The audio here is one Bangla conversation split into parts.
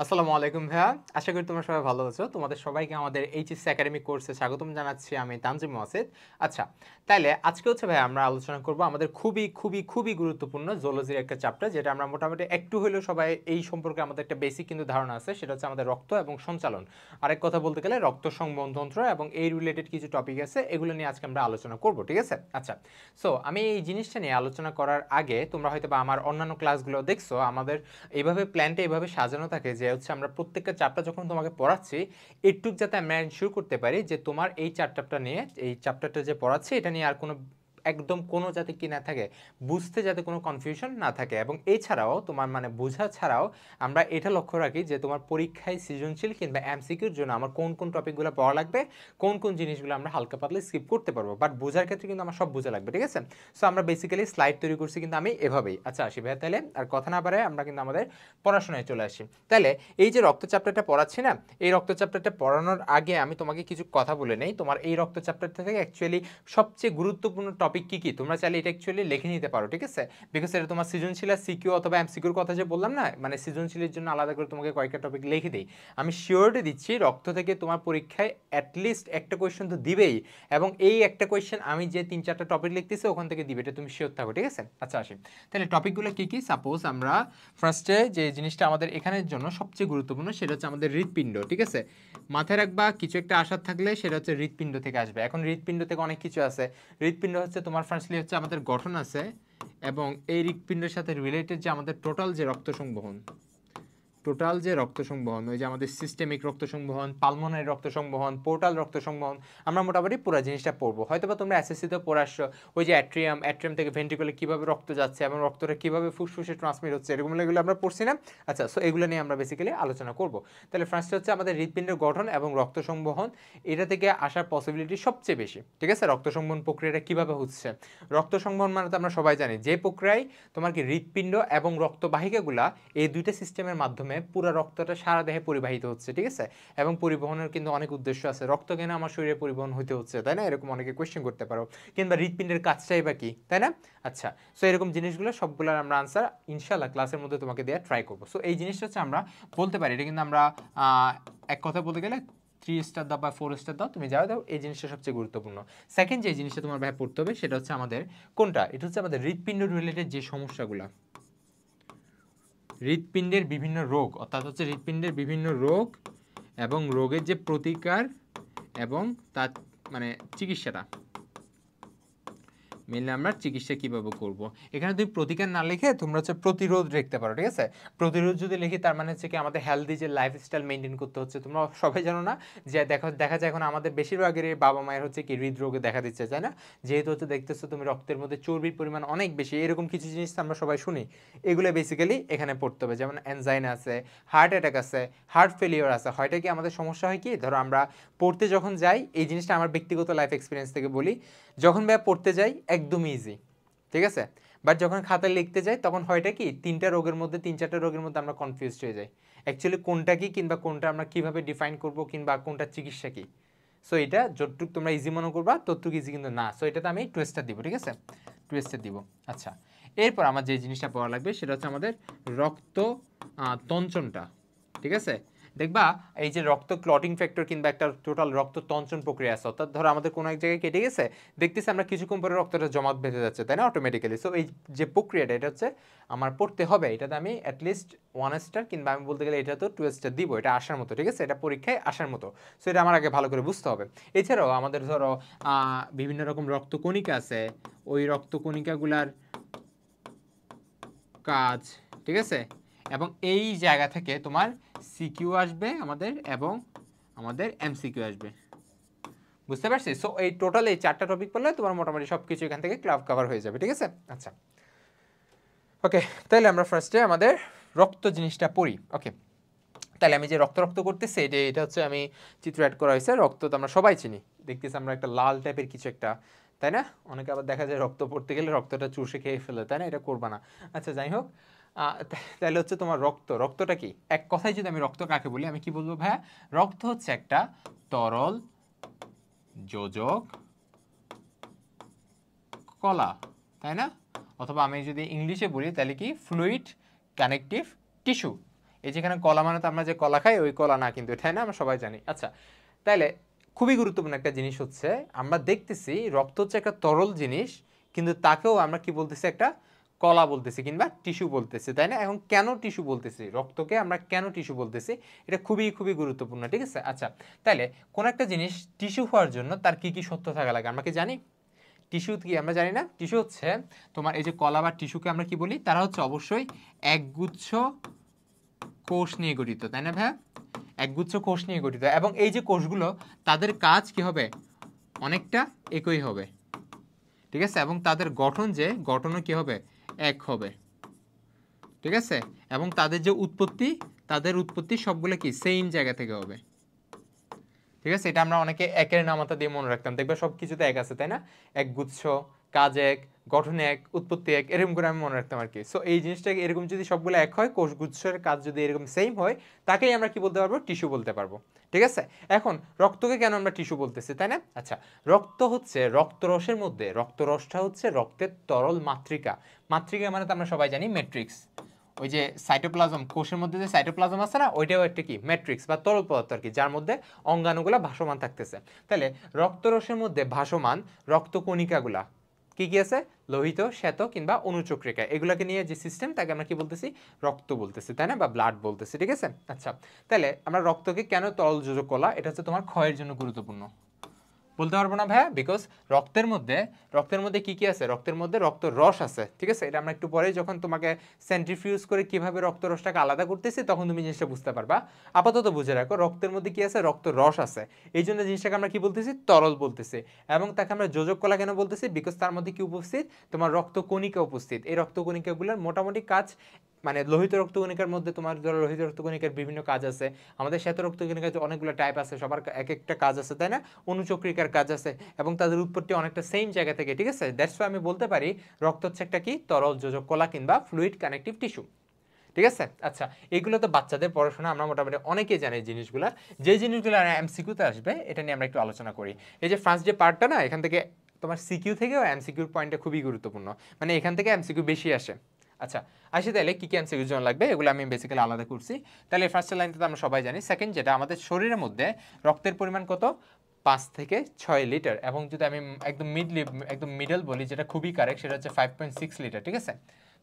আসসালামু আলাইকুম ভাইয়া। আশা করি তোমরা সবাই ভালো আছো। তোমাদের সবাইকে আমাদের এইচএসসি একাডেমিক কোর্সে স্বাগতম জানাচ্ছি। আমি তানজিম ওয়াসিদ। আচ্ছা, তাইলে আজকে হচ্ছে ভাইয়া আমরা আলোচনা করব আমাদের খুবই গুরুত্বপূর্ণ জুওলজির একটা চ্যাপ্টার, যেটা আমরা মোটামুটি একটু হলেও সবাই এই সম্পর্কে আমাদের একটা বেসিক কিন্তু ধারণা আছে। সেটা হচ্ছে আমাদের রক্ত এবং সঞ্চালন। আরেক কথা বলতে গেলে রক্ত সংবহনতন্ত্র এবং এই রিলেটেড কিছু টপিক আছে, এগুলো নিয়ে আজকে আমরা আলোচনা করব। ঠিক আছে? আচ্ছা, সো আমি এই জিনিসটা নিয়ে আলোচনা করার আগে তোমরা হয়তো বা আমার অন্যান্য ক্লাসগুলো দেখছো, আমাদের এইভাবে প্ল্যানটা এইভাবে সাজানো থাকে যে হচ্ছে আমরা প্রত্যেকটা চ্যাপ্টার যখন তোমাকে পড়াচ্ছি, একটুক যাতে আমরা এনশিওর করতে পারি যে তোমার এই চ্যাপ্টারটা নিয়ে, এই চ্যাপ্টারটা যে পড়াচ্ছি এটা নিয়ে আর কোনো একদম কোনো যাতে কি না থাকে, বুঝতে যাতে কোনো কনফিউশন না থাকে। এবং এছাড়াও তোমার মানে বোঝা ছাড়াও আমরা এটা লক্ষ্য রাখি যে তোমার পরীক্ষায় সৃজনশীল কিংবা এমসিকিউর জন্য আমার কোন কোন টপিকগুলো পড়া লাগবে, কোন কোন জিনিসগুলো আমরা হালকা পাতলা স্কিপ করতে পারবো, বাট বোঝার ক্ষেত্রে কিন্তু আমার সব বোঝা লাগবে। ঠিক আছে? সো আমরা বেসিক্যালি স্লাইড তৈরি করছি কিন্তু আমি এভাবেই। আচ্ছা আসি ভাইয়া, তাহলে আর কথা না বাড়ায় আমরা কিন্তু আমাদের পড়াশোনায় চলে আসি। তাহলে এই যে রক্ত চ্যাপ্টারটা পড়াচ্ছি না, এই রক্ত চ্যাপ্টারটা পড়ানোর আগে আমি তোমাকে কিছু কথা বলে নেই। তোমার এই রক্ত চ্যাপ্টারটা থেকে অ্যাকচুয়ালি সবচেয়ে গুরুত্বপূর্ণ টপিক কি কি তোমরা চাইলে এটা অ্যাকচুয়ালি লিখে নিতে পারো। ঠিক আছে? বিকজ এটা তোমার সৃজনশীল আর সিকিউ অথবা এমসিকিউর কথা যে বললাম না, মানে সৃজনশীলের জন্য আলাদা করে তোমাকে কয়েকটা টপিক লিখে দিই। আমি শিওরিটি দিচ্ছি রক্ত থেকে তোমার পরীক্ষায় অ্যাটলিস্ট একটা কোয়েশ্চেন তো দিবেই, এবং এই একটা কোয়েশ্চেন আমি যে 3-4টা টপিক লিখতেছি ওখান থেকে দিবে, এটা তুমি শিওর থাকো। ঠিক আছে? আচ্ছা আসি, তাহলে টপিকগুলো কি কি। সাপোজ আমরা ফার্স্টে যে জিনিসটা আমাদের এখানের জন্য সবচেয়ে গুরুত্বপূর্ণ সেটা হচ্ছে আমাদের হৃৎপিণ্ড। ঠিক আছে? মাথায় রাখবা কিছু একটা আশা থাকলে সেটা হচ্ছে হৃৎপিণ্ড থেকে আসবে। এখন হৃৎপিণ্ড থেকে অনেক কিছু আছে। হৃৎপিণ্ড হচ্ছে তোমার ফার্স্টলি হচ্ছে আমাদের গঠন আছে, এবং এই হৃৎপিণ্ডের সাথে রিলেটেড যে আমাদের টোটাল যে রক্ত সংবহন, ওই যে আমাদের সিস্টেমিক রক্ত সংবহন, পালমোনারি রক্ত সংবহন, পোর্টাল রক্ত সংবহন, আমরা মোটামুটি পুরো জিনিসটা পড়বো। হয়তো বা তোমরা এসএসসিতে পড়ে আসছো ওই যে অ্যাট্রিয়াম থেকে ভেন্ট্রিকলে কীভাবে রক্ত যাচ্ছে এবং রক্তটা কীভাবে ফুসফুসে ট্রান্সমিট হচ্ছে, এগুলো আমরা পড়ছি না। আচ্ছা, সো এগুলো নিয়ে আমরা বেসিক্যালি আলোচনা করব। তাহলে ফার্স্ট হচ্ছে আমাদের হৃৎপিণ্ডের গঠন এবং রক্ত সংবহন, এটা থেকে আসার পসিবিলিটি সবচেয়ে বেশি। ঠিক আছে? রক্ত সংবহন প্রক্রিয়াটা কীভাবে হচ্ছে। রক্ত সংবহন মানে তো আমরা সবাই জানি যে প্রক্রিয়ায় তোমার কি হৃৎপিণ্ড এবং রক্তবাহিকাগুলা এই দুইটা সিস্টেমের মাধ্যমে পুরো রক্তটা সারা দেহে পরিবাহিত হচ্ছে। ঠিক আছে? এবং পরিবহনের কিন্তু অনেক উদ্দেশ্য আছে। রক্ত কেন আমার শরীরে পরিবহন হতে হচ্ছে, তাই না? এরকম অনেকে কোয়েশ্চেন করতে পারো। কিংবা হৃৎপিণ্ডের কাজটাই বা কি, তাই না? আচ্ছা, সো এরকম জিনিসগুলো সবগুলোর আমরা আনসার ইনশাল্লাহ ক্লাসের মধ্যে তোমাকে দেওয়ার ট্রাই করবো। সো এই জিনিসটা হচ্ছে আমরা বলতে পারি, এটা কিন্তু আমরা এক কথা বলতে গেলে 3 স্টার দাও বা 4 স্টার দাও, তুমি যাও দাও, এই জিনিসটা সবচেয়ে গুরুত্বপূর্ণ। সেকেন্ড যে জিনিসটা তোমার ভাই পড়তে হবে সেটা হচ্ছে আমাদের কোনটা, এটা হচ্ছে আমাদের হৃৎপিণ্ড রিলেটেড যে সমস্যাগুলো, হৃৎপিণ্ডের বিভিন্ন রোগ, অর্থাৎ হচ্ছে হৃৎপিণ্ডের বিভিন্ন রোগ এবং রোগের যে প্রতিকার এবং তার মানে চিকিৎসাটা, মেনলি আমরা চিকিৎসা কীভাবে করব। এখানে তুমি প্রতিকার না লিখে তোমরা হচ্ছে প্রতিরোধ লিখতে পারো। ঠিক আছে? প্রতিরোধ যদি লিখি তার মানে হচ্ছে কি আমাদের হেলদি যে লাইফস্টাইল মেনটেন করতে হচ্ছে। তোমরা সবাই জানো না যে দেখা যায় এখন আমাদের বেশিরভাগের বাবা মায়ের হচ্ছে কি হৃদরোগে দেখা দিচ্ছে, তাই না? যেহেতু হচ্ছে দেখতেছো তুমি রক্তের মধ্যে চর্বির পরিমাণ অনেক বেশি, এরকম কিছু জিনিস আমরা সবাই শুনি। এগুলো বেসিক্যালি এখানে পড়তে হবে। যেমন অ্যানজাইনা আছে, হার্ট অ্যাটাক আছে, হার্ট ফেলিওর আছে। হয়টা কি আমাদের সমস্যা হয় কি, ধরো আমরা পড়তে যখন যাই, এই জিনিসটা আমার ব্যক্তিগত লাইফ এক্সপিরিয়েন্স থেকে বলি, যখন ভাই পড়তে যাই একদম ইজি, ঠিক আছে, বাট যখন খাতায় লিখতে যাই তখন হয়টা কি 3টা রোগের মধ্যে 3-4টা রোগের মধ্যে আমরা কনফিউজড হয়ে যাই অ্যাকচুয়ালি কোনটা কি, কিংবা কোনটা আমরা কিভাবে ডিফাইন করব, কিংবা কোনটা চিকিৎসা কি। সো এটা যতটুকু তোমরা ইজি মনে করবা ততটুকু ইজি কিন্তু না। সো এটাতে আমি টুয়েস্টার দিব। ঠিক আছে? টুয়েস্টার দিব। আচ্ছা, এরপর আমার যে জিনিসটা পড়া লাগবে সেটা হচ্ছে আমাদের রক্ত তঞ্চনটা। ঠিক আছে? দেখবা এই যে রক্ত ক্লটিং ফ্যাক্টর কিংবা একটা টোটাল রক্ত তঞ্চন প্রক্রিয়া আছে, অর্থাৎ ধরো আমাদের কোনো এক জায়গায় কেটে গেছে, দেখতেছি আমরা কিছুক্ষণ পরে রক্তটা জমাট বেঁধে যাচ্ছে, তাই না? অটোমেটিক্যালি। সো এই যে প্রক্রিয়াটা এটা হচ্ছে আমার পড়তে হবে, এটাতে আমি অ্যাটলিস্ট 1 স্টার কিংবা আমি বলতে গেলে এটা তো 2 স্টার দিব, এটা আসার মতো। ঠিক আছে? এটা পরীক্ষায় আসার মতো। সো এটা আমার আগে ভালো করে বুঝতে হবে। এছাড়াও আমাদের ধরো বিভিন্ন রকম রক্তকণিকা আছে, ওই রক্তকণিকাগুলার কাজ, ঠিক আছে, এবং এই জায়গা থেকে তোমার সিকিউ আসবে আমাদের এবং আমাদের এমসিকিউ আসবে। বুঝতে পারছি? সো এই টোটাল এই 4টা টপিক পড়লে তোমার মোটামুটি সব কিছু এখান থেকে কভার হয়ে যাবে। ঠিক আছে? আচ্ছা, ওকে, তাহলে আমরা ফার্স্টে আমাদের রক্ত জিনিসটা পড়ি। ওকে, তাহলে আমি যে রক্ত রক্ত করতেছি এটা হচ্ছে আমি চিত্র অ্যাড করা হয়েছে। রক্ত তো আমরা সবাই চিনি, দেখতেছি আমরা একটা লাল টাইপের কিছু একটা, তাই না? অনেকে আবার দেখা যায় রক্ত পড়তে গেলে রক্তটা চুষে খেয়ে ফেলে, তাই না? এটা করবা না। আচ্ছা, যাই হোক, তাহলে হচ্ছে তোমার রক্তটা কি, এক কথায় যদি আমি রক্ত কাকে বলি, আমি কি বলবো ভাইয়া? রক্ত হচ্ছে একটা তরল যোজক কলা, তাই না? অথবা আমি যদি ইংলিশে বলি তাহলে কি, ফ্লুইড কানেকটিভ টিস্যু। এই যেখানে কলা মানে তো আমরা যে কলা খাই ওই কলা না, কিন্তু এটাই না, আমরা সবাই জানি। আচ্ছা, তাহলে খুবই গুরুত্বপূর্ণ একটা জিনিস হচ্ছে আমরা দেখতেছি রক্ত হচ্ছে একটা তরল জিনিস, কিন্তু তাকেও আমরা কি বলতেছি, একটা কলা বলতেছি কিংবা টিস্যু বলতেছি, তাই না? এখন কেন টিস্যু বলতেছি, রক্তকে আমরা কেন টিস্যু বলতেছি, এটা খুবই খুবই গুরুত্বপূর্ণ, ঠিক আছে? আচ্ছা, তাহলে কোন একটা জিনিস টিস্যু হওয়ার জন্য তার কি কি সত্য থাকা লাগে আমরা কি জানি? টিস্যু কি আমরা জানি না? টিস্যু হচ্ছে তোমার এই যে কলা বা টিস্যুকে আমরা কি বলি, তারা হচ্ছে অবশ্যই একগুচ্ছ কোষ নিয়ে গঠিত, তাই না ভাইয়া? একগুচ্ছ কোষ নিয়ে গঠিত, এবং এই যে কোষগুলো তাদের কাজ কি হবে, অনেকটা একই হবে, ঠিক আছে? এবং তাদের গঠন যে গঠনও কি হবে, এক হবে, ঠিক আছে? এবং তাদের যে উৎপত্তি, তাদের উৎপত্তি সবগুলো কি সেম জায়গা থেকে হবে, ঠিক আছে? এটা আমরা অনেকে একের নামাতা দিয়ে মনে রাখতাম, দেখবে সব কিছুতে এক আছে, তাই না? একগুচ্ছ, কাজ এক, গঠন এক, উৎপত্তি এক, এরকম করে আমি মনে রাখতাম আর কি। সো এই জিনিসটাকে এরকম যদি সবগুলো এক হয়, কোষগুচ্ছের কাজ যদি এরকম সেম হয়, তাকেই আমরা কি বলতে পারবো, টিস্যু বলতে পারবো, ঠিক আছে? এখন রক্তকে কেন আমরা টিস্যু বলতেছি, তাই না? আচ্ছা, রক্ত হচ্ছে রক্তরসের মধ্যে, রক্তরসটা হচ্ছে রক্তের তরল মাতৃকা। মাতৃকা মানে তো আমরা সবাই জানি ম্যাট্রিক্স, ওই যে সাইটোপ্লাজম, কোষের মধ্যে যে সাইটোপ্লাজম আছে না, ওইটাও একটা কি ম্যাট্রিক্স বা তরল পদার্থ আর কি, যার মধ্যে অঙ্গাণুগুলা ভাসমান থাকতেছে। তাহলে রক্তরসের মধ্যে ভাসমান রক্তকণিকাগুলা কি কি আছে, লোহিত, শ্বেত কিংবা অনুচক্রিকা, এগুলাকে নিয়ে যে সিস্টেম, তাকে আমরা কি বলতেছি, রক্ত বলতেছি, তাই না? বা ব্লাড বলতেছি, ঠিক আছে? আচ্ছা, তাহলে আমরা রক্তকে কেন তরল যোজক কলা, এটা হচ্ছে তোমার ক্ষয়ের জন্য গুরুত্বপূর্ণ বলতে পারবো না ভাইয়া, বিকজ রক্তের মধ্যে কি কি আছে, রক্তের মধ্যে রক্ত রস আছে, ঠিক আছে? এটা আমরা একটু পরে যখন তোমাকে সেন্ট্রিফিউজ করে কিভাবে রক্ত রসটাকে আলাদা করতেছি, তখন তুমি জিনিসটা বুঝতে পারবা। আপাতত বুঝে রাখো, রক্তের মধ্যে কি আছে, রক্ত রস আছে, এই জন্য জিনিসটাকে আমরা কি বলতেছি, তরল বলতেছি। এবং তাকে আমরা যোজক কলা কেন বলতেছি, বিকজ তার মধ্যে কি উপস্থিত, তোমার রক্তকণিকা উপস্থিত। এই রক্তকণিকাগুলোর মোটামুটি কাজ, মানে লোহিত রক্তকণিকার মধ্যে তোমার ধরো লোহিত রক্তকণিকার বিভিন্ন কাজ আছে, আমাদের শ্বেত রক্তকণিকার অনেকগুলো টাইপ আছে, সবার এক একটা কাজ আছে, তাই না? অনুচক্রিকার কাজ আছে, এবং তাদের উৎপত্তি অনেকটা সেম জায়গা থেকে, ঠিক আছে? দ্যাটস ওয়াই আমি বলতে পারি রক্ত হচ্ছে একটা কি তরল যোজক কলা কিংবা ফ্লুইড কানেকটিভ টিস্যু, ঠিক আছে? আচ্ছা, এগুলো তো বাচ্চাদের পড়াশোনা আমরা মোটামুটি অনেকেই জানি এই জিনিসগুলো। যে জিনিসগুলো এমসিকিউতে আসবে এটা নিয়ে আমরা একটু আলোচনা করি। এই যে ফার্স্ট যে পার্টটা না, এখান থেকে তোমার সিকিউ থেকেও এমসিকিউর পয়েন্টটা খুবই গুরুত্বপূর্ণ, মানে এখান থেকে এমসিকিউ বেশি আসে। আচ্ছা, আসি তাহলে কি কি এমসিকিউর জন্য লাগবে, এগুলো আমি বেসিক্যালি আলাদা করছি। তাহলে ফার্স্ট লাইনটা তো আমরা সবাই জানি। সেকেন্ড যেটা, আমাদের শরীরের মধ্যে রক্তের পরিমাণ কত, 5 থেকে 6 লিটার, এবং যদি আমি একদম মিডল বলি, যেটা খুবই কারেক্ট, সেটা হচ্ছে 5.6 লিটার, ঠিক আছে?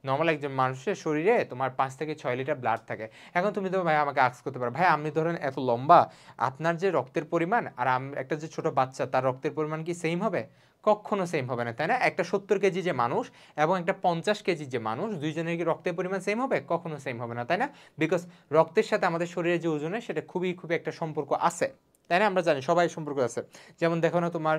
নর্মাল একজন মানুষের শরীরে তোমার 5 থেকে 6 লিটার ব্লাড থাকে। এখন তুমি তো ভাই আমাকে আস্ক করতে পারো, ভাই আপনি ধরেন এত লম্বা, আপনার যে রক্তের পরিমাণ আর একটা যে ছোট বাচ্চা, তার রক্তের পরিমাণ কি সেম হবে? কখনো সেম হবে না, তাই না? একটা 70 কেজি যে মানুষ এবং একটা 50 কেজি যে মানুষ, দুইজনের কি রক্তের পরিমাণ সেম হবে? কখনো সেম হবে না, তাই না? বিকজ রক্তের সাথে আমাদের শরীরের যে ওজনের, সেটা খুবই খুবই একটা সম্পর্ক আছে, তাই না? আমরা জানি সবাই সম্পর্ক আছে। যেমন দেখো না তোমার,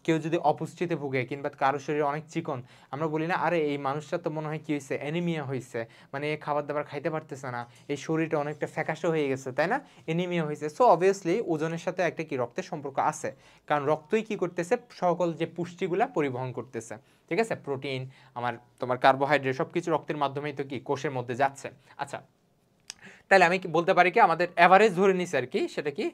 কেউ যদি অপুষ্টিতে ভুগে কিংবা কারো শরীরে অনেক চিকন, আমরা বলি না, আরে এই মানুষটা তো মনে হয় কি হয়েছে, অ্যানিমিয়া হয়েছে, মানে খাবার দাবার খাইতে পারতেছে না, এই শরীরটা অনেকটা ফ্যাকাশে হয়ে গেছে, তাই না? অ্যানিমিয়া হয়েছে। সো অবভিয়াসলি ওজনের সাথে একটা কি রক্তের সম্পর্ক আছে, কারণ রক্তই কি করতেছে, সকল যে পুষ্টিগুলা পরিবহন করতেছে, ঠিক আছে? প্রোটিন, আমার তোমার কার্বোহাইড্রেট, সব কিছু রক্তের মাধ্যমেই তো কি কোষের মধ্যে যাচ্ছে। আচ্ছা, তাহলে আমি কি বলতে পারি, কি আমাদের অ্যাভারেজ ধরে নিছি আর কি, সেটা কি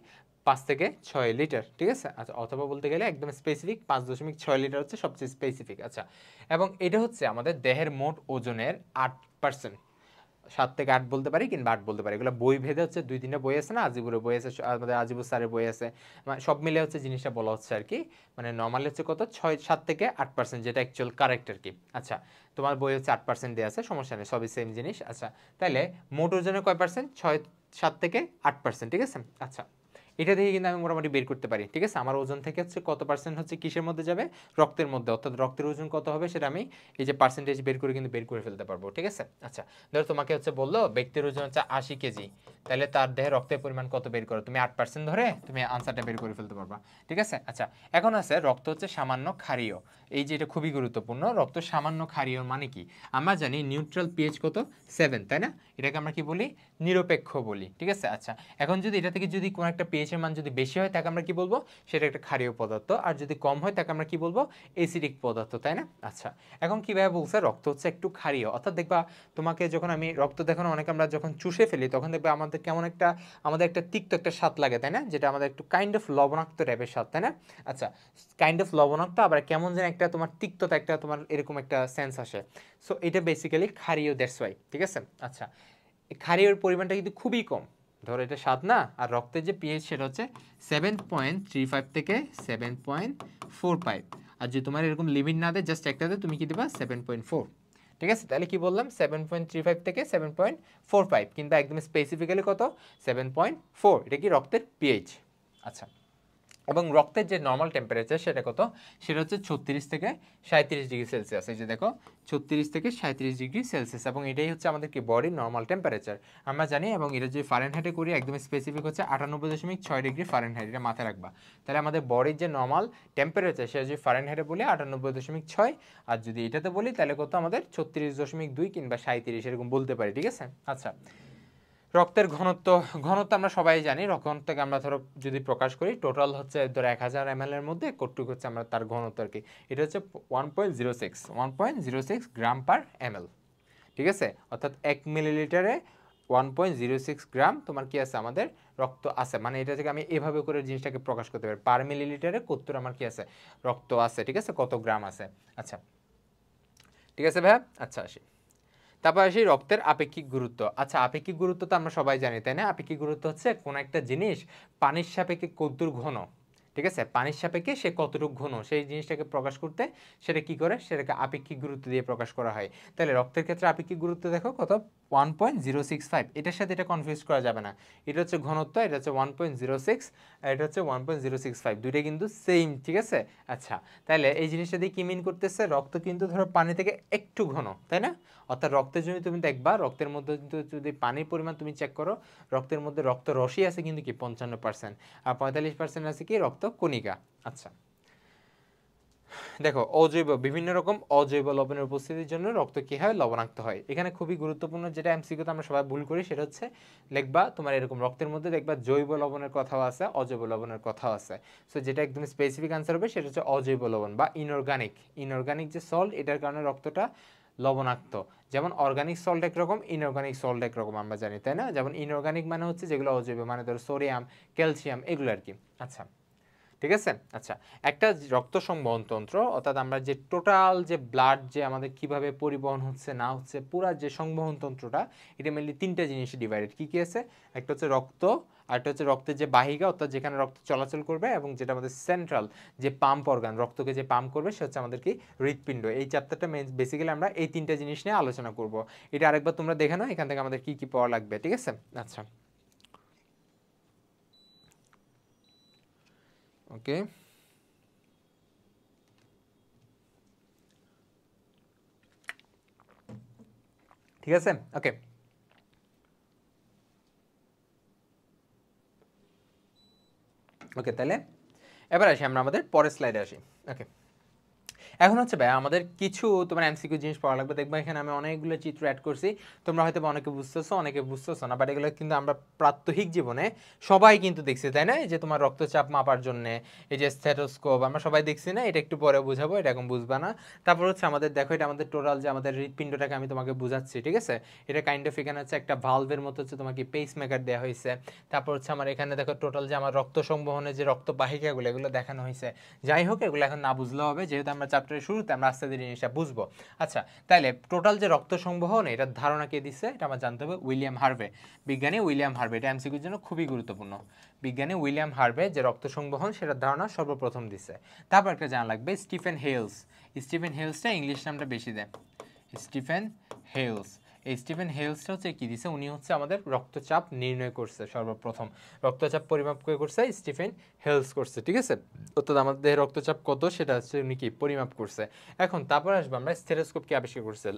5 থেকে 6 লিটার, ঠিক আছে? আচ্ছা, অথবা বলতে গেলে একদম স্পেসিফিক 5.6 লিটার হচ্ছে সবচেয়ে স্পেসিফিক। আচ্ছা, এবং এটা হচ্ছে আমাদের দেহের মোট ওজনের 8%। 7 থেকে 8 বলতে পারি কিংবা 8 বলতে পারি, এগুলো বই ভেদে হচ্ছে, 2-3টা বই আছে না, আজিবুরের বই আছে, আমাদের আজিবুর স্যারের বই আছে, মানে সব মিলে হচ্ছে জিনিসটা বলা হচ্ছে আর কি। মানে নর্মালি হচ্ছে কত, 7 থেকে 8%, যেটা অ্যাকচুয়াল কারেক্ট আর কি। আচ্ছা, তোমার বই হচ্ছে 8% দেওয়া আছে, সমস্যা নেই, সবই সেম জিনিস। আচ্ছা, তাহলে মোট ওজনের কয় পার্সেন্ট, 7 থেকে 8%, ঠিক আছে? আচ্ছা, এটা থেকে কিন্তু আমি মোটামুটি বের করতে পারি, ঠিক আছে? আমার ওজন থেকে হচ্ছে কত পার্সেন্ট হচ্ছে কিসের মধ্যে যাবে, রক্তের মধ্যে, অর্থাৎ রক্তের ওজন কত হবে সেটা আমি এই যে পার্সেন্টেজ বের করে কিন্তু বের করে ফেলতে পারবো, ঠিক আছে? আচ্ছা, ধরো তোমাকে হচ্ছে বললো ব্যক্তির ওজন হচ্ছে 80 কেজি, তাহলে তার দেহে রক্তের পরিমাণ কত বের করো, তুমি 8% ধরে তুমি আনসারটা বের করে ফেলতে পারবা, ঠিক আছে? আচ্ছা, এখন আছে রক্ত হচ্ছে সামান্য ক্ষারীয়। এই যে এটা খুবই গুরুত্বপূর্ণ, রক্ত সামান্য ক্ষারীয় মানে কি, আমরা জানি নিউট্রাল পিএইচ কত, 7, তাই না? এটাকে আমরা কি বলি, নিরপেক্ষ বলি, ঠিক আছে? আচ্ছা, এখন যদি এটা থেকে যদি কোনো একটা পিএইচ এর মান যদি বেশি হয়, তাকে আমরা কি বলবো, সেটা একটা ক্ষারীয় পদার্থ, আর যদি কম হয় তাকে আমরা কি বলবো, অ্যাসিডিক পদার্থ, তাই না? আচ্ছা, এখন কিভাবে বলছে রক্ত হচ্ছে একটু ক্ষারীয়, অর্থাৎ দেখবা তোমাকে যখন আমি রক্ত দেখানো অনেক আমরা যখন চুষে ফেলি, তখন দেখবা আমাদের কেমন একটা, আমাদের একটা তিক্ত একটা স্বাদ লাগে, তাই না? যেটা আমাদের একটু কাইন্ড অফ লবণাক্ত টাইপের স্বাদ, তাই না? আচ্ছা, কাইন্ড অফ লবণাক্ত, আবার কেমন যেন একটা তোমার তিক্ততা, একটা তোমার এরকম একটা সেন্স আসে। সো এটা বেসিক্যালি ক্ষারীয়, দ্যাটস ওয়াই, ঠিক আছে? আচ্ছা, ক্ষারীয় পরিমাণটা কিন্তু খুবই কম, ধরো এটা 7 না, আর রক্তের যে পিএইচ সেটা হচ্ছে 7.35 থেকে 7.45, আর যদি তোমার এরকম লিমিট না দেয় জাস্ট একটাতে তুমি কি দিবা 7.4। ঠিক আছে, তাহলে কি বললাম 7.35 থেকে 7.45, কিন্তু একদম স্পেসিফিক্যালি কত 7.4, এটা কি রক্তের পিএইচ। আচ্ছা, এবং রক্তের যে নর্মাল টেম্পারেচার সেটা কত, সেটা হচ্ছে 36 থেকে 37 ডিগ্রি সেলসিয়াস। এই যে দেখো 36 থেকে 37 ডিগ্রি সেলসিয়াস, এবং এটাই হচ্ছে আমাদের কি বডির নর্মাল টেম্পারেচার আমরা জানি। এবং এটা যদি ফারেনহাইটে করি একদম স্পেসিফিক হচ্ছে 98.6 ডিগ্রি ফারেনহাইট, এটা মাথায় রাখবা। তাহলে আমাদের বডির যে নর্মাল টেম্পারেচার সেটা যদি ফারেনহাইটে বলি 98.6, আর যদি এটাতে বলি তাহলে কত আমাদের 36.2 কিংবা 37 এরকম বলতে পারি। ঠিক আছে, আচ্ছা রক্তের ঘনত্ব, ঘনত্ব আমরা সবাই জানি, ঘনত্বকে আমরা ধরো যদি প্রকাশ করি টোটাল হচ্ছে ধরো 1000 ml এর মধ্যে কতটুক হচ্ছে আমরা তার ঘনত্ব আর কি, এটা হচ্ছে 1.06 গ্রাম পার ml। ঠিক আছে, অর্থাৎ 1 মিলিলিটারে 1.06 গ্রাম তোমার কি আছে আমাদের রক্ত আছে, মানে এটা থেকে আমি এভাবে করে জিনিসটাকে প্রকাশ করতে পারি, পার মিলিলিটারে কতটুক আমার কি আছে রক্ত আছে। ঠিক আছে, কত গ্রাম আছে। আচ্ছা ঠিক আছে ভাইয়া, আচ্ছা আসি, তারপর আসি রক্তের আপেক্ষিক গুরুত্ব। আচ্ছা আপেক্ষিক গুরুত্ব তো আমরা সবাই জানি তাই না, আপেক্ষিক গুরুত্ব হচ্ছে কোন একটা জিনিস পানির সাপেক্ষে কতদূর ঘন, ঠিক আছে পানির সাপেক্ষে সে কতটুকু ঘন সেই জিনিসটাকে প্রকাশ করতে সেটা কি করে, সেটাকে আপেক্ষিক গুরুত্ব দিয়ে প্রকাশ করা হয়। তাহলে রক্তের ক্ষেত্রে আপেক্ষিক গুরুত্ব দেখো কত 1.065, এটার সাথে এটা কনফিউজ করা যাবে না, এটা হচ্ছে ঘনত্ব, এটা হচ্ছে 1.06 আর এটা হচ্ছে 1.065, দুইটা কিন্তু সেম। ঠিক আছে, আচ্ছা তাহলে এই জিনিসটা দিয়ে কি মিন করতেছে, রক্ত কিন্তু ধরো পানি থেকে একটু ঘন তাই না, অর্থাৎ রক্তের জন্য তুমি দেখবা রক্তের মধ্যে কিন্তু যদি পানির পরিমাণ তুমি চেক করো রক্তের মধ্যে রক্ত রসই আছে কিন্তু কি 55%, আর 45% আছে কি রক্ত কণিকা। আচ্ছা দেখো অজৈব বিভিন্ন রকম অজৈব লবণের উপস্থিতির জন্য রক্ত কি হয় লবণাক্ত হয়। এখানে খুবই গুরুত্বপূর্ণ যেটা এমসিকিউতে আমরা সবাই ভুল করি সেটা হচ্ছে লিখবা তোমার এরকম রক্তের মধ্যে দেখবা জৈব লবণের কথাও আছে অজৈব লবণের কথাও আছে, সো যেটা একদম স্পেসিফিক আনসার হবে সেটা হচ্ছে অজৈব লবণ বা ইনঅর্গানিক। ইনঅর্গানিক যে সল্ট এটার কারণে রক্তটা লবণাক্ত, যেমন অর্গানিক সল্ট একরকম ইনঅর্গানিক সল্ট একরকম আমরা জানি তাই না, যেমন ইনঅর্গানিক মানে হচ্ছে যেগুলো অজৈব মানে ধরো সোডিয়াম ক্যালসিয়াম এগুলো আর কি। আচ্ছা ঠিক আছে, আচ্ছা একটা রক্ত সংবহন তন্ত্র অর্থাৎ আমরা যে টোটাল যে ব্লাড যে আমাদের কিভাবে পরিবহন হচ্ছে না হচ্ছে পুরা যে সংবহন তন্ত্রটা, এটা মেনলি তিনটা জিনিসে ডিভাইডেড। কি কি আছে, একটা হচ্ছে রক্ত, আরেকটা হচ্ছে রক্তের যে বাহিকা অর্থাৎ যেখানে রক্ত চলাচল করবে, এবং যেটা আমাদের সেন্ট্রাল যে পাম্প অর্গান রক্তকে যে পাম্প করবে সে হচ্ছে আমাদের কি হৃৎপিণ্ড। এই চ্যাপ্টারটা বেসিক্যালি আমরা এই তিনটা জিনিস নিয়ে আলোচনা করব। এটা আরেকবার তোমরা দেখে নাও এখান থেকে আমাদের কি কি পাওয়া লাগবে। ঠিক আছে, আচ্ছা ওকে ঠিক আছে ওকে, ওকে তাহলে এবার আসি আমরা আমাদের পরের স্লাইডে আসি। ওকে এখন হচ্ছে ভাই আমাদের কিছু তোমার এমসিকিউ জিনিস পড়া লাগবে, দেখবা এখানে আমি অনেকগুলো চিত্র অ্যাড করছি, তোমরা হয়তো অনেকে বুঝতেছো অনেকে বুঝতেছো না, বাট এগুলো কিন্তু আমরা প্রাত্যহিক জীবনে সবাই কিন্তু দেখছি তাই না, এই যে তোমার রক্তচাপ মাপার জন্য এই যে স্টেথোস্কোপ আমরা সবাই দেখছি না, এটা একটু পরে বুঝাবো, এটা এখন বুঝবা না। তারপর হচ্ছে আমাদের দেখো এটা আমাদের টোটাল যে আমাদের হৃৎপিণ্ডটাকে আমি তোমাকে বুঝাচ্ছি। ঠিক আছে, এটা কাইন্ড অফ এখানে হচ্ছে একটা ভালভের মতো হচ্ছে তোমাকে পেস মেকার দেওয়া হয়েছে। তারপর হচ্ছে আমার এখানে দেখো টোটাল যে আমার রক্ত সংবহনের যে রক্তবাহিকাগুলো এগুলো দেখানো হয়েছে। যাই হোক এগুলো এখন না বুঝলেও হবে, যেহেতু আমরা চ্যাপ্টারের শুরুতে আমরা আস্তে ধীরে জিনিসটা বুঝবো। আচ্ছা তাহলে টোটাল যে রক্ত সংবহন এটার ধারণা কে দিচ্ছে এটা আমার জানতে হবে, উইলিয়াম হার্ভে, বিজ্ঞানী উইলিয়াম হার্ভে, এটা এমসিকিউর জন্য খুবই গুরুত্বপূর্ণ। বিজ্ঞানী উইলিয়াম হার্ভে যে রক্ত সংবহন সেটার ধারণা সর্বপ্রথম দিচ্ছে। তারপর একটা জানা লাগবে স্টিফেন হেলস, স্টিফেন হেলসটা ইংলিশ নামটা বেশি দেয়, স্টিফেন হেলস। এই স্টিফেন হেলসটা হচ্ছে কি দিছে, উনি হচ্ছে আমাদের রক্তচাপ নির্ণয় করছে সর্বপ্রথম, রক্তচাপ পরিমাপ করে করছে স্টিফেন হেলস করছে। ঠিক আছে, অর্থাৎ আমাদের রক্তচাপ কত সেটা হচ্ছে উনি কি পরিমাপ করছে। এখন তারপর আসবো আমরা স্টেথোস্কোপ কে আবিষ্কার করছে,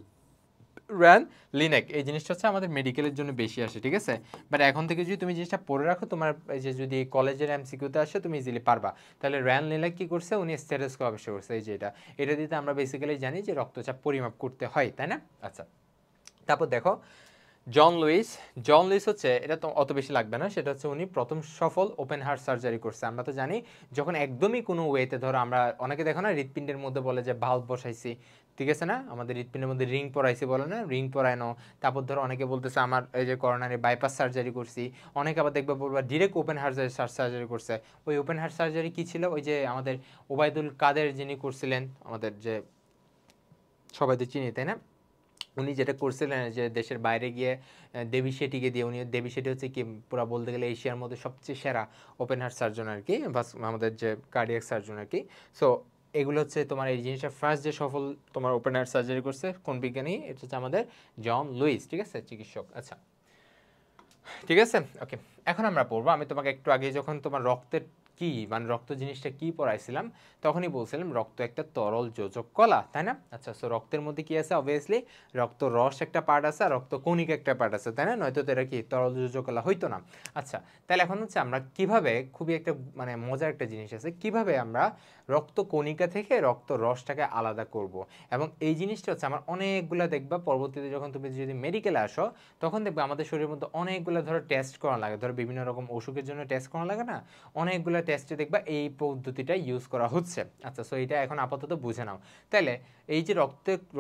র্যান লিনেক। এই জিনিসটা হচ্ছে আমাদের মেডিকেলের জন্য বেশি আসে। ঠিক আছে, বাট এখন থেকে যদি তুমি জিনিসটা পড়ে রাখো তোমার এই যে যদি কলেজের এমসিকিউতে আসে তুমি ইজিলি পারবা। তাহলে র্যান লিনেক কি করছে, উনি স্টেথোস্কোপ আবিষ্কার করছে, এই যে এটা দিতে আমরা বেসিক্যালি জানি যে রক্তচাপ পরিমাপ করতে হয় তাই না। আচ্ছা তারপর দেখো জন লুইস, জন লুইস হচ্ছে এটা তো অত বেশি লাগবে না, সেটা হচ্ছে উনি প্রথম সফল ওপেন হার্ট সার্জারি করছে। আমরা তো জানি যখন একদমই কোনো ওয়েতে ধরো আমরা অনেকে দেখো না হৃৎপিণ্ডের মধ্যে বলে যে ভাল্ব বসাইছি, ঠিক আছে না, আমাদের হৃৎপিণ্ডের মধ্যে রিং পরাইছি বলে না, রিং পরায়নো। তারপর ধরো অনেকে বলতেছে আমার এই যে করোনারি বাইপাস সার্জারি করছি, অনেকে আবার দেখবে বলবা ডিরেক্ট ওপেন হার্ট সার্জারি করছে। ওই ওপেন হার্ট সার্জারি কি ছিল, ওই যে আমাদের ওবায়দুল কাদের যিনি করছিলেন আমাদের যে সবাই তো চিনি তাই না, উনি যেটা করছিলেন যে দেশের বাইরে গিয়ে দেবী শেঠিকে দিয়ে, উনি দেবী শেঠি হচ্ছে কি পুরো বলতে গেলে এশিয়ার মধ্যে সবচেয়ে সেরা ওপেন হার্ট সার্জন আর কি, বাস আমাদের যে কার্ডিয়াক সার্জন আর কি। সো এগুলো হচ্ছে তোমার এই জিনিসটা ফার্স্ট যে সফল তোমার ওপেন হার্ট সার্জারি করছে কোন বিজ্ঞানী, এটা হচ্ছে আমাদের জন লুইস, ঠিক আছে, চিকিৎসক। আচ্ছা ঠিক আছে, ওকে। এখন আমরা পড়বো, আমি তোমাকে একটু আগে যখন তোমার রক্তের কি মানে রক্ত জিনিসটা কি পড়াইছিলাম তখনই বলছিলাম রক্ত একটা তরল যোজক কলা, তাই না? আচ্ছা, সো রক্তের মধ্যে কি আছে? অবভিয়াসলি রক্ত রস একটা পার্ট আছে আর রক্ত কণিকা একটা পার্ট আছে, তাই না? নয়তো তো এটা কি তরল যোজক কলা হইতো না। আচ্ছা, তাহলে এখন হচ্ছে আমরা কিভাবে, খুবই একটা মানে মজার একটা জিনিস আছে, কিভাবে আমরা রক্ত কণিকা থেকে রক্ত রসটাকে আলাদা করব। এবং এই জিনিসটা হচ্ছে আমার অনেকগুলো দেখবা পরবর্তীতে যখন তুমি যদি মেডিকেলে আসো তখন দেখবে আমাদের শরীরের মধ্যে অনেকগুলো ধরো টেস্ট করা লাগে, ধরো বিভিন্ন রকম অসুখের জন্য টেস্ট করা লাগে না, অনেকগুলো টেস্টে দেখবা এই পদ্ধতিটা ইউজ করা হচ্ছে। আচ্ছা, সো এটা এখন আপাতত বুঝে নাও। তাহলে এই যে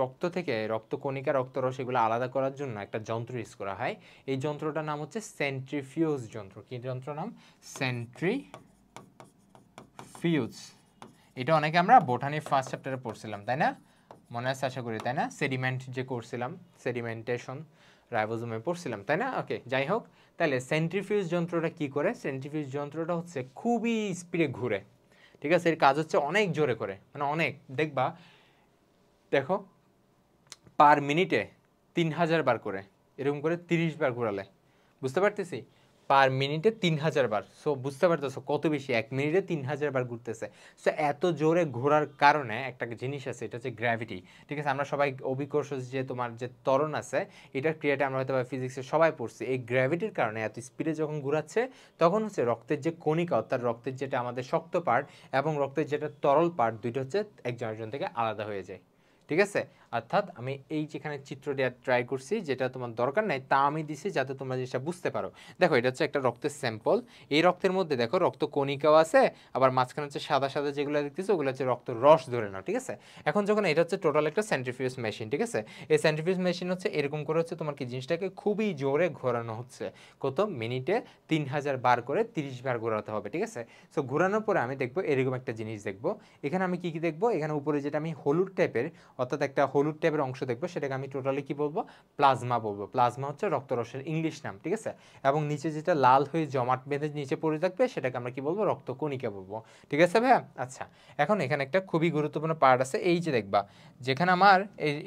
রক্ত থেকে রক্ত কণিকা রক্তরস এগুলো আলাদা করার জন্য একটা যন্ত্র ইউজ করা হয়। এই যন্ত্রটার নাম হচ্ছে সেন্ট্রিফিউজ যন্ত্র। কি যন্ত্র নাম? সেন্ট্রিফিউজ। এটা অনেকে আমরা বোটানি ফার্স্ট চ্যাপ্টারে পড়ছিলাম, তাই না? মনে আছে আশা করি, তাই না? সেডিমেন্ট যে করছিলাম, সেডিমেন্টেশন রাইবোজোমে পড়ছিলাম, তাই না? ওকে, যাই হোক, তাহলে সেন্ট্রিফিউজ যন্ত্রটা কি করে? সেন্ট্রিফিউজ যন্ত্রটা হচ্ছে খুবই স্পিডে ঘুরে, ঠিক আছে? এর কাজ হচ্ছে অনেক জোরে করে, মানে অনেক, দেখবা দেখো পার মিনিটে 3000 বার করে, এরকম করে 30 বার ঘোরালে, বুঝতে পারতেছি? পার মিনিটে 3000 বার। সো বুঝতে পারতেছো কত বেশি, 1 মিনিটে 3000 বার ঘুরতেছে। সো এত জোরে ঘোরার কারণে একটা জিনিস আছে, এটা হচ্ছে গ্র্যাভিটি, ঠিক আছে? আমরা সবাই অভিকর্ষ যে তোমার যে ত্বরণ আছে এটার ক্রিয়াটা আমরা হয়তো ফিজিক্সে সবাই পড়ছি। এই গ্র্যাভিটির কারণে এত স্পিডে যখন ঘোরাচ্ছে তখন হচ্ছে রক্তের যে কণিকা, অর্থাৎ রক্তের যেটা আমাদের শক্ত পার্ট এবং রক্তের যেটা তরল পার্ট, দুইটা হচ্ছে একজন আরেকজন থেকে আলাদা হয়ে যায়, ঠিক আছে? অর্থাৎ আমি এই যেখানে চিত্র দেওয়ার ট্রাই করছি, যেটা তোমার দরকার নাই তা আমি দিছি যাতে তোমরা জিনিসটা বুঝতে পারো। দেখো এটা হচ্ছে একটা রক্তের স্যাম্পল, এই রক্তের মধ্যে দেখো রক্ত কণিকাও আছে, আবার মাঝখানে হচ্ছে সাদা সাদা যেগুলো দেখতেছো ওগুলো হচ্ছে রক্ত রস ধরে নাও, ঠিক আছে? এখন যখন এটা হচ্ছে টোটাল একটা সেন্ট্রিফিউজ মেশিন, ঠিক আছে? এই সেন্ট্রিফিউজ মেশিন হচ্ছে এরকম করে হচ্ছে তোমার কি জিনিসটাকে খুবই জোরে ঘোরানো হচ্ছে, কত মিনিটে 3000 বার করে 30 বার ঘোরাতে হবে, ঠিক আছে? সো ঘোরানোর পরে আমি দেখবো এরকম একটা জিনিস দেখবো। এখানে আমি কি কি দেখবো? এখানে উপরে যেটা আমি হলুদ টাইপের, অর্থাৎ একটা হলুদ টাইপের অংশ দেখবো, সেটাকে আমি টোটালি কি বলবো? প্লাজমা বলবো। প্লাজমা হচ্ছে রক্তরসের ইংলিশ নাম, ঠিক আছে? এবং নিচে যেটা লাল হয়ে জমাট বেঁধে নিচে পড়ে থাকবে সেটাকে আমরা কি বলবো? রক্তকণিকা বলবো, ঠিক আছে ভাইয়া? আচ্ছা, এখন এখানে একটা খুবই গুরুত্বপূর্ণ পার্ট আছে, এই যে দেখবা যেখানে আমার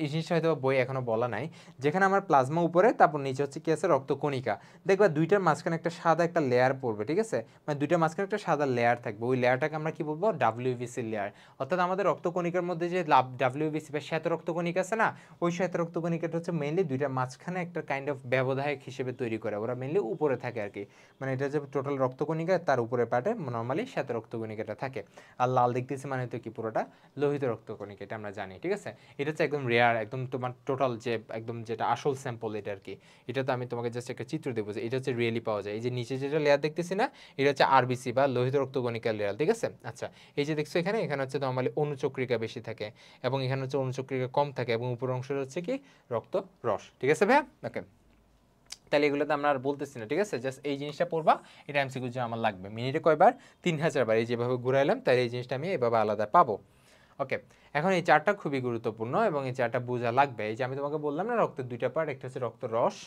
এই জিনিসটা হয়তো বই এখনো বলা নাই, যেখানে আমার প্লাজমা উপরে, তারপর নিচে হচ্ছে কি আছে? রক্তকণিকা। দেখবা দুইটার মাঝখানে একটা সাদা একটা লেয়ার পড়বে, ঠিক আছে? মানে দুইটার মাঝখানে একটা সাদা লেয়ার থাকবে, ওই লেয়ারটাকে আমরা কি বলবো? WBC layer. অর্থাৎ আমাদের রক্তকণিকার মধ্যে যে ডাব্লিউবিসি বা শ্বেত রক্তকণিকা আছে না, ওই শ্বেত রক্তকণিকাটা হচ্ছে মেইনলি দুইটার মাঝখানে একটা কাইন্ড অফ ব্যবধায়ক হিসেবে তৈরি করে, ওরা মেইনলি উপরে থাকে আর কি। মানে এটা যে টোটাল রক্তকণিকা তার উপরে পার্টে নর্মালি শ্বেত রক্তকণিকাটা থাকে। আর লাল দেখতেছি মানে তো কি পুরোটা লোহিত রক্তকণিকা, এটা আমরা জানি, ঠিক আছে? এটা হচ্ছে একদম রেয়ার, একদম তোমার টোটাল যে একদম যেটা আসল স্যাম্পল এটা আর কি। এটা তো আমি তোমাকে জাস্ট একটা চিত্র দেবো যে এটা হচ্ছে রিয়েলি পাওয়া যায়। এই যে নিচে যেটা লেয়ার দেখতেছি না, এটা হচ্ছে আরবিসি বা লোহিত রক্তকণিকার লেয়ার, ঠিক আছে? আচ্ছা, এই যে দেখছো এখানে, এখানে হচ্ছে নর্মালি অনুচক্রিকা বেশি থাকে এবং এখানে হচ্ছে অনুচক্রিকা কম থাকে এবং উপর অংশটা হচ্ছে কি? রক্ত রস, ঠিক আছে ভাইয়া? ওকে, তাহলে এগুলো তো আমরা আর বলতেছি না, ঠিক আছে? জাস্ট এই জিনিসটা পড়বা, এটা এমসিকিউ যে আমার লাগবে মিনিটে কয়বার? 3000 বার। এই যেভাবে ঘুরাইলাম তাহলে এই জিনিসটা আমি এভাবে আলাদা পাবো। ওকে, এখন এই চারটা খুবই গুরুত্বপূর্ণ এবং এই চারটা বোঝা লাগবে। এই যে আমি তোমাকে বললাম না রক্তের দুইটা পার্ট, একটা হচ্ছে রক্ত রস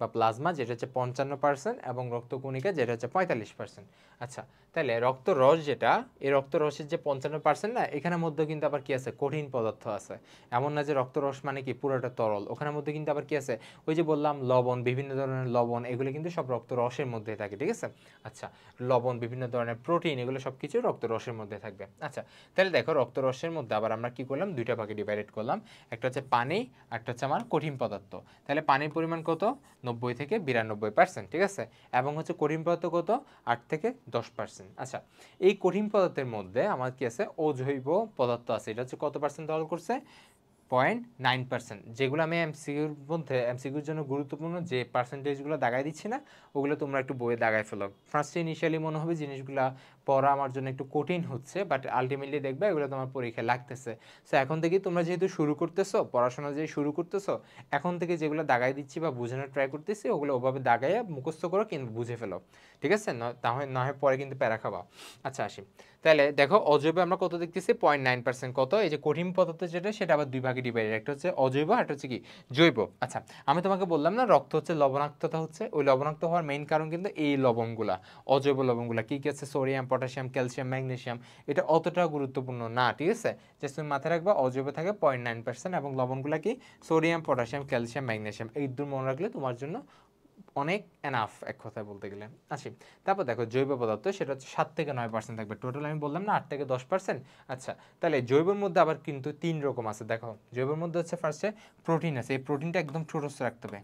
বা প্লাজমা যেটা হচ্ছে 55% এবং রক্তকণিকা যেটা হচ্ছে 45%। আচ্ছা, তাহলে রক্ত রস যেটা, এই রক্ত রসের যে 55% না, এখানের মধ্যে কিন্তু আবার কি আছে? কঠিন পদার্থ আছে। এমন না যে রক্ত রস মানে কি পুরোটা তরল, ওখানের মধ্যে কিন্তু আবার কি আছে? ওই যে বললাম লবণ, বিভিন্ন ধরনের লবণ, এগুলো কিন্তু সব রক্ত রসের মধ্যে থাকে, ঠিক আছে? আচ্ছা, লবণ, বিভিন্ন ধরনের প্রোটিন, এগুলো সব কিছু রক্ত রসের মধ্যে থাকবে। আচ্ছা, তাহলে দেখো রক্ত রসের মধ্যে আবার আমরা কি করলাম? দুইটা ভাগে ডিভাইডেড করলাম, একটা হচ্ছে পানি, একটা হচ্ছে আমার কঠিন পদার্থ। তাহলে পানির পরিমাণ কত? 90 থেকে 92%, ঠিক আছে? এবং হচ্ছে কঠিন পদার্থ কত? 8 থেকে 10%। আচ্ছা, এই কঠিন পদার্থের মধ্যে আমার কি আছে? অজৈব পদার্থ আছে, এটা হচ্ছে কত পার্সেন্ট দখল করছে? 0.9%। যেগুলো আমি এমসিকিউর মধ্যে, এমসিকিউর জন্য গুরুত্বপূর্ণ যে পার্সেন্টেজগুলো দাগাই দিচ্ছি না, ওগুলো তোমরা একটু বইয়ে দাগাই ফেলো। ফার্স্টে ইনিশিয়ালি মনে হবে জিনিসগুলো পড়া আমার জন্য একটু কঠিন হচ্ছে, বাট আলটিমেটলি দেখবে এগুলো তোমার পরীক্ষায় লাগতেছে। সো এখন থেকে তোমরা যেহেতু শুরু করতেছো, পড়াশোনা যে শুরু করতেছো, এখন থেকে যেগুলো দাগাই দিচ্ছি বা বোঝানোর ট্রাই করতেছি ওগুলো ওভাবে দাগাইয়া মুখস্থ করো কিন্তু বুঝে ফেলো, ঠিক আছে? তাহলে না হয় পরে কিন্তু প্যারা খাবা। আচ্ছা আসি, তাহলে দেখো অজৈব আমরা কত দেখতেছি 0.9%, কত এই যে কঠিন পদার্থ যেটা সেটা আবার দুই ভাগে ডিভাইডেড, একটা হচ্ছে অজৈব আর একটা হচ্ছে কি জৈব। আচ্ছা আমি তোমাকে বললাম না রক্ত হচ্ছে লবণাক্ততা হচ্ছে, ওই লবণাক্ত হওয়ার মেইন কারণ কিন্তু এই লবণগুলা, অজৈব লবণগুলা কি কি আছে সোডিয়াম, পটাশিয়াম, ক্যালসিয়াম, ম্যাগনেসিয়াম, এটা অতটা গুরুত্বপূর্ণ না, ঠিক আছে? জাস্ট তুমি মাথায় রাখবা অজৈব থাকে 0.9% এবং লবণগুলা কি সোডিয়াম, পটাশিয়াম, ক্যালসিয়াম, ম্যাগনেসিয়াম, এই দূর মনে রাখলে তোমার জন্য অনেক এনাফ এক কথায় বলতে গেলে। আসি তারপর দেখো জৈব পদার্থ সেটা হচ্ছে 7 থেকে 9% থাকবে, টোটাল আমি বললাম না 8 থেকে 10%। আচ্ছা তাহলে জৈবের মধ্যে আবার কিন্তু 3 রকম আছে। দেখো জৈবের মধ্যে হচ্ছে ফার্স্টে প্রোটিন আছে, এই প্রোটিনটা একদম ছোটস্থ রাখতে হবে,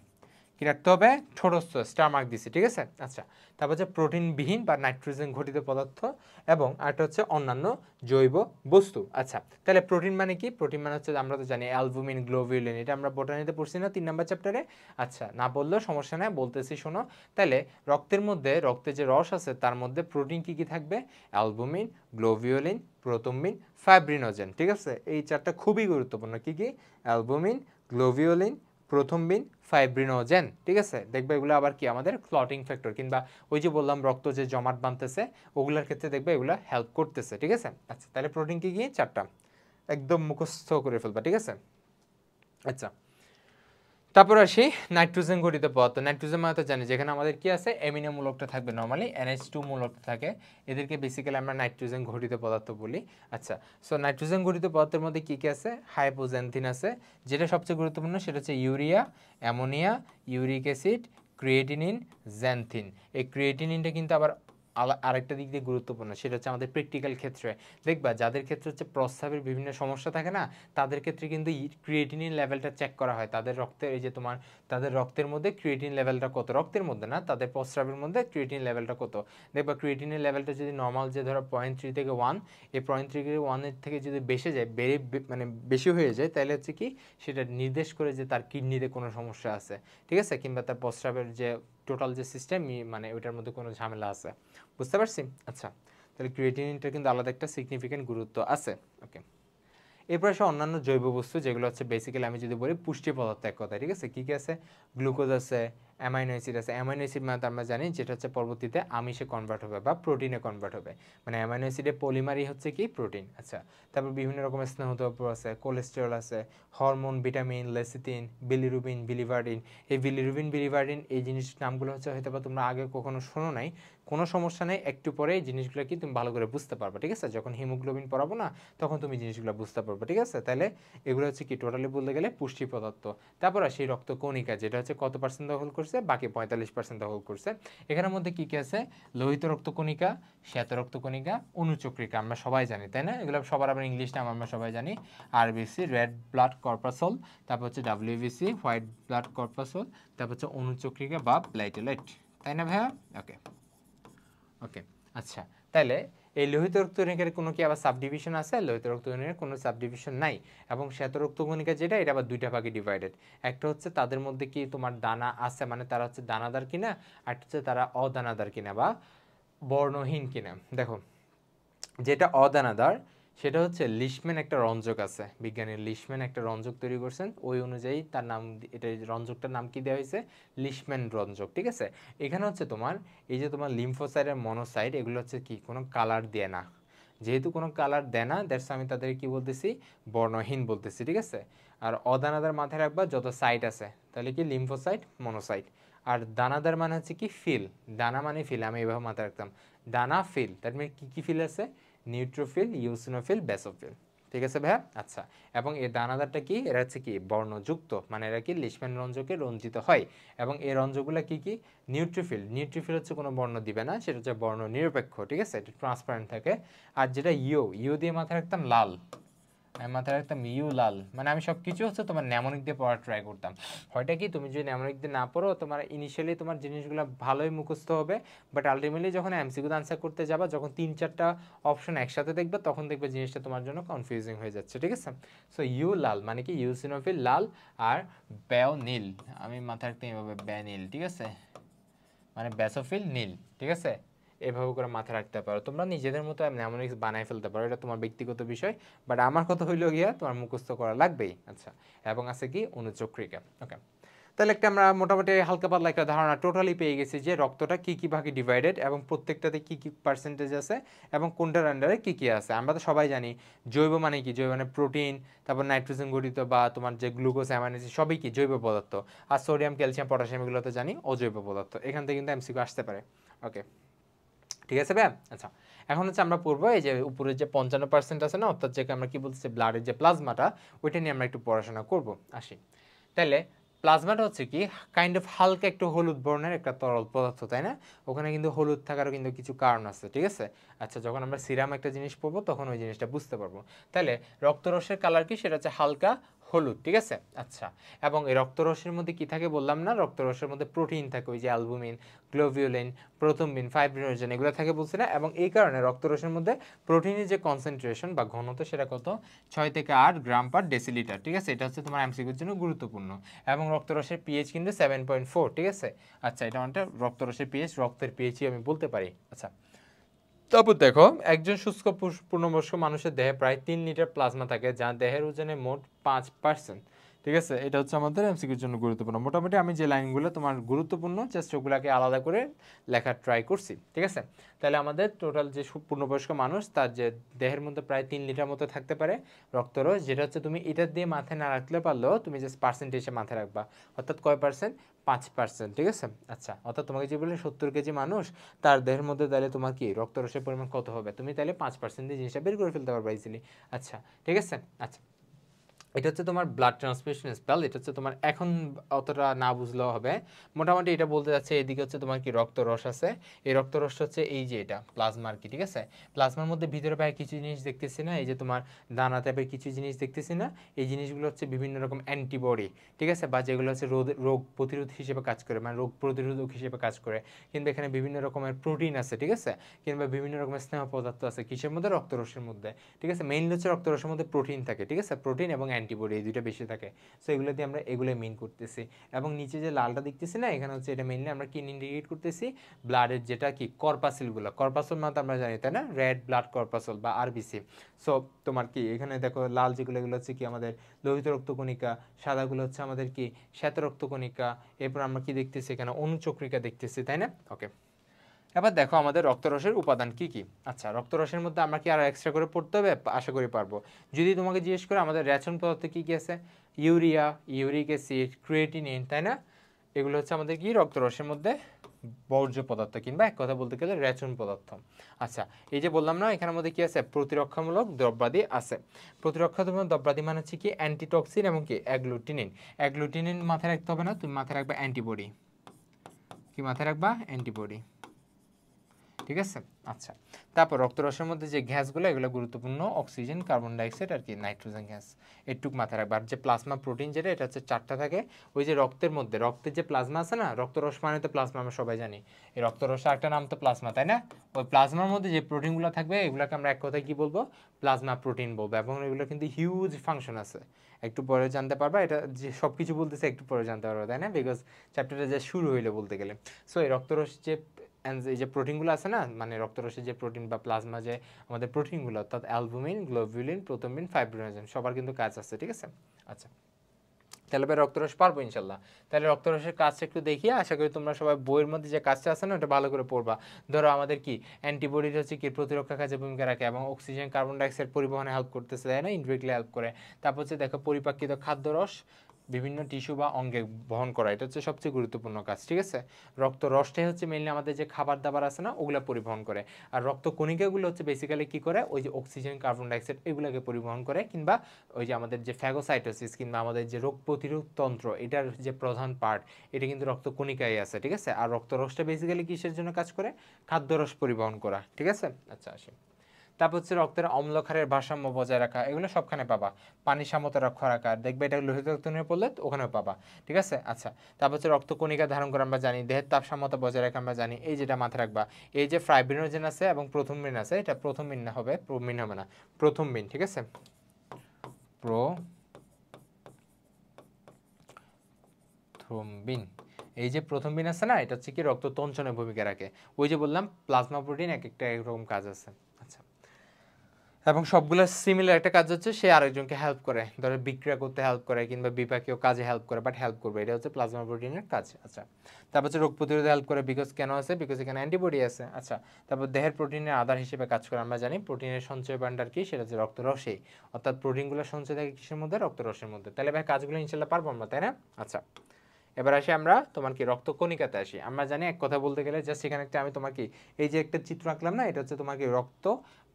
কি রাখতে হবে? ছোটস্থ, স্টার মার্ক দিছি, ঠিক আছে? আচ্ছা তারপর হচ্ছে প্রোটিনবিহীন বা নাইট্রোজেন ঘটিত পদার্থ এবং আরেকটা হচ্ছে অন্যান্য জৈব বস্তু। আচ্ছা তাহলে প্রোটিন মানে কি? প্রোটিন মানে হচ্ছে আমরা তো জানি অ্যালবুমিন, গ্লোবিউলিন, এটা আমরা বোটানিতে পড়ছি না 3 নম্বর চ্যাপ্টারে? আচ্ছা না বললেও সমস্যা নেই, বলতেছি শোনো। তাহলে রক্তের মধ্যে, রক্তে যে রস আছে তার মধ্যে প্রোটিন কি কি থাকবে? অ্যালবুমিন, গ্লোবিউলিন, প্রোথম্বিন, ফাইব্রিনোজেন, ঠিক আছে? এই চারটা খুবই গুরুত্বপূর্ণ। কি কি? অ্যালবুমিন, গ্লোবিউলিন, প্রোথম্বিন, ফাইব্রিনোজেন, ঠিক আছে? দেখবে এগুলো আবার কি আমাদের ক্লটিং ফ্যাক্টর, কিংবা ওই যে বললাম রক্ত যে জমাট বাঁধতেছে ওগুলোর ক্ষেত্রে দেখবে এগুলো হেল্প করতেছে, ঠিক আছে? আচ্ছা তাহলে প্রোটিন কি কি? 4টা, একদম মুখস্থ করে ফেলবা, ঠিক আছে? আচ্ছা তারপর আসি নাইট্রোজেন ঘটিত পদার্থ। নাইট্রোজেন মানে তো জানি যেখানে আমাদের কি আছে অ্যামিনো মূলকটা থাকবে, নরমালি NH2 মূলকটা থাকে, এদেরকে বেসিক্যালি আমরা নাইট্রোজেন ঘটিত পদার্থ বলি। আচ্ছা সো নাইট্রোজেন ঘটিত পদার্থের মধ্যে কি কি আছে? হাইপোজেনথিন আছে, যেটা সবচেয়ে গুরুত্বপূর্ণ সেটা হচ্ছে urea, ammonia, uric acid, creatinine, xanthine. এই ক্রিয়েটিনিনটা কিন্তু আবার আরেকটা দিক দিয়ে গুরুত্বপূর্ণ, সেটা হচ্ছে আমাদের প্র্যাকটিক্যাল ক্ষেত্রে দেখবা যাদের ক্ষেত্রে হচ্ছে প্রস্রাবের বিভিন্ন সমস্যা থাকে না, তাদের ক্ষেত্রে কিন্তু ক্রিয়েটিনিন লেভেলটা চেক করা হয়। তাদের রক্তের এই যে তোমার তাদের রক্তের মধ্যে ক্রিয়েটিন লেভেলটা কত, রক্তের মধ্যে না তাদের প্রস্রাবের মধ্যে ক্রিয়েটিন লেভেলটা কত, দেখবা ক্রিয়েটিনের লেভেলটা যদি নর্মাল যে ধরো 0.3 থেকে 1, এই 0.3 থেকে 1 থেকে যদি বেশি যায়, মানে বেশি হয়ে যায়, তাহলে হচ্ছে কি সেটা নির্দেশ করে যে তার কিডনিতে কোনো সমস্যা আছে, ঠিক আছে? কিংবা তার প্রস্রাবের যে টোটাল যে সিস্টেম মানে ওইটার মধ্যে কোনো ঝামেলা আছে, বুঝতে পারছি? আচ্ছা তাহলে ক্রিয়েটিনিনটা কিন্তু আলাদা একটা সিগনিফিকেন্ট গুরুত্ব আছে। ওকে এরপর আসে অন্যান্য জৈব বস্তু যেগুলো হচ্ছে বেসিক্যালি আমি যদি বলি পুষ্টি পদার্থ এক কথায়, ঠিক আছে? কী কী আছে? গ্লুকোজ আছে, অ্যামাইনো অ্যাসিড আছে। অ্যামাইনো অ্যাসিড মানে তো আমরা জানি যেটা হচ্ছে পরবর্তীতে আমিষে কনভার্ট হবে বা প্রোটিনে কনভার্ট হবে, মানে অ্যামাইনো অ্যাসিডের পলিমারই হচ্ছে কি প্রোটিন। আচ্ছা তারপর বিভিন্ন রকমের স্নেহদ্রব্য আছে, কোলেস্টেরল আছে, hormone, vitamin, lecithin, bilirubin, biliverdin. এই বিলিরুবিন, বিলিভার্ডিন এই জিনিস নামগুলো হচ্ছে হয়তো বা তোমরা আগে কখনো শোনো নাই, কোনো সমস্যা নেই, একটু পরে এই জিনিসগুলো কি তুমি ভালো করে বুঝতে পারবে, ঠিক আছে? যখন হিমোগ্লোবিন পড়াবো না তখন তুমি জিনিসগুলো বুঝতে পারবে, ঠিক আছে? তাহলে এগুলো হচ্ছে কি টোটালি বলতে গেলে পুষ্টি পদার্থ। তারপর আসি রক্ত কণিকা, যেটা হচ্ছে কত পার্সেন্ট দখল করছে? বাকি 45% দখল করছে। এখানের মধ্যে কি কি আছে? লোহিত রক্তকণিকা, শ্বেত রক্তকণিকা, অনুচক্রিকা, আমরা সবাই জানি তাই না? এগুলো সবার আবার ইংলিশ নাম আমরা সবাই জানি। RBC রেড ব্লাড কর্পাসল, তারপর হচ্ছে WBC হোয়াইট ব্লাড কর্পাসল, তারপর হচ্ছে অনুচক্রিকা বা প্লেটেলেট, তাই না ভাইয়া? ওকে ওকে আচ্ছা তাহলে এই লোহিত রক্তকণিকার কোনো কি আবার সাবডিভিশন আছে? লোহিত রক্তকণিকার কোনো সাবডিভিশন নাই। এবং শ্বেত রক্তকণিকা যেটা, এটা আবার দুইটা ভাগে ডিভাইডেড। একটা হচ্ছে তাদের মধ্যে কি তোমার দানা আছে, মানে তারা হচ্ছে দানাদার কিনা, আর হচ্ছে তারা অদানাদার কিনা বা বর্ণহীন কিনা। দেখো যেটা অদানাদার সেটা হচ্ছে লিশম্যান একটা রঞ্জক আছে, বিজ্ঞানী লিশম্যান একটা রঞ্জক তৈরি করছেন, ওই অনুযায়ী তার নাম, এটা রঞ্জকটার নাম কি দেওয়া হয়েছে? লিশম্যান রঞ্জক, ঠিক আছে? এখানে হচ্ছে তোমার এই যে তোমার লিম্ফোসাইট আর মনোসাইট এগুলো হচ্ছে কি কোনো কালার দেয় না, যেহেতু কোনো কালার দেয় না দ্যাটস আমি তাদের কি বলতেছি? বর্ণহীন বলতেছি, ঠিক আছে? আর অদানাদার মাথায় রাখবা যত সাইট আছে, তাহলে কি লিম্ফোসাইট, মনোসাইট। আর দানাদার মানে হচ্ছে কি ফিল, দানা মানে ফিল, আমি এইভাবে মাথায় রাখতাম, দানা ফিল, তার মানে কী কী ফিল আছে? নিউট্রোফিল, ইউসিনোফিল, বেসোফিল, ঠিক আছে ভাইয়া? আচ্ছা এবং এই দানাদারটা কি? এরা হচ্ছে কি বর্ণযুক্ত, মানে এরা কি লিশম্যান রঞ্জকে রঞ্জিত হয়। এবং এই রঞ্জকগুলো কি কি? নিউট্রোফিল, নিউট্রোফিল হচ্ছে কোনো বর্ণ দিবে না, সেটা হচ্ছে বর্ণ নিরপেক্ষ, ঠিক আছে? এটা ট্রান্সপারেন্ট থাকে। আর যেটা ইউ দিয়ে মাথায় রাখতাম লাল, আমি মাথায় রাখতাম ইউ লাল, মানে আমি সব কিছু হচ্ছে তোমার ন্যামোনিক দিয়ে পড়ার ট্রাই করতাম। হয়টা কি তুমি যদি ন্যামোনিক দিয়ে না পড়ো তোমার ইনিশিয়ালি তোমার জিনিসগুলো ভালোই মুখস্থ হবে, বাট আলটিমেটলি যখন এমসিকিউ আনসার করতে যাবা, যখন 3-4টা অপশন একসাথে দেখবে তখন দেখবে জিনিসটা তোমার জন্য কনফিউজিং হয়ে যাচ্ছে, ঠিক আছে? সো ইউ লাল মানে কি ইউসিনোফিল লাল, আর ব্যাও নীল, আমি মাথায় রাখতাম এভাবে ব্যা নীল, ঠিক আছে? মানে ব্যাসোফিল নীল, ঠিক আছে? এভাবে করে মাথায় রাখতে পারো। তোমরা নিজেদের মতো নেমোনিক্স বানায় ফেলতে পারো, এটা তোমার ব্যক্তিগত বিষয়। বাট আমার কথা হইলো গিয়া তোমার মুখস্থ করা লাগবেই। আচ্ছা, এবং আছে কি অনুচক্রিকা। ওকে, তাহলে একটা আমরা মোটামুটি হালকা পাতলা একটা ধারণা টোটালি পেয়ে গেছি যে রক্তটা কি কি ভাগে ডিভাইডেড এবং প্রত্যেকটাতে কি কি পার্সেন্টেজ আছে এবং কোনটার আন্ডারে কি কি আছে। আমরা তো সবাই জানি জৈব মানে কি, জৈব মানে প্রোটিন, তারপর নাইট্রোজেন গঠিত বা তোমার যে গ্লুকোজ অ্যামাইনো অ্যাসিড সবই কি জৈব পদার্থ। আর সোডিয়াম ক্যালসিয়াম পটাশিয়াম এগুলো তো জানি অজৈব পদার্থ। এখান থেকে কিন্তু এমসিকিউ আসতে পারে। ওকে, ঠিক আছে ভাই। আচ্ছা, এখন হচ্ছে আমরা পড়বো এই যে উপরের যে 55% আছে না, অর্থাৎ যে আমরা কি বলতেছি ব্লাডের যে প্লাজমাটা, ওইটা নিয়ে আমরা একটু পড়াশোনা করব। আসি তাহলে, প্লাজমাটা হচ্ছে কি কাইন্ড অফ হালকা একটু হলুদ বর্ণের একটা তরল পদার্থ, তাই না? ওখানে কিন্তু হলুদ থাকারও কিন্তু কিছু কারণ আছে, ঠিক আছে? আচ্ছা, যখন আমরা সিরাম একটা জিনিস পড়বো তখন ওই জিনিসটা বুঝতে পারবো। তাহলে রক্তরসের কালার কি, সেটা হচ্ছে হালকা হলুদ, ঠিক আছে? আচ্ছা, এবং এই রক্তরসের মধ্যে কি থাকে বললাম না, রক্তরসের মধ্যে প্রোটিন থাকে, ওই যে অ্যালবুমিন, গ্লোবিউলিন, প্রোথম্বিন, ফাইব্রিনোজেন এগুলো থাকে বলছি না। এবং এই কারণে রক্তরসের মধ্যে প্রোটিনের যে কনসেন্ট্রেশন বা ঘনত্ব সেটা কত, 6 থেকে 8 গ্রাম পার ডেসিলিটার, ঠিক আছে? এটা হচ্ছে তোমার এমসিকিউর জন্য গুরুত্বপূর্ণ। এবং রক্তরসের পিএইচ কিন্তু 7.4, ঠিক আছে? আচ্ছা, এটা মানে রক্তরসের পিএইচ, রক্তের পিএইচই আমি বলতে পারি। আচ্ছা, তারপর দেখো একজন শুষ্ক পূর্ণবয়স্ক মানুষের দেহে প্রায় 3 লিটার প্লাজমা থাকে, যা দেহের ওজনে মোট 5%, ঠিক আছে? এটা হচ্ছে আমাদের এমসিকিউর জন্য গুরুত্বপূর্ণ। মোটামুটি আমি যে লাইনগুলো তোমার গুরুত্বপূর্ণ জাস্ট ওগুলাকে আলাদা করে লেখার ট্রাই করছি, ঠিক আছে? তাহলে আমাদের টোটাল যে পূর্ণবয়স্ক মানুষ তার যে দেহের মধ্যে প্রায় 3 লিটার মতো থাকতে পারে রক্তরস, যেটা হচ্ছে তুমি এটা দিয়ে মাথায় না রাখলে পারলেও তুমি জাস্ট পার্সেন্টেজে মাথায় রাখবা, অর্থাৎ কয় পার্সেন্ট, 5%, ঠিক আছে? আচ্ছা, অর্থাৎ তোমাকে যে বলে 70 কেজি মানুষ, তার দেহের মধ্যে তাহলে তোমার কি রক্তরসের পরিমাণ কত হবে, তুমি তাহলে 5% দিয়ে জিনিসটা বের করে ফেলতে পারবে ইজিলি। আচ্ছা, ঠিক আছে? আচ্ছা, এটা হচ্ছে তোমার ব্লাড ট্রান্সমিশন স্পেল। এটা হচ্ছে তোমার এখন অতটা না বুঝলেও হবে, মোটামুটি এটা বলতে যাচ্ছে। এদিকে হচ্ছে তোমার কি রক্তরস আছে, এই রক্তরস হচ্ছে এই যে এটা প্লাজমা আর কি, ঠিক আছে? প্লাজমার মধ্যে ভিতরে পায়ে কিছু জিনিস দেখতেছি না, এই যে তোমার দানা টাইপের কিছু জিনিস দেখতেছি না, এই জিনিসগুলো হচ্ছে বিভিন্ন রকম অ্যান্টিবডি, ঠিক আছে? বা যেগুলো হচ্ছে রোগ প্রতিরোধ হিসেবে কাজ করে, মানে রোগ প্রতিরোধক হিসেবে কাজ করে। কিন্তু এখানে বিভিন্ন রকমের প্রোটিন আছে, ঠিক আছে? কিংবা বিভিন্ন রকমের স্নেহ পদার্থ আছে, কিসের মধ্যে, রক্তরসের মধ্যে, ঠিক আছে? মেইনলি হচ্ছে রক্তরসের মধ্যে প্রোটিন থাকে, ঠিক আছে? প্রোটিন এবং অ্যান্টিবডি এই দুইটা বেশি থাকে। সো এগুলো দিয়ে আমরা এগুলো মেইন করতেছি। এবং নিচে যে লালটা দেখতেছি না, এখানে হচ্ছে এটা মেইনলি আমরা কি ইন্ডিকেট করতেছি, ব্লাডের যেটা কি কর্পাসেলগুলো, কর্পাসল মানে আমরা জানি তাই না, রেড ব্লাড কর্পাসল বা আরবিসি। সো তোমার কি এখানে দেখো লাল যেগুলো, এগুলো হচ্ছে কি আমাদের লোহিত রক্তকণিকা, সাদাগুলো হচ্ছে আমাদের কি শ্বেত রক্তকণিকা, এরপর আমরা কি দেখতেছি এখানে অনুচক্রিকা দেখতেছি, তাই না? ওকে, এবার দেখো আমাদের রক্তরসের উপাদান কি কি। আচ্ছা, রক্তরসের মধ্যে আমরা কি আরো এক্সট্রা করে পড়তে হবে, আশা করি পারবো। যদি তোমাকে জিজ্ঞেস করে আমাদের রেশন পদার্থ কি কি আছে, ইউরিয়া, ইউরিক অ্যাসিড, ক্রিয়েটিনিন, তাই না? এগুলো হচ্ছে আমাদের কি রক্তরসের মধ্যে বর্জ্য পদার্থ, কিংবা এক কথা বলতে গেলে রেচন পদার্থ। আচ্ছা, এই যে বললাম না এখানের মধ্যে কি আছে, প্রতিরক্ষামূলক দ্রব্যাদি আছে। প্রতিরক্ষামূলক দ্রব্যাদি মানে হচ্ছে কি অ্যান্টিটক্সিন এবং কি অ্যাগ্লুটিনিন। অ্যাগ্লুটিনিন মাথায় রাখতে হবে না, তুমি মাথায় রাখবা অ্যান্টিবডি। কি মাথায় রাখবা, অ্যান্টিবডি, ঠিক আছে? আচ্ছা, তারপর রক্তরসের মধ্যে যে গ্যাসগুলো, এগুলো গুরুত্বপূর্ণ, অক্সিজেন, কার্বন ডাইঅক্সাইড আর কি নাইট্রোজেন গ্যাস, এটুক মাথায় রাখবা। আর যে প্লাজমা প্রোটিন যেটা, এটা হচ্ছে 4টা থাকে। ওই যে রক্তের মধ্যে, রক্তের যে প্লাজমা আছে না, রক্তরস মানে তো প্লাজমা, আমরা সবাই জানি। এই রক্তরসের একটা নাম তো প্লাজমা, তাই না? ওই প্লাজমার মধ্যে যে প্রোটিনগুলো থাকবে, এগুলোকে আমরা এক কথায় কি বলবো, প্লাজমা প্রোটিন বলবো। এবং এগুলো কিন্তু হিউজ ফাংশন আছে, একটু পরে জানতে পারবা। এটা যে সব কিছু বলতেছে একটু পরে জানতে পারবা, তাই না? বিকজ চ্যাপ্টারটা যে শুরু হইলো বলতে গেলে। সো এই রক্তরস যে এই যে প্রোটিনগুলো আছে না, মানে রক্তরসের যে প্রোটিন বা প্লাজমা যে আমাদের প্রোটিনগুলো, অর্থাৎ অ্যালবুমিন, গ্লোবিউলিন, প্রোথম্বিন, ফাইব্রিনোজেন, সবার কিন্তু কাজ আছে, ঠিক আছে? আচ্ছা, তাহলে ভাই রক্তরস পারবো ইনশাল্লাহ। তাহলে রক্তরসের কাজটা একটু দেখি, আশা করি তোমরা সবাই বইয়ের মধ্যে যে কাজটা আছে না ওটা ভালো করে পড়বা। ধরো আমাদের কি অ্যান্টিবডিটা হচ্ছে কি প্রতিরক্ষা কাজে ভূমিকা রাখে এবং অক্সিজেন কার্বন ডাইঅক্সাইড পরিবহনে হেল্প করতেছে, তাই না? ইনডিরেক্টলি হেল্প করে। তারপর হচ্ছে দেখো পরিপাকৃত খাদ্যরস বিভিন্ন টিস্যু বা অঙ্গে বহন করা, এটা হচ্ছে সবচেয়ে গুরুত্বপূর্ণ কাজ, ঠিক আছে? রক্ত রসটাই হচ্ছে মেইনলি আমাদের যে খাবার দাবার আছে না ওগুলো পরিবহন করে। আর রক্ত কণিকাগুলো হচ্ছে বেসিক্যালি কি করে, ওই যে অক্সিজেন কার্বন ডাইঅক্সাইড এগুলোকে পরিবহন করে, কিংবা ওই যে আমাদের যে ফ্যাগোসাইটোসিস কিংবা আমাদের যে রোগ প্রতিরোধ তন্ত্র, এটার যে প্রধান পার্ট, এটা কিন্তু রক্ত কণিকায় আছে, ঠিক আছে? আর রক্তরসটা বেসিক্যালি কিসের জন্য কাজ করে, খাদ্যরস পরিবহন করা, ঠিক আছে? আচ্ছা, আসি তারপর হচ্ছে রক্তের অম্লক্ষারের ভারসাম্য বজায় রাখা, এগুলো সবখানে পাবা। পানির সামতা রক্ষা রাখা, দেখবে এটা লোহিত রক্ত নিয়ে পড়লে ওখানেও পাবা, ঠিক আছে? আচ্ছা, তারপর হচ্ছে রক্ত কণিকা ধারণ করা আমরা জানি, দেহের তাপ সামতা বজায় রাখা আমরা জানি, এই যেটা মাথায় রাখবা। এই যে ফাইব্রিনোজেন আছে এবং প্রথমবিন আছে, এটা প্রথমবিন না হবে, প্রমিন হবে না, প্রথমবিন, ঠিক আছে? প্রথমবিন, এই যে প্রথম বিন আছে না, এটা হচ্ছে কি রক্ত তঞ্চনের ভূমিকা রাখে। ওই যে বললাম প্লাজমা প্রোটিন এক একটা একরকম কাজ আছে। আচ্ছা, এবং সবগুলো সিমিলার একটা কাজ হচ্ছে সে আরেকজনকে হেল্প করে, ধরো বিক্রিয়া করতে হেল্প করে কিংবা বিপাকীয় কাজে হেল্প করে, বাট হেল্প করবে, এটা হচ্ছে প্লাজমা প্রোটিনের কাজ। আচ্ছা, তারপর হচ্ছে রোগ প্রতিরোধে হেল্প করে, বিকজ কেন আছে, বিকজ এখানে অ্যান্টিবডি আছে। আচ্ছা, তারপর দেহের প্রোটিনের আধার হিসেবে কাজ করে। আমরা জানি প্রোটিনের সঞ্চয় ভান্ডার কি, সেটা হচ্ছে রক্তরসেই, অর্থাৎ প্রোটিনগুলো সঞ্চয় থাকে কিসের মধ্যে, রক্তরসের মধ্যে। তাহলে ভাই কাজগুলো ইনশাল্লাহ পারবো আমরা, তাই না? আচ্ছা, এবার আসি আমরা তোমার কি রক্ত কণিকাতে আসি। আমরা জানি এক কথা বলতে গেলে জাস্ট এখানে একটা আমি তোমার কি এই যে একটা চিত্র আঁকলাম না, এটা হচ্ছে তোমার কি রক্ত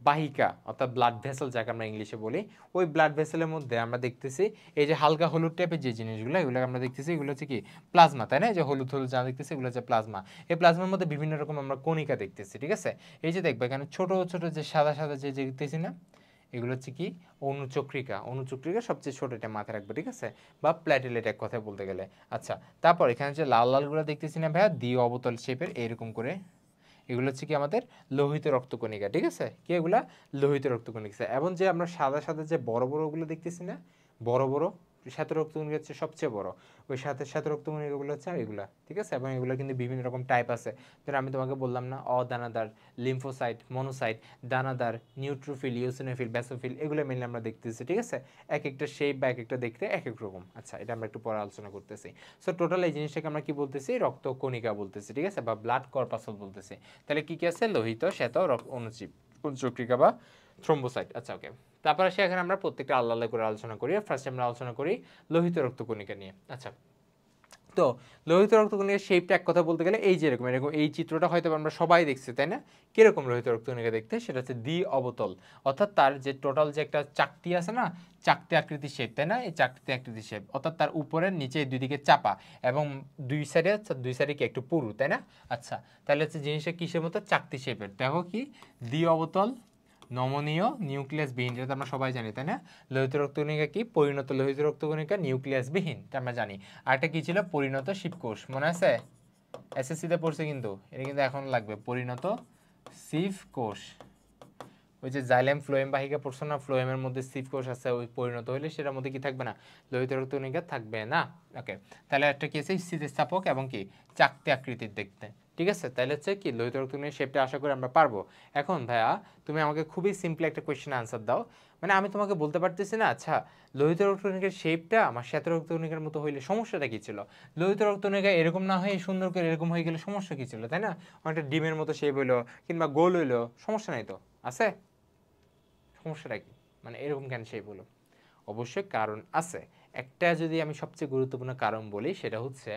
বাহিকা, অর্থাৎ ব্লাড ভেসেল যাকে আমরা ইংলিশে বলি। ওই ব্লাড ভেসেলের মধ্যে আমরা দেখতেছি এই যে হালকা হলুদ টাইপের যে জিনিসগুলো, এগুলো আমরা দেখতেছি, এগুলো হচ্ছে কি প্লাজমা, তাই না? এই যে হলুদ হলুদ যা দেখতেছি এগুলো হচ্ছে প্লাজমা। এই প্লাজমার মধ্যে বিভিন্ন রকম আমরা কণিকা দেখতেছি, ঠিক আছে? এই যে দেখবে এখানে ছোট ছোট যে সাদা সাদা যে দেখতেছি না, এগুলো হচ্ছে কি অনুচক্রিকা। অনুচক্রিকা সবচেয়ে ছোট, এটা মাথায় রাখবে, ঠিক আছে? বা প্ল্যাটেলেট এক কথায় বলতে গেলে। আচ্ছা, তারপর এখানে যে লাল লালগুলো দেখতেছি না ভাইয়া, দ্বি অবতল শেপের এরকম করে, এগুলো হচ্ছে কি আমাদের লোহিত রক্তকণিকা, ঠিক আছে? কি এগুলা লোহিত রক্তকণিকা। এবং যে আমরা সাদা সাদা যে বড় বড় ওগুলো দেখতেছি না, বড় বড় শ্বেত রক্তকণিকা হচ্ছে সবচেয়ে বড়, ওই শ্বেত রক্তকণিকাগুলো হচ্ছে এগুলা, ঠিক আছে? এবং এগুলো কিন্তু বিভিন্ন রকম টাইপ আছে, যেটা আমি তোমাকে বললাম না, অদানাদার, লিম্ফোসাইট, মনোসাইট, দানাদার, নিউট্রোফিল, ইওসিনোফিল, ব্যাসোফিল, এগুলো মেনলি আমরা দেখতেছি, ঠিক আছে? এক একটা শেপ বা এক একটা দেখতে এক এক রকম। আচ্ছা, এটা আমরা একটু পরে আলোচনা করতেছি। সো টোটাল এই জিনিসটাকে আমরা কি বলতেছি, রক্তকণিকা বলতেছি, ঠিক আছে? বা ব্লাড কর্পাসল বলতেছি। তাহলে কি কি আছে, লোহিত, শ্বেত, অনুজীব, অনুচক্রিকা বা থ্রোম্বোসাইট। আচ্ছা, ওকে। তারপরে এখানে আমরা প্রত্যেকটা আলাদা আলাদা করে আলোচনা করি। ফার্স্ট আমরা আলোচনা করি লোহিত রক্তকণিকা নিয়ে। আচ্ছা, তো লোহিত রক্তকণিকার শেপটা এক কথা বলতে গেলে এই যে এরকম এরকম, এই চিত্রটা হয়তো আমরা সবাই দেখছি, তাই না? কিরকম লোহিত রক্তকণিকা দেখতে, সেটা হচ্ছে দ্বি অবতল, অর্থাৎ তার যে টোটাল যে একটা চাকতি আছে না, চাকতি আকৃতির শেপ, তাই না? এই চাকতি আকৃতির শেপ, অর্থাৎ তার উপরের নিচে দুই দিকে চাপা এবং দুই সাইডে কি একটু পুরু, তাই না? আচ্ছা, তাহলে হচ্ছে জিনিসটা কিসের মতো, চাকতি শেপের। দেখো কি দ্বি অবতল, নমনীয়, নিউক্লিয়াস বিহীন, যেটা আমরা সবাই জানি, তাই না? লোহিত রক্তকণিকা কি, পরিণত লোহিত রক্তকণিকা, নিউক্লিয়াস বিহীন, এটা আমরা জানি। আর একটা কি ছিল, পরিণত শিবকোষ, মনে আছে? এসএসসি তে পড়ছে কিন্তু, এটা কিন্তু এখন লাগবে, পরিণত সিভ কোষ। ওই যে জাইলেম ফ্লোয়েম বাহিকা পড়ছো না, ফ্লোয়েমের মধ্যে সিভ কোষ আছে, ওই পরিণত হইলে সেটার মধ্যে কি থাকবে না, লোহিত রক্তকণিকা থাকবে না। ওকে, তাহলে একটা কি আছে, স্থিতিস্থাপক এবং কি চাকতি আকৃতির দেখতে, ঠিক আছে? তাহলে হচ্ছে কি লোহিত রক্তকণিকার শেপটা আশা করি আমরা পারবো। এখন ভাইয়া তুমি আমাকে খুবই সিম্পল একটা কোয়েশ্চেন আনসার দাও, মানে আমি তোমাকে বলতে পারতেছি না, আচ্ছা লোহিত রক্তকণিকার শেপটা আমার শ্বেত রক্তকণিকার মতো হইলে সমস্যাটা কি ছিল? লোহিত রক্তকণিকা এরকম না হয়ে সুন্দর করে এরকম হয়ে গেলে সমস্যা কি ছিল, তাই না? অনেকটা ডিমের মতো শেপ হইলো কিংবা গোল হইলো, সমস্যা নাই তো, আছে? সমস্যাটা কি, মানে এরকম কেন সেই বলো? অবশ্যই কারণ আছে। একটা যদি আমি সবচেয়ে গুরুত্বপূর্ণ কারণ বলি, সেটা হচ্ছে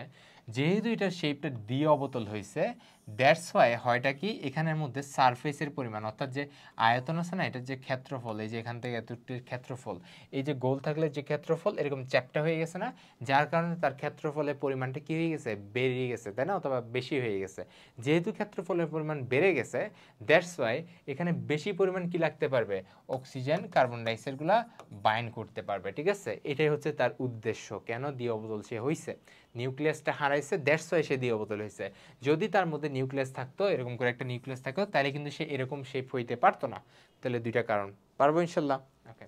যেহেতু এটার শেপটা দ্বি অবতল হয়েছে, দ্যাটস ওয়াই হয়টা কি এখানের মধ্যে সারফেসের পরিমাণ, অর্থাৎ যে আয়তন আছে না, এটার যে ক্ষেত্রফল, এই যে এখান থেকে এতটির ক্ষেত্রফল, এই যে গোল থাকলে যে ক্ষেত্রফল এরকম চ্যাপ্টা হয়ে গেছে না, যার কারণে তার ক্ষেত্রফলের পরিমাণটা কি হয়ে গেছে, বেড়ে গেছে, তাই না? অথবা বেশি হয়ে গেছে। যেহেতু ক্ষেত্রফলের পরিমাণ বেড়ে গেছে, দ্যাটস ওয়াই এখানে বেশি পরিমাণ কি লাগতে পারবে, অক্সিজেন, কার্বন ডাইঅক্সাইডগুলা বাইন্ড করতে পারবে, ঠিক আছে? এটাই হচ্ছে তার উদ্দেশ্য, কেন দ্বি অবতল সে হইছে, নিউক্লিয়াসটা হারাইছে, দ্যাটস ওয়াই সে দ্বি অবতল হয়েছে। যদি তার মধ্যে নিউক্লিয়াস থাকতো, এরকম করে একটা নিউক্লিয়াস থাকতো, তাহলে কিন্তু সে এরকম শেপ হইতে পারতো না। তাহলে দুইটা কারণ, পারবো ইনশাল্লাহ। ওকে,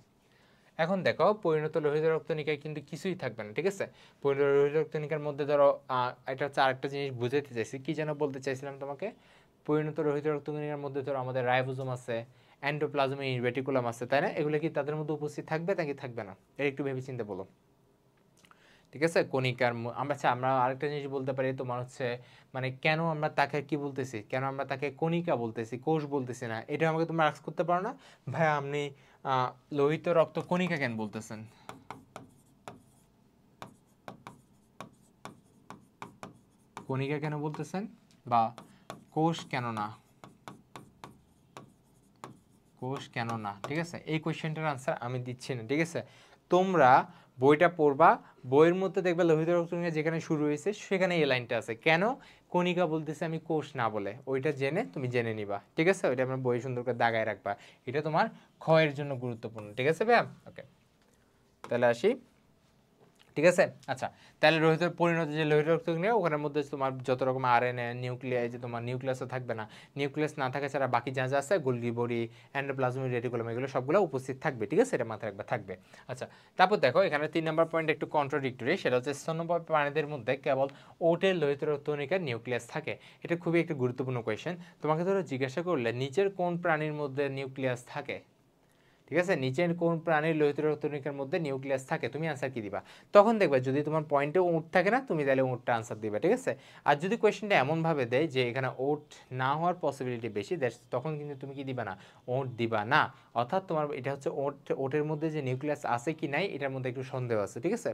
এখন দেখো পরিণত লোহিত রক্তকণিকায় কিন্তু কিছুই থাকবে না, ঠিক আছে? পরিণত লোহিত রক্তকণিকার মধ্যে ধরো এটা হচ্ছে আরেকটা জিনিস বুঝাইতে চাইছি, কি যেন বলতে চাইছিলাম তোমাকে, পরিণত লোহিত রক্তকণিকার মধ্যে ধরো আমাদের রাইবোজোম আছে, এন্ডোপ্লাজম রেটিকুলাম আছে, তাই না? এগুলো কি তাদের মধ্যে উপস্থিত থাকবে নাকি থাকবে না, এটা একটু ভেবে চিন্তে বলো, ঠিক আছে? কণিকার আচ্ছা আমরা আরেকটা জিনিস বলতে পারি, তোমার হচ্ছে মানে কেন আমরা তাকে কি বলতেছি, কেন আমরা তাকে কণিকা বলতেছি, কোষ বলতেছি না, এটা আমাকে তোমরা আস্ক করতে পারো না? ভাই আপনি লোহিত রক্ত কণিকা কেন বলতেছেন, কণিকা কেন বলতেছেন, বা কোষ কেন না, কোষ কেন না, ঠিক আছে? এই কোয়েশ্চেনটার আনসার আমি দিচ্ছি না, ঠিক আছে? তোমরা বইটা পড়বা, বইয়ের মধ্যে দেখবে লোহিত রক্তকণিকা যেখানে শুরু হয়েছে সেখানে এই লাইনটা আছে, কেন কণিকা বলতেছে আমি কোষ না বলে, ওইটা জেনে তুমি জেনে নিবা, ঠিক আছে? ওইটা আমরা বই সুন্দর করে দাগায় রাখবা, এটা তোমার ক্ষয়ের জন্য গুরুত্বপূর্ণ, ঠিক আছে ভাইয়া? ওকে, তাহলে আসি ঠিক আছে। আচ্ছা, তাহলে লোহিত পরিণত যে লোহিত রক্তকণিকা ওখানের মধ্যে তোমার যত রকম আরএনএ নিউক্লিয়াস, যে তোমার নিউক্লিয়াসও থাকবে না, নিউক্লিয়াস না থাকা ছাড়া বাকি যা যা আছে গোলগি বডি, এন্ডোপ্লাজমিক রেটিকুলাম, এগুলো সবগুলো উপস্থিত থাকবে। ঠিক আছে, এটা মাথায় রাখবা, থাকবে। আচ্ছা, তারপর দেখো এখানে 3 নম্বর পয়েন্ট একটু কন্ট্রাডিক্টরি, সেটা হচ্ছে স্তন্যপায়ী প্রাণীদের মধ্যে কেবল ওটের লোহিত রক্তকণিকার নিউক্লিয়াস থাকে। এটা খুবই একটা গুরুত্বপূর্ণ কোয়েশ্চেন। তোমাকে ধরো জিজ্ঞাসা করলে নিচের কোন প্রাণীর মধ্যে নিউক্লিয়াস থাকে, ঠিক আছে, নিচের কোন প্রাণীর লোহিত রক্তকণিকার মধ্যে নিউক্লিয়াস থাকে, তুমি আনসার কি দিবা? তখন দেখবে যদি তোমার পয়েন্টে ওট থাকে না, তুমি তাহলে ওটটা আনসার দিবে। ঠিক আছে, আর যদি কোয়েশ্চেনটা এমনভাবে দেয় যে এখানে ওট না হওয়ার পসিবিলিটি বেশি, তখন কিন্তু তুমি কি দিবা না, ওট দিবা না। অর্থাৎ তোমার এটা হচ্ছে ওটের মধ্যে যে নিউক্লিয়াস আছে কি নাই এটার মধ্যে একটু সন্দেহ আছে। ঠিক আছে,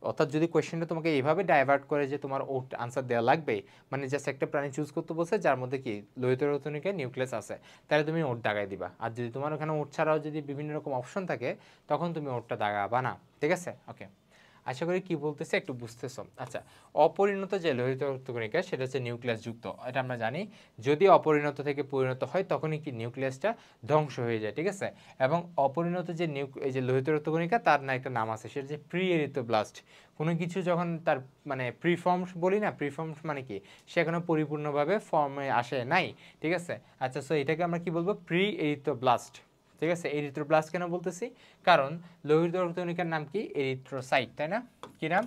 অর্থাৎ যদি কোয়েশ্চেনটা তোমাকে এইভাবে ডাইভার্ট করে যে তোমার ওট আনসার দেওয়া লাগবে, মানে জাস্ট একটা প্রাণী চুজ করতে বলছে যার মধ্যে কি লোহিত রক্তকণিকার নিউক্লিয়াস আছে, তাহলে তুমি ওট দাগায় দিবা। আর যদি তোমার ওখানে ওট ছাড়াও যদি বিভিন্ন রকম অপশন থাকে তখন তুমি ওটটা দাগাবা না। ঠিক আছে, ওকে, আশা করি কি বলতেছে একটু বুঝতেছো। আচ্ছা, অপরিণত যে লোহিত রক্তকণিকা সেটা হচ্ছে নিউক্লিয়াস যুক্ত, এটা আমরা জানি। যদি অপরিণত থেকে পরিণত হয় তখনই কি নিউক্লিয়াসটা ধ্বংস হয়ে যায়। ঠিক আছে, এবং অপরিণত যে এই যে লোহিত রক্তকণিকা তার না একটা নাম আছে, সেটা হচ্ছে প্রি এরিথ্রোব্লাস্ট। কোনো কিছু যখন তার মানে প্রিফর্মস বলি না, প্রিফর্মস মানে কি, সে এখনো পরিপূর্ণভাবে ফর্মে আসে নাই। ঠিক আছে, আচ্ছা, সো এটাকে আমরা কি বলবো, প্রি এরিথ্রোব্লাস্ট। ঠিক আছে, এরিথ্রোব্লাস্ট কেন বলতেছি, কারণ লোহিত রক্তকণিকার নাম কি, এরিথ্রোসাইট, তাই না? কি নাম,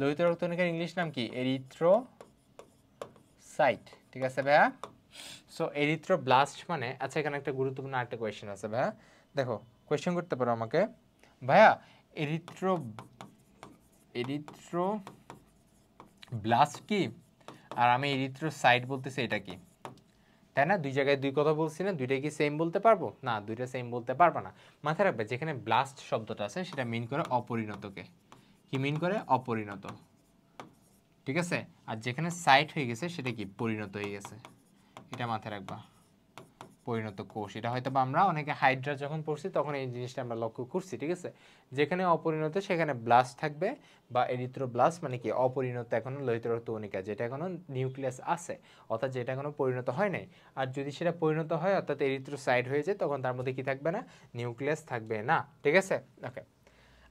লোহিত রক্তকণিকার ইংলিশ নাম কি, এরিথ্রোসাইট। ঠিক আছে ভাইয়া, সো এরিথ্রোব্লাস্ট মানে, আচ্ছা এখানে একটা গুরুত্বপূর্ণ আরেকটা কোয়েশ্চেন আছে ভাইয়া, দেখো কোয়েশ্চেন করতে পারো আমাকে, ভাইয়া এরিথ্রোব্লাস্ট কি, আর আমি এরিথ্রোসাইট বলতেছি, এটা কি? তাই না, দুই জায়গায় দুই কথা বলছি না, দুইটা কি সেম বলতে পারবো না? দুইটা সেম বলতে পারবো না। মাথায় রাখবে যেখানে ব্লাস্ট শব্দটা আছে সেটা মিন করে অপরিণতকে, কি মিন করে, অপরিণত। ঠিক আছে, আর যেখানে সাইট হয়ে গেছে সেটা কি, পরিণত হয়ে গেছে, এটা মাথায় রাখবা, পরিণত কোষ। এটা হয়তো বা আমরা অনেকে হাইড্রা যখন পড়ছি তখন এই জিনিসটা আমরা লক্ষ্য করছি। ঠিক আছে, যেখানে অপরিণত সেখানে ব্লাস্ট থাকবে, বা এরিথ্রোব্লাস্ট মানে কি, অপরিণত এখনো লোহিত রক্তকণিকা, যেটা এখনো নিউক্লিয়াস আছে, অর্থাৎ যেটা এখনো পরিণত হয় নাই। আর যদি সেটা পরিণত হয় অর্থাৎ এরিথ্রোসাইট হয়ে যায়, তখন তার মধ্যে কি থাকবে না, নিউক্লিয়াস থাকবে না। ঠিক আছে, ওকে,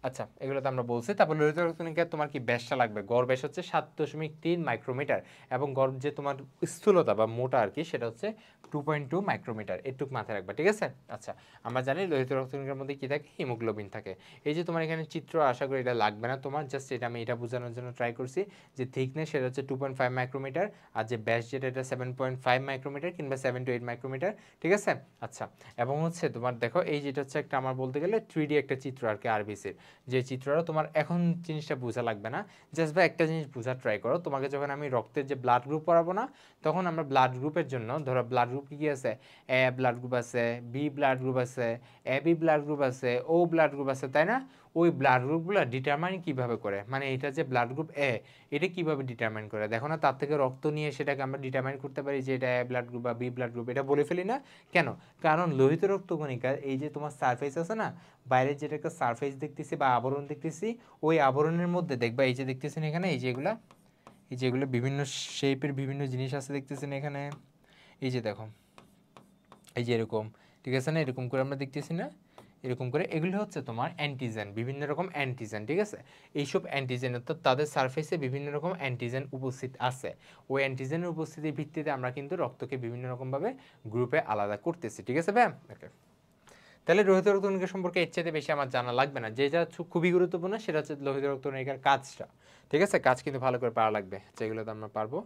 আচ্ছা এগুলো তো আমরা বলছি। তারপর লোহিত রক্তকণিকার তোমার কি ব্যাসটা লাগবে, গড় ব্যাস হচ্ছে 7.3 মাইক্রোমিটার, এবং গড় যে তোমার স্থূলতা বা মোটা আর কি, সেটা হচ্ছে 2.2 মাইক্রোমিটার, এটুক মাথায় রাখবা। ঠিক আছে, আচ্ছা আমরা জানি লোহিত রক্তকণিকার মধ্যে কি থাকে, হিমোগ্লোবিন থাকে। এই যে তোমার এখানে চিত্র, আশা করি এটা লাগবে না তোমার, জাস্ট এটা আমি এটা বোঝানোর জন্য ট্রাই করছি যে থিকনেস সেটা হচ্ছে 2.5 মাইক্রোমিটার, আর যে ব্যাস যেটা এটা 7.5 মাইক্রোমিটার কিংবা 7 to 8 মাইক্রোমিটার। ঠিক আছে, আচ্ছা, এবং হচ্ছে তোমার দেখো এই যেটা হচ্ছে একটা আমার বলতে গেলে 3D একটা চিত্র আর কি, আরবিসির যে চিত্রটা, তোমার এখন জিনিসটা বোঝা লাগবে না, জাস্ট ভাই একটা জিনিস বোঝার ট্রাই করো। তোমাকে যখন আমি রক্তের যে ব্লাড গ্রুপ পড়াবো না, তখন আমরা ব্লাড গ্রুপের জন্য ধরো ব্লাড গ্রুপ কি কি আছে, এ ব্লাড গ্রুপ আছে, বি ব্লাড গ্রুপ আছে, এ বি ব্লাড গ্রুপ আছে, ও ব্লাড গ্রুপ আছে, তাই না? ওই ব্লাড গ্রুপগুলো ডিটারমাইন কিভাবে করে, মানে এটা যে ব্লাড গ্রুপ এ, এটা কিভাবে ডিটারমাইন করে, দেখো না, তার থেকে রক্ত নিয়ে সেটাকে আমরা ডিটারমাইন করতে পারি যে এটা এ ব্লাড গ্রুপ বা বি ব্লাড গ্রুপ, এটা বলে ফেলি না কেন? কারণ লোহিত রক্তকণিকার এই যে তোমার সারফেস আছে না, বাইরে যেটা একটা সারফেস দেখতেছি বা আবরণ দেখতেছি, ওই আবরণের মধ্যে দেখবা এই যে দেখতেছেন এখানে এই যেগুলো বিভিন্ন শেপের বিভিন্ন জিনিস আছে দেখতেছেন এখানে, এই যে দেখো এই যে এরকম, ঠিক আছে না, এরকম করে আমরা দেখতেছি না, এরকম করে, এগুলো হচ্ছে তোমার অ্যান্টিজেন, বিভিন্ন রকম অ্যান্টিজেন। ঠিক আছে, এইসব অ্যান্টিজেন অর্থাৎ তাদের সারফেসে বিভিন্ন রকম অ্যান্টিজেন উপস্থিত আছে, ওই অ্যান্টিজেনের উপস্থিতির ভিত্তিতে আমরা কিন্তু রক্তকে বিভিন্ন রকমভাবে গ্রুপে আলাদা করতেছি। ঠিক আছে ভাই, ওকে, তাহলে লোহিত রক্তকণিকা সম্পর্কে এর চাইতে বেশি আমার জানা লাগবে না। যেটা খুবই গুরুত্বপূর্ণ সেটা হচ্ছে লোহিত রক্তকণিকার কাজটা। ঠিক আছে, কাজ কিন্তু ভালো করে পারা লাগবে, যেগুলো তো আমরা পারবো।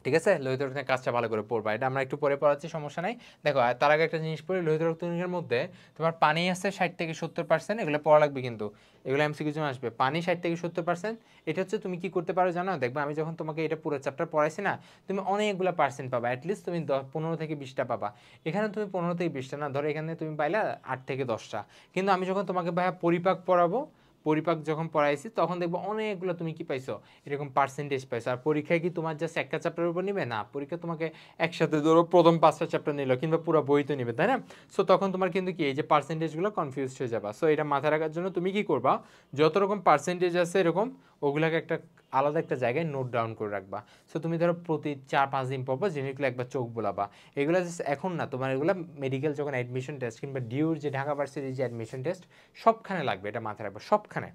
ঠিক আছে, লোহিত রক্তকণিকার কাজটা ভালো করে পড়বা, এটা আমরা একটু পরে পড়াচ্ছি, সমস্যা নাই। দেখো তার আগে একটা জিনিস পড়ি, লোহিত রক্তকণিকার মধ্যে তোমার পানি আছে 60 থেকে 70%, এগুলো পড়া লাগবে কিন্তু, এগুলো এমসিকিউ জন্য আসবে। পানি 60 থেকে 70%, এটা হচ্ছে তুমি কি করতে পারো জানো, দেখবে আমি যখন তোমাকে এটা পুরো চ্যাপ্টার পড়াইছি না, তুমি অনেকগুলো পার্সেন্ট পাবা, অ্যাটলিস্ট তুমি 15 থেকে 20টা পাবা। এখানে তুমি 15 থেকে 20টা না, ধরো এখানে তুমি পাইলা 8 থেকে 10টা, কিন্তু আমি যখন তোমাকে ভাইয়া পরিপাক পড়াবো, পরিপাক যখন পড়াইছি তখন দেখবো অনেকগুলো তুমি কি পাইছো, এরকম পার্সেন্টেজ পাইছো। আর পরীক্ষায় কি তোমার জাস্ট একটা চ্যাপ্টারের উপর নিবে না, পরীক্ষা তোমাকে একসাথে ধরো প্রথম 5টা চ্যাপ্টার নিল কিংবা পুরো বই তো নিবে, তাই না? সো তখন তোমার কিন্তু কি এই যে পার্সেন্টেজগুলো কনফিউজ হয়ে যাবা। সো এটা মাথায় রাখার জন্য তুমি কি করবা, যত রকম পার্সেন্টেজ আছে এরকম, ওগুলাকে একটা আলাদা একটা জায়গায় নোট ডাউন করে রাখবা। সো তুমি ধরো প্রতি 4-5 দিন পর পর জিনিসগুলো একবার চোখ বোলাবা। এগুলো জাস্ট এখন না, তোমার এগুলো মেডিকেল যখন অ্যাডমিশন টেস্ট কিংবা ডিউর যে ঢাকা ভার্সিটির যে অ্যাডমিশন টেস্ট, সবখানে লাগবে, এটা মাথায় রাখবা, সবখানে।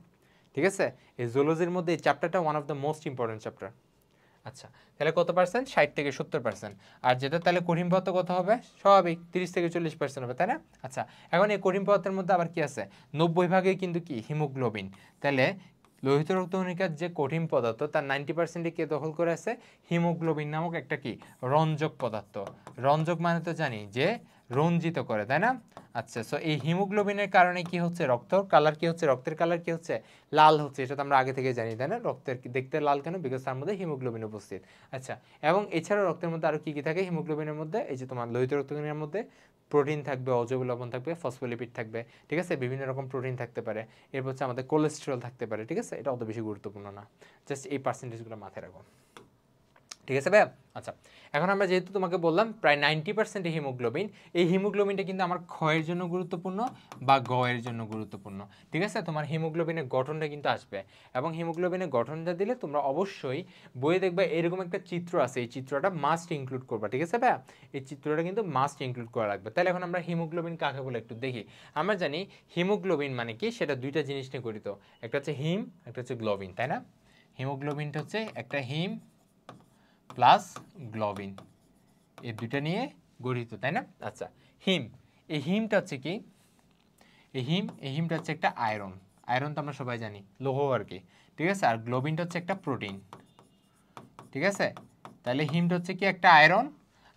ঠিক আছে? এই জুলজির মধ্যে এই চ্যাপ্টারটা one of the most important chapter. আচ্ছা, তাহলে কত পার্সেন্ট? 60 থেকে 70%। আর যেটা তাহলে কঠিন পদার্থ কত হবে? স্বাভাবিক 30 থেকে 40% হবে, তাই না? আচ্ছা, এখন এই কঠিন পদার্থের মধ্যে আবার কি আছে? 90 ভাগে কিন্তু কি হিমোগ্লোবিন। তাহলে লোহিত রক্তকণিকার যে কঠিন পদার্থ তার 90% কে দখল করে আছে? হিমোগ্লোবিন নামক একটা কি রঞ্জক পদার্থ। রঞ্জক মানে তো জানি যে রঞ্জিত করে, তাই না? আচ্ছা, সো এই হিমোগ্লোবিনের কারণে কি হচ্ছে? রক্তর কালার কি হচ্ছে? রক্তের কালার কি হচ্ছে? লাল হচ্ছে। এটা তো আমরা আগে থেকে জানি, তাই না? রক্তের দেখতে লাল কেন? বিকজ তার মধ্যে হিমোগ্লোবিন উপস্থিত। আচ্ছা, এবং এছাড়াও রক্তের মধ্যে আরো কি কি থাকে হিমোগ্লোবিনের মধ্যে? এই যে তোমার লোহিত রক্তকণিকার মধ্যে প্রোটিন থাকবে, অজৈব লবণ থাকবে, ফসফোলিপিড থাকবে, ঠিক আছে? বিভিন্ন রকম প্রোটিন থাকতে পারে। এরপর হচ্ছে আমাদের কোলেস্টেরল থাকতে পারে, ঠিক আছে? এটা অত বেশি গুরুত্বপূর্ণ না, জাস্ট এই পার্সেন্টেজগুলো মাথায় রাখো, ঠিক আছে ভাইয়া? আচ্ছা, এখন আমরা যেহেতু তোমাকে বললাম প্রায় 90% হিমোগ্লোবিন, এই হিমোগ্লোবিনটা কিন্তু আমার ক্ষয়ের জন্য গুরুত্বপূর্ণ বা গয়ের জন্য গুরুত্বপূর্ণ, ঠিক আছে? তোমার হিমোগ্লোবিনের গঠনটা কিন্তু আসবে, এবং হিমোগ্লোবিনের গঠনটা দিলে তোমরা অবশ্যই বইয়ে দেখবে এরকম একটা চিত্র আছে, এই চিত্রটা মাস্ট ইনক্লুড করবা, ঠিক আছে ভাইয়া? এই চিত্রটা কিন্তু মাস্ট ইনক্লুড করা লাগবে। তাহলে এখন আমরা হিমোগ্লোবিন কাকে বলে একটু দেখি। আমরা জানি হিমোগ্লোবিন মানে কি, সেটা দুইটা জিনিস নিয়ে গঠিত, একটা হচ্ছে হিম, একটা হচ্ছে গ্লোবিন, তাই না? হিমোগ্লোবিনটা হচ্ছে একটা হিম প্লাস গ্লোবিন, এই দুইটা নিয়ে গঠিত, তাই না? আচ্ছা, হিম, এই হিমটা হচ্ছে কি? এই হিমটা হচ্ছে একটা আয়রন। আয়রন তো আমরা সবাই জানি লৌহ আর কি, ঠিক আছে? আর গ্লোবিনটা হচ্ছে একটা প্রোটিন, ঠিক আছে? তাহলে হিমটা হচ্ছে কি? একটা আয়রন,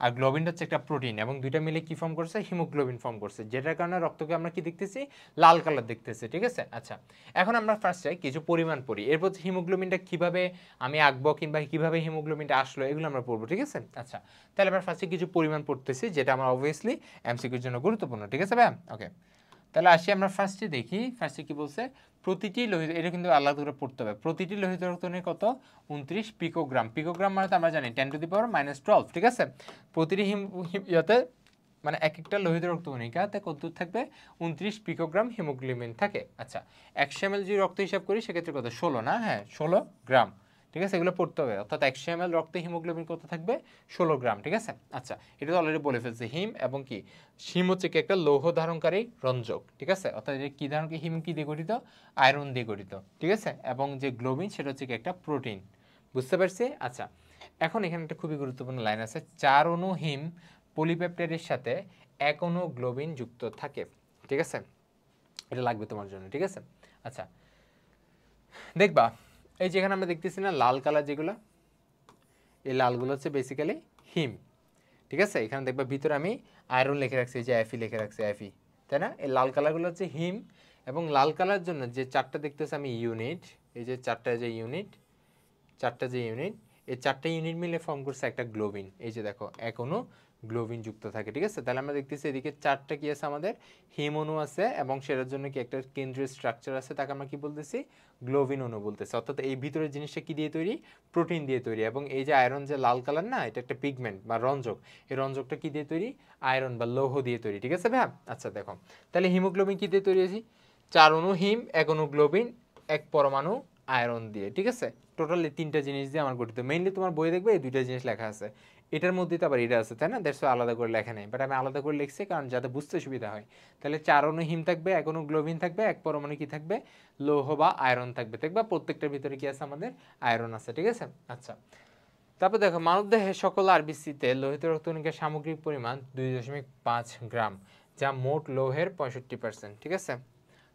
আর গ্লোবিনটা হচ্ছে একটা প্রোটিন, এবং দুইটা মিলে কি ফর্ম করছে? হিমোগ্লোবিন ফর্ম করছে, যেটার কারণে রক্তকে আমরা কি দেখতেছি? লাল কালার দেখতেছি, ঠিক আছে? আচ্ছা, এখন আমরা ফার্স্টে কিছু পরিমাণ পড়ি, এরপর হিমোগ্লোবিনটা কিভাবে আমি আঁকবো কিংবা কিভাবে হিমোগ্লোবিনটা আসলো এগুলো আমরা পড়বো, ঠিক আছে? আচ্ছা, তাহলে আমরা ফার্স্টে কিছু পরিমাণ পড়তেছি, যেটা আমার অবভিয়াসলি এমসিকিউর জন্য গুরুত্বপূর্ণ, ঠিক আছে ভাই? ওকে, তাহলে আসি আমরা ফার্স্টে দেখি। ফার্স্টে কি বলছে? প্রতিটি লোহিত, এটা কিন্তু আলাদা করে পড়তে হবে, প্রতিটি লোহিত রক্তকণিকায় কত? 29 পিকোগ্রাম। পিকোগ্রাম মানে তো আমরা জানি 10⁻⁻12, ঠিক আছে? প্রতিটি ইয়াতে মানে এক একটা লোহিত রক্তকণিকাতে কত থাকবে? 29 পিকোগ্রাম হিমোগ্লোবিন থাকে। আচ্ছা, 100 ml যদি রক্ত হিসাব করি সেক্ষেত্রে কত? 16 না? হ্যাঁ, 16 গ্রাম, ঠিক আছে? এগুলো পড়তে হবে, অর্থাৎ 100 ml রক্তে হিমোগ্লোবিন কত থাকবে? 16 গ্রাম, ঠিক আছে? আচ্ছা, এটা তো অলরেডি বলে ফেলছে হিম, এবং কি হিম হচ্ছে কি একটা লৌহ ধারণকারী রঞ্জক, ঠিক আছে? অর্থাৎ কি ধারণ, হিম কি দিয়ে গঠিত? আয়রন দিয়ে গঠিত, ঠিক আছে? এবং যে গ্লোবিন সেটা হচ্ছে কি একটা প্রোটিন, বুঝতে পারছি? আচ্ছা, এখন এখানে একটা খুবই গুরুত্বপূর্ণ লাইন আছে, 4 অণু হিম পলিপেপটাইডের সাথে 1 অণু গ্লোবিন যুক্ত থাকে, ঠিক আছে? এটা লাগবে তোমার জন্য, ঠিক আছে? আচ্ছা, দেখবা এই যেখানে আমরা দেখতেছি না লাল কালার যেগুলো, এই লালগুলো হচ্ছে বেসিক্যালি হিম, ঠিক আছে? এখানে দেখবা ভিতরে আমি আয়রন লিখে রাখছি, যে এফি লিখে রাখছি, এফি, তাই না? এই লাল কালারগুলো হচ্ছে হিম, এবং লাল কালার জন্য যে চারটা দেখতেছি আমি ইউনিট, এই যে চারটা যে ইউনিট, চারটা যে ইউনিট, এই চারটা ইউনিট মিলে ফর্ম করছে একটা গ্লোবিন। এই যে দেখো এক অণু গ্লোবিন যুক্ত থাকে, ঠিক আছে? তাহলে আমরা দেখতেছি এদিকে চারটা কি আছে আমাদের? হিম অণু আছে, এবং সেটার জন্য কি একটা কেন্দ্রীয় স্ট্রাকচার আছে, তাকে আমরা কি বলতেছি? গ্লোবিন অণু বলতেছি। অর্থাৎ এই ভিতরের জিনিসটা কি দিয়ে তৈরি? প্রোটিন দিয়ে তৈরি। এবং এই যে আয়রন যে লাল কালার না, এটা একটা পিগমেন্ট বা রঞ্জক, এই রঞ্জকটা কি দিয়ে তৈরি? আয়রন বা লৌহ দিয়ে তৈরি, ঠিক আছে ভাই? আচ্ছা, দেখো তাহলে হিমোগ্লোবিন কি দিয়ে তৈরি হয়েছে? 4 অণু হিম, 1 অণু গ্লোবিন, 1 পরমাণু আয়রন দিয়ে, ঠিক আছে? টোটালি 3টা জিনিস দিয়ে আমার গঠিত। মেইনলি তোমার বই দেখবে এই 2টা জিনিস লেখা আছে, এটার মধ্যে তো আবার এটা আছে, তাই না? দ্যাটস আলাদা করে লেখা নেই, বাট আমি আলাদা করে লিখছি কারণ যাতে বুঝতে সুবিধা হয়। তাহলে 4 অণু হিম থাকবে, 1 অণু গ্লোবিন থাকবে, 1 পরমাণু কি থাকবে? লৌহ বা আয়রন থাকবে। দেখবা প্রত্যেকটার ভিতরে কি আছে? আমাদের আয়রন আছে, ঠিক আছে? আচ্ছা, তারপর দেখো মানবদেহে সকল আরবিসিতে লোহিত রক্তকণিকার সামগ্রিক পরিমাণ 2.5 গ্রাম, যা মোট লৌহের 65%, ঠিক আছে?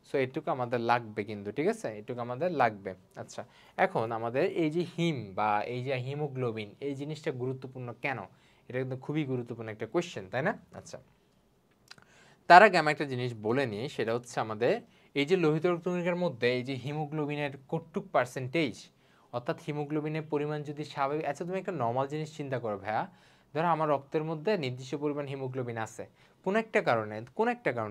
সো এটুকু আমাদের লাগবে কিন্তু, ঠিক আছে? এটুকু আমাদের লাগবে। আচ্ছা, এখন আমাদের এই যে হিম বা এই যে হিমোগ্লোবিন, এই জিনিসটা গুরুত্বপূর্ণ কেন? এটা কিন্তু খুবই গুরুত্বপূর্ণ একটা কোয়েশ্চেন, তাই না? আচ্ছা, তার আগে আমি একটা জিনিস বলে নিই, সেটা হচ্ছে আমাদের এই যে লোহিত রক্তকণিকার মধ্যে এই যে হিমোগ্লোবিনের কতটুক পার্সেন্টেজ, অর্থাৎ হিমোগ্লোবিনের পরিমাণ যদি স্বাভাবিক, আচ্ছা তুমি একটা নর্মাল জিনিস চিন্তা করো ভাইয়া, ধরো আমার রক্তের মধ্যে নির্দিষ্ট পরিমাণ হিমোগ্লোবিন আছে, কোনো একটা কারণে,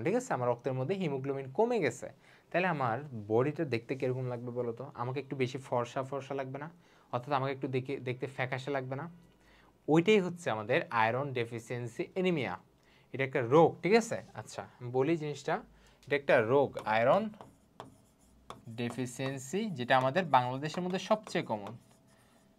ঠিক আছে, আমার রক্তের মধ্যে হিমোগ্লোবিন কমে গেছে, তাহলে আমার বডিটা দেখতে কিরকম লাগবে বলো তো? আমাকে একটু বেশি ফর্সা ফর্সা লাগবে না? অর্থাৎ আমাকে একটু দেখতে ফ্যাকাশে লাগবে না? ওইটাই হচ্ছে আমাদের আয়রন ডেফিসিয়েন্সি এনিমিয়া। এটা একটা রোগ, ঠিক আছে? আচ্ছা, আমি বলি জিনিসটা, এটা একটা রোগ, আয়রন ডেফিসিয়েন্সি, যেটা আমাদের বাংলাদেশের মধ্যে সবচেয়ে কমন।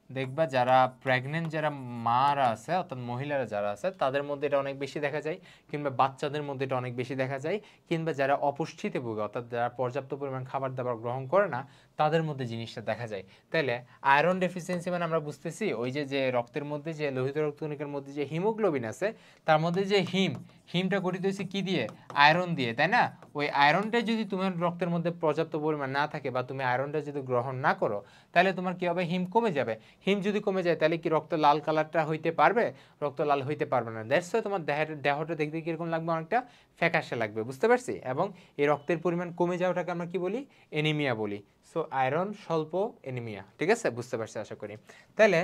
দেখবা যারা প্রেগনেন্ট, যারা মারা আছে অর্থাৎ মহিলারা যারা আছে, তাদের মধ্যে এটা অনেক বেশি দেখা যায়, কিংবা বাচ্চাদের মধ্যে এটা অনেক বেশি দেখা যায়, কিংবা যারা অপুষ্টিতে ভোগে অর্থাৎ যারা পর্যাপ্ত পরিমাণ খাবার দাবার গ্রহণ করে না, তাদের মধ্যে জিনিসটা দেখা যায়। তাইলে আয়রন ডেফিসিয়েন্সি মানে আমরা বুঝতেছি ওই যে যে রক্তের মধ্যে যে লোহিত রক্তকণিকার মধ্যে যে হিমোগ্লোবিন আছে তার মধ্যে যে হিমটা গঠিত হয়েছে কি দিয়ে? আয়রন দিয়ে, তাই না? ওই আয়রনটা যদি তোমার রক্তের মধ্যে পর্যাপ্ত পরিমাণ না থাকে বা তুমি আয়রনটা যদি গ্রহণ না করো তাহলে তোমার কি হবে? হিম কমে যাবে। হিম যদি কমে যায় তাহলে কি রক্ত লাল কালারটা হইতে পারবে? রক্ত লাল হইতে পারবে না। দ্যাটস ওয়াই তোমার দেহটা দেখতে কিরকম লাগবে? অনেকটা ফ্যাকাশে লাগবে, বুঝতে পারছি? এবং এই রক্তের পরিমাণ কমে যাওয়াটাকে আমরা কি বলি? এনিমিয়া বলি। সো আয়রন স্বল্প, এনিমিয়া, ঠিক আছে? বুঝতে পারছি আশা করি। তাহলে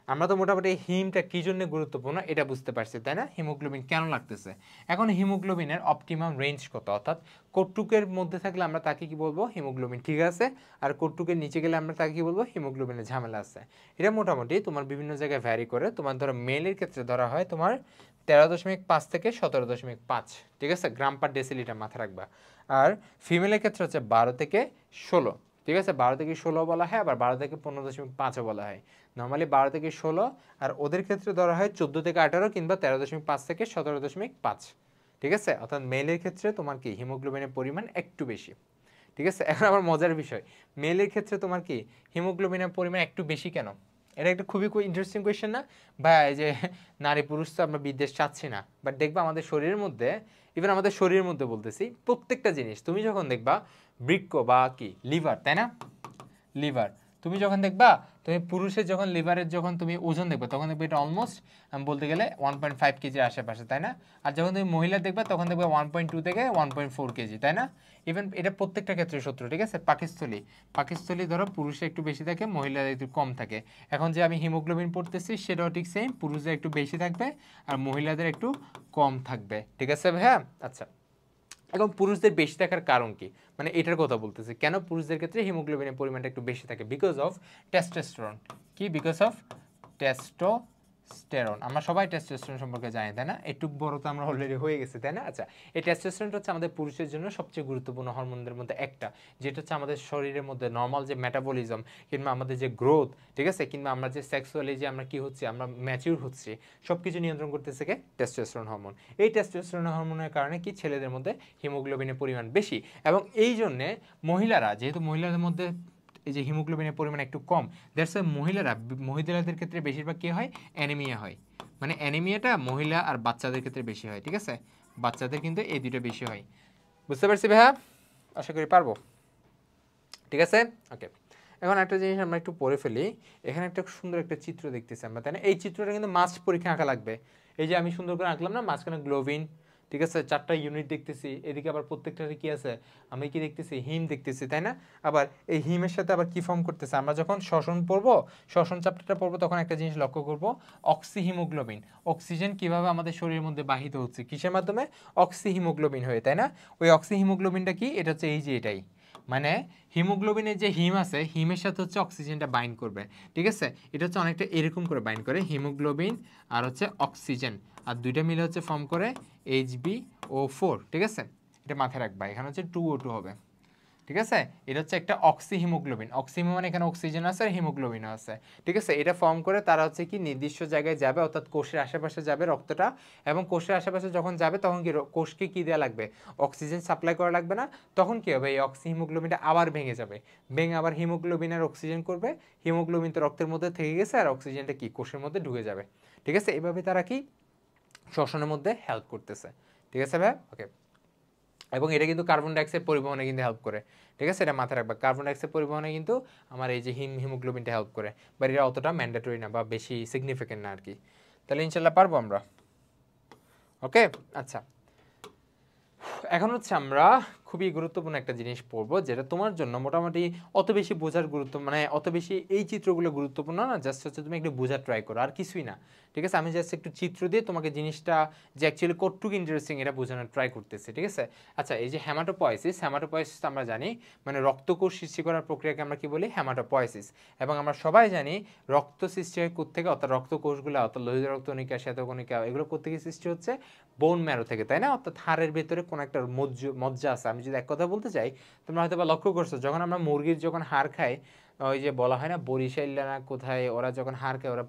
আমরা তো মোটামুটি হিমটা কি জন্য গুরুত্বপূর্ণ এটা বুঝতে পারছি, তাই না? হিমোগ্লোবিন কেন লাগতেছে। এখন হিমোগ্লোবিনের অপটিমাম রেঞ্জ কত, অর্থাৎ কটুকের মধ্যে থাকলে আমরা তাকে কি বলবো? হিমোগ্লোবিন ঠিক আছে। আর কটুকের নিচে গেলে আমরা তাকে কি বলবো? হিমোগ্লোবিনের ঝামেলা আছে। এটা মোটামুটি তোমার বিভিন্ন জায়গায় ভ্যারি করে। তোমার ধরো মেলের ক্ষেত্রে ধরা হয় তোমার 13.5 থেকে 17.5, ঠিক আছে, গ্রাম পার ডেসিলিটার, মাথা রাখবা। আর ফিমেলের ক্ষেত্রে হচ্ছে 12 থেকে 16, ঠিক আছে, 12 থেকে 16 বলা হয়, আবার 12 থেকে 15.5ও বলা হয়। নর্মালি 12 থেকে 16, আর ওদের ক্ষেত্রে ধরা হয় 14 থেকে 18 কিংবা 13.5 থেকে 17.5, ঠিক আছে। অর্থাৎ মেলের ক্ষেত্রে তোমার কি হিমোগ্লোবিনের পরিমাণ একটু বেশি, ঠিক আছে। এখন আমার মজার বিষয়, মেলের ক্ষেত্রে তোমার কি হিমোগ্লোবিনের পরিমাণ একটু বেশি কেন? এটা একটা খুবই ইন্টারেস্টিং কোয়েশ্চেন না বা? এই যে নারী পুরুষ তো আমরা বিদ্বেষ চাচ্ছি না, বাট দেখবা আমাদের শরীরের মধ্যে, ইভেন আমাদের শরীরের মধ্যে বলতেছি, প্রত্যেকটা জিনিস তুমি যখন দেখবা বৃক্ক বা কি লিভার, তাই না? লিভার, তুমি যখন দেখবা, তুমি পুরুষের যখন লিভারের যখন তুমি ওজন দেখবে তখন দেখবে এটা অলমোস্ট বলতে গেলে 1.5 কেজির আশেপাশে, তাই না? আর যখন তুমি মহিলা দেখবা তখন দেখবে 1.2 থেকে 1.4 কেজি, তাই না? ইভেন এটা প্রত্যেকটা ক্ষেত্রে সত্য, ঠিক আছে। পাকিস্থলী ধরো পুরুষের একটু বেশি থাকে, মহিলাদের একটু কম থাকে। এখন যে আমি হিমোগ্লোবিন পড়তেছি সেটাও ঠিক সেম, পুরুষদের একটু বেশি থাকবে আর মহিলাদের একটু কম থাকবে, ঠিক আছে ভাইয়া? আচ্ছা, এখন পুরুষদের বেশি থাকার কারণ কি? মানে এটার কথা বলতেছি, কেন পুরুষদের ক্ষেত্রে হিমোগ্লোবিনের পরিমাণটা একটু বেশি থাকে? Because of testosterone. কি? Because of testosterone. আমরা সবাই টেস্টোস্টেরন সম্পর্কে জানি, তাই না? একটু বড় তো আমরা অলরেডি হয়ে গেছে, তাই না? আচ্ছা, এই টেস্টোস্টেরনটা হচ্ছে আমাদের পুরুষের জন্য সবচেয়ে গুরুত্বপূর্ণ হরমোনদের মধ্যে একটা, যেটা হচ্ছে আমাদের শরীরের মধ্যে নর্মাল যে মেটাবলিজম কিংবা আমাদের যে গ্রোথ, ঠিক আছে, কিংবা আমরা যে সেক্সুয়ালি যে আমরা কি হচ্ছে, আমরা ম্যাচিউর হচ্ছি, সব কিছু নিয়ন্ত্রণ করতেছে কে? Testosterone hormone. এই টেস্টোস্টেরন হরমোনের কারণে কি ছেলেদের মধ্যে হিমোগ্লোবিনের পরিমাণ বেশি, এবং এই জন্যে মহিলারা, যেহেতু মহিলাদের মধ্যে এই যে হিমোগ্লোবিনের পরিমাণ একটু কম, দ্যাটস ওয়াই মহিলাদের ক্ষেত্রে বেশিরভাগ কি হয়? অ্যানিমিয়া হয়। মানে অ্যানিমিয়াটা মহিলা আর বাচ্চাদের ক্ষেত্রে বেশি হয়, ঠিক আছে। বাচ্চাদের কিন্তু এই দুটো বেশি হয়। বুঝতে পারছি ভাইয়া? আশা করি পারবো, ঠিক আছে। ওকে, এখন একটা জিনিস আমরা একটু পড়ে ফেলি। এখানে একটা সুন্দর একটা চিত্র দেখতেছি আমরা, তাই না? এই চিত্রটা কিন্তু মাস্ট পরীক্ষা আঁকা লাগবে। এই যে আমি সুন্দর করে আঁকলাম না, মাঝখানে গ্লোবিন, ঠিক আছে, 4টা ইউনিট দেখতেছি, এদিকে আবার প্রত্যেকটারে কি আছে? আমি কি দেখতেছি? হিম দেখতেছি, তাই না? আবার এই হিমের সাথে আবার কি ফর্ম করতেছে? আমরা যখন শ্বসন পড়বো, শ্বসন চ্যাপ্টারটা পড়বো, তখন একটা জিনিস লক্ষ্য করবো, অক্সিহিমোগ্লোবিন। অক্সিজেন কিভাবে আমাদের শরীরের মধ্যে বাহিত হচ্ছে, কিসের মাধ্যমে? অক্সিহিমোগ্লোবিন হয়ে, তাই না? ওই অক্সিহিমোগ্লোবিনটা কি? এটা হচ্ছে এই যে এটাই, মানে হিমোগ্লোবিনের যে হিম আছে, হিমের সাথে হচ্ছে অক্সিজেনটা বাইন্ড করবে, ঠিক আছে। এটা হচ্ছে অনেকটা এরকম করে বাইন্ড করে, হিমোগ্লোবিন আর হচ্ছে অক্সিজেন, আর দুইটা মিলে হচ্ছে ফর্ম করে HbO4, ঠিক আছে। এটা মাথায় রাখবা, এখানে হচ্ছে 2O2 হবে, ঠিক আছে। এটা হচ্ছে একটা অক্সিহিমোগ্লোবিন। অক্সিহিমো মানে এখানে অক্সিজেন আছে আর হিমোগ্লোবিন আছে, ঠিক আছে। এটা ফর্ম করে তারা হচ্ছে কি নির্দিষ্ট জায়গায় যাবে, অর্থাৎ কোষের আশেপাশে যাবে রক্তটা, এবং কোষের আশেপাশে যখন যাবে তখন কি কোষকে কি দেওয়া লাগবে? অক্সিজেন সাপ্লাই করা লাগবে না? তখন কি হবে? এই অক্সিহিমোগ্লোবিনটা আবার ভেঙে যাবে, ভেঙে আবার হিমোগ্লোবিন আর অক্সিজেন করবে। হিমোগ্লোবিন তো রক্তের মধ্যে থেকে গেছে, আর অক্সিজেনটা কি কোষের মধ্যে ঢুকে যাবে, ঠিক আছে। এইভাবে তারা কি শ্বসনের মধ্যে হেল্প করতেছে, ঠিক আছে ভাই? ওকে, এবং এটা কিন্তু কার্বন ডাইঅক্সাইড পরিবহনে কিন্তু হেল্প করে, ঠিক আছে। এটা মাথায় রাখবা, কার্বন ডাইঅক্সাইড পরিবহনে কিন্তু আমার এই যে হিমোগ্লোবিনটা হেল্প করে, বাট এটা অতটা ম্যান্ডেটরি না বা বেশি সিগনিফিকেন্ট না আর কি। তাহলে ইনশাল্লাহ পারবো আমরা। ওকে, আচ্ছা, এখন হচ্ছে আমরা খুবই গুরুত্বপূর্ণ একটা জিনিস পড়বো, যেটা তোমার জন্য মোটামুটি অত বেশি বোঝার গুরুত্ব, মানে অত বেশি এই চিত্রগুলো গুরুত্বপূর্ণ না, জাস্ট হচ্ছে তুমি একটু বোঝার ট্রাই করো, আর কিছুই না, ঠিক আছে। আমি জাস্ট একটু চিত্র দিয়ে তোমাকে জিনিসটা যে অ্যাকচুয়ালি কতটুকু ইন্টারেস্টিং এটা বোঝানোর ট্রাই করতেছি, ঠিক আছে। আচ্ছা, এই যে হেমাটোপয়েসিস, হেমাটোপয়েসিস আমরা জানি মানে রক্তকোষ সৃষ্টি করার প্রক্রিয়াকে আমরা কি বলি? হেমাটোপয়েসিস। এবং আমরা সবাই জানি রক্ত সৃষ্টি হয় কোত্থেকে, অর্থাৎ রক্তকোষগুলো, অর্থাৎ লোহিত রক্তকণিকা, শ্বেতকণিকা, এগুলো কোত্থেকে সৃষ্টি হচ্ছে? বোন ম্যারো থেকে, তাই না? অর্থাৎ হাড়ের ভেতরে কোনো একটা মজ্জা আছে। আমি যদি এক কথা বলতে চাই, তোমরা হয়তো বা লক্ষ্য করছো, যখন আমরা মুরগির যখন হাড় খাই, ওই যে বলা হয় না বরিশাইলা না কোথায় ওরা যখন হাড়কে ওরা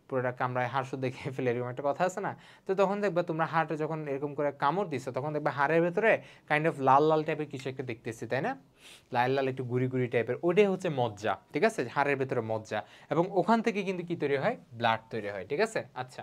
পুরোটা কামড়ায় হাড় শুদ্ধ খেয়ে ফেলে, এরকম একটা কথা আছে না? তো তখন দেখবে তোমরা হাড়টা যখন এরকম করে কামড় দিছো তখন দেখবে হাড়ের ভেতরে কাইন্ড অফ লাল লাল টাইপের কিছু একটা দেখতেছি, তাই না? লাল লাল একটু গুড়ি গুড়ি টাইপের, ওটাই হচ্ছে মজ্জা, ঠিক আছে? হাড়ের ভেতরে মজ্জা, এবং ওখান থেকে কিন্তু কি তৈরি হয়, ব্লাড তৈরি হয়, ঠিক আছে? আচ্ছা,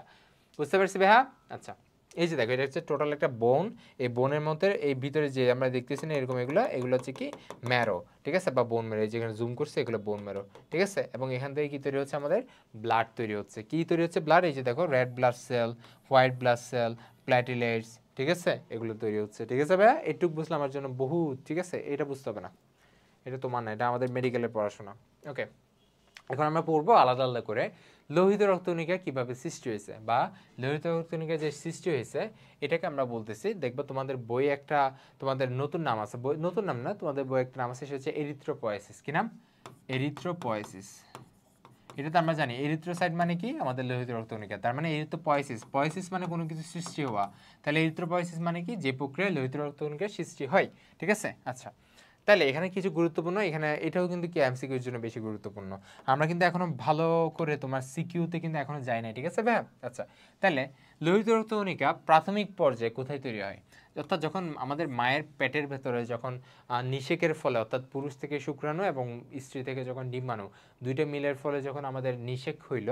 বুঝতে পারছি ভাইয়া? আচ্ছা, এই যে দেখো এটা হচ্ছে টোটাল একটা বোন, এই বোনের মধ্যে এই ভিতরে যে আমরা দেখতেছি না এরকম এগুলো হচ্ছে কি ম্যারো, ঠিক আছে, বা বোন ম্যারো, যেখানে জুম করছে এগুলো বোন ম্যারো, ঠিক আছে? এবং এখান থেকে কি তৈরি হচ্ছে, আমাদের ব্লাড তৈরি হচ্ছে। কি তৈরি হচ্ছে, ব্লাড। এই যে দেখো red blood cell, white blood cell, platelets, ঠিক আছে, এগুলো তৈরি হচ্ছে, ঠিক আছে ভাইয়া? এটুক বুঝলে আমার জন্য বহুত, ঠিক আছে? এটা বুঝতে হবে না, এটা তোমার না, এটা আমাদের মেডিকেলের পড়াশোনা। ওকে, এখন আমরা পড়বো আলাদা আলাদা করে লোহিত রক্তকণিকা কিভাবে সৃষ্টি হয়েছে, বা লোহিত রক্তকণিকা যে সৃষ্টি হয়েছে এটাকে আমরা বলতেছি, দেখবো তোমাদের বই একটা, তোমাদের নতুন নাম আছে, বই নতুন নাম না, তোমাদের বই একটা নাম আছে, সেটা হচ্ছে এরিথ্রোপয়েসিস। কি নাম? এরিথ্রোপয়েসিস। এটা তো আমরা জানি এরিথ্রোসাইট মানে কি, আমাদের লোহিত রক্তকণিকা, তার মানে এরিথ্রোপয়েসিস, পয়েসিস মানে কোনো কিছু সৃষ্টি হওয়া, তাহলে এরিথ্রোপয়েসিস মানে কি, যে প্রক্রিয়ায় লোহিত রক্তকণিকার সৃষ্টি হয়, ঠিক আছে? আচ্ছা, তাহলে এখানে কিছু গুরুত্বপূর্ণ, এখানে এটাও কিন্তু কি এমসিকিউর জন্য বেশি গুরুত্বপূর্ণ, আমরা কিন্তু এখনো ভালো করে তোমার সিকিউতে কিন্তু এখনো যাই না, ঠিক আছে ভাই? আচ্ছা, তাহলে লোহিত রক্তকণিকা প্রাথমিক পর্যায়ে কোথায় তৈরি হয়, অর্থাৎ যখন আমাদের মায়ের পেটের ভেতরে যখন নিষেকের ফলে, অর্থাৎ পুরুষ থেকে শুক্রাণু এবং স্ত্রী থেকে যখন ডিম্বাণু দুইটা মিলের ফলে যখন আমাদের নিষেক হইল,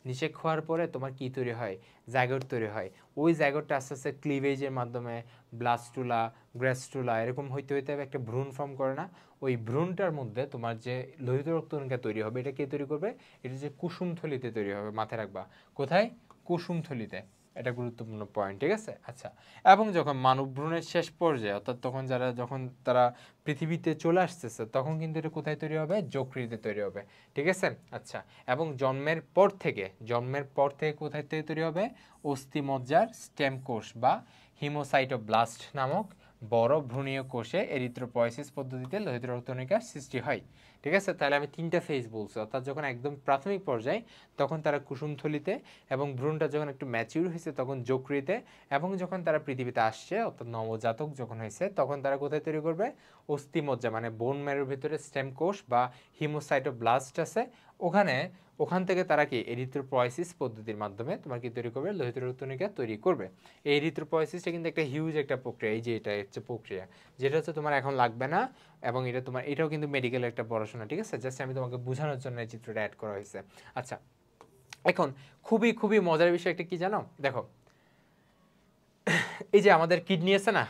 নিষেক হওয়ার পরে তোমার কি তৈরি হয়, জাইগোট তৈরি হয়। ওই জাইগোটটা আস্তে আস্তে ক্লিভেজের মাধ্যমে ব্লাস্টুলা, গ্রেস্টুলা এরকম হইতে হইতে একটা ভ্রূণ ফর্ম করে না, ওই ভ্রূণটার মধ্যে তোমার যে লোহিত রক্তকণিকা তৈরি হবে, এটা কে তৈরি করবে, এটা যে কুসুমথলিতে তৈরি হবে, মাথায় রাখবা, কোথায়, কুসুমথলিতে। এটা গুরুত্বপূর্ণ পয়েন্ট, ঠিক আছে? আচ্ছা, এবং যখন মানব ভ্রূণের শেষ পর্যায়ে, অর্থাৎ তখন যখন তারা পৃথিবীতে চলে আসতেছে, তখন কিন্তু এটা কোথায় তৈরি হবে, যকৃতে তৈরি হবে, ঠিক আছে? আচ্ছা, এবং জন্মের পর থেকে কোথায় থেকে তৈরি হবে, অস্থিমজ্জার স্টেম কোষ বা হিমোসাইটোব্লাস্ট নামক বড় ভ্রূণীয় কোষে এরিথ্রোপয়েসিস পদ্ধতিতে লোহিত রক্তকণিকার সৃষ্টি হয়, ঠিক আছে? তাহলে আমি তিনটা ফেজ বলছি, অর্থাৎ যখন একদম প্রাথমিক পর্যায়ে তখন তারা কুসুমথলিতে, এবং ভ্রূণটা যখন একটু ম্যাচিউর হয়েছে তখন যকৃতে, এবং যখন তারা পৃথিবীতে আসছে অর্থাৎ নবজাতক যখন হয়েছে তখন তারা কোথায় তৈরি করবে, অস্থিমজ্জা মানে বোন ম্যারোর ভিতরে স্টেম কোষ বা হিমোসাইটোব্লাস্ট আছে, ওখান থেকে তারা কি এরিথ্রোপয়েসিস পদ্ধতির মাধ্যমে তোমার কি তৈরি করবে, লোহিত রক্তকণিকা তৈরি করবে। এই এরিথ্রোপয়েসিসটা কিন্তু একটা হিউজ একটা প্রক্রিয়া, এই যে এটা হচ্ছে প্রক্রিয়া, যেটা হচ্ছে তোমার এখন লাগবে না, এবং এটা তোমার এটাও কিন্তু মেডিকেলের একটা পড়াশোনা, ঠিক আছে? জাস্ট আমি তোমাকে বোঝানোর জন্য এই চিত্রটা অ্যাড করা হয়েছে। আচ্ছা, এখন খুবই খুবই মজার বিষয় একটা কি জানো, দেখো এই যে আমাদের কিডনি আছে না,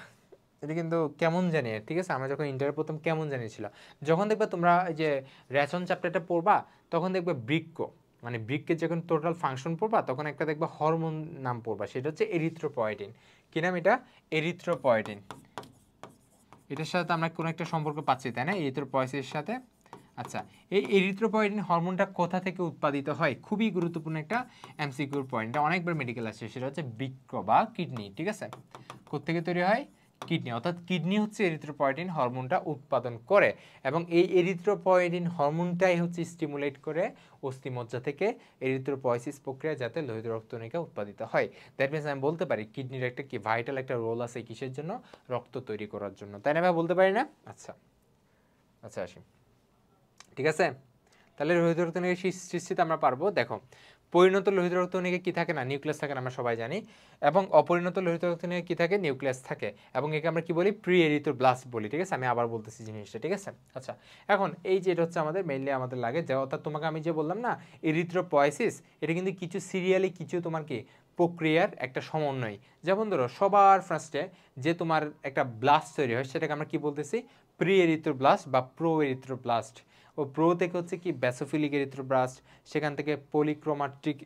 এটা কিন্তু কেমন জানি, ঠিক আছে, আমরা যখন ইন্টারে প্রথম কেমন জানিয়েছিল, যখন দেখবে তোমরা এই যে রেশন চ্যাপ্টারটা পড়বা তখন দেখবে বৃক্ক, মানে বৃক্কের যখন টোটাল ফাংশন পড়বা তখন একটা দেখবে হরমোন নাম পড়বা, সেটা হচ্ছে এরিথ্রোপয়েটিন। কি নাম এটা, এরিথ্রোপয়েটিন। এটার সাথে আমরা কোনো একটা সম্পর্ক পাচ্ছি, তাই না, এরিথ্রোপয়েসিসের সাথে। আচ্ছা, এই এরিথ্রোপয়েটিন হরমোনটা কোথা থেকে উৎপাদিত হয়, খুবই গুরুত্বপূর্ণ একটা এমসিকিউর পয়েন্ট, এটা অনেকবার মেডিকেল আসছে, সেটা হচ্ছে বৃক্ক বা কিডনি, ঠিক আছে? কোত্থেকে তৈরি হয়, কিডনি, অর্থাৎ কিডনি হচ্ছে এরিথ্রোপয়েটিন হরমোনটা উৎপাদন করে, এবং এই এরিথ্রোপয়েটিন হরমোনটাই হচ্ছে স্টিমুলেট করে অস্থিমজ্জা থেকে এরিথ্রোপয়েসিস প্রক্রিয়া, যাতে লোহিত রক্তকণিকা উৎপাদিত হয়। দ্যাট মিনস আমি বলতে পারি কিডনির একটা কি ভাইটাল একটা রোল আছে কিসের জন্য, রক্ত তৈরি করার জন্য, তাই না, আমি বলতে পারি না? আচ্ছা আচ্ছা, আসি, ঠিক আছে? তাহলে লোহিত রক্তকণিকা সৃষ্টিতে আমরা পারবো। দেখো, পরিণত লোহিত রক্তকণিকা কি থাকে না, নিউক্লিয়াস থাকে না, আমরা সবাই জানি, এবং অপরিণত লোহিত রক্তকণিকা কি থাকে, নিউক্লিয়াস থাকে, এবং একে আমরা কি বলি, প্রি এরিথ্রোব্লাস্ট বলি, ঠিক আছে? আমি আবার বলতেছি জিনিসটা, ঠিক আছে? আচ্ছা, এখন এই যে এটা হচ্ছে আমাদের মেইনলি আমাদের লাগে যে, অর্থাৎ তোমাকে আমি যে বললাম না এরিথ্রোপয়েসিস, এটা কিন্তু কিছু সিরিয়ালি কিছু তোমার কি প্রক্রিয়ার একটা সমন্বয়। যেমন ধরো সবার ফার্স্টে যে তোমার একটা ব্লাস্ট তৈরি হয় সেটাকে আমরা কি বলতেছি, প্রি এরিথ্রোব্লাস্ট বা প্রো এরিথ্রোব্লাস্ট। ও প্রো থেকে হচ্ছে কি ব্যাসোফিলিক এরিথ্রোব্লাস্ট, সেখান থেকে পলিক্রোমাটিক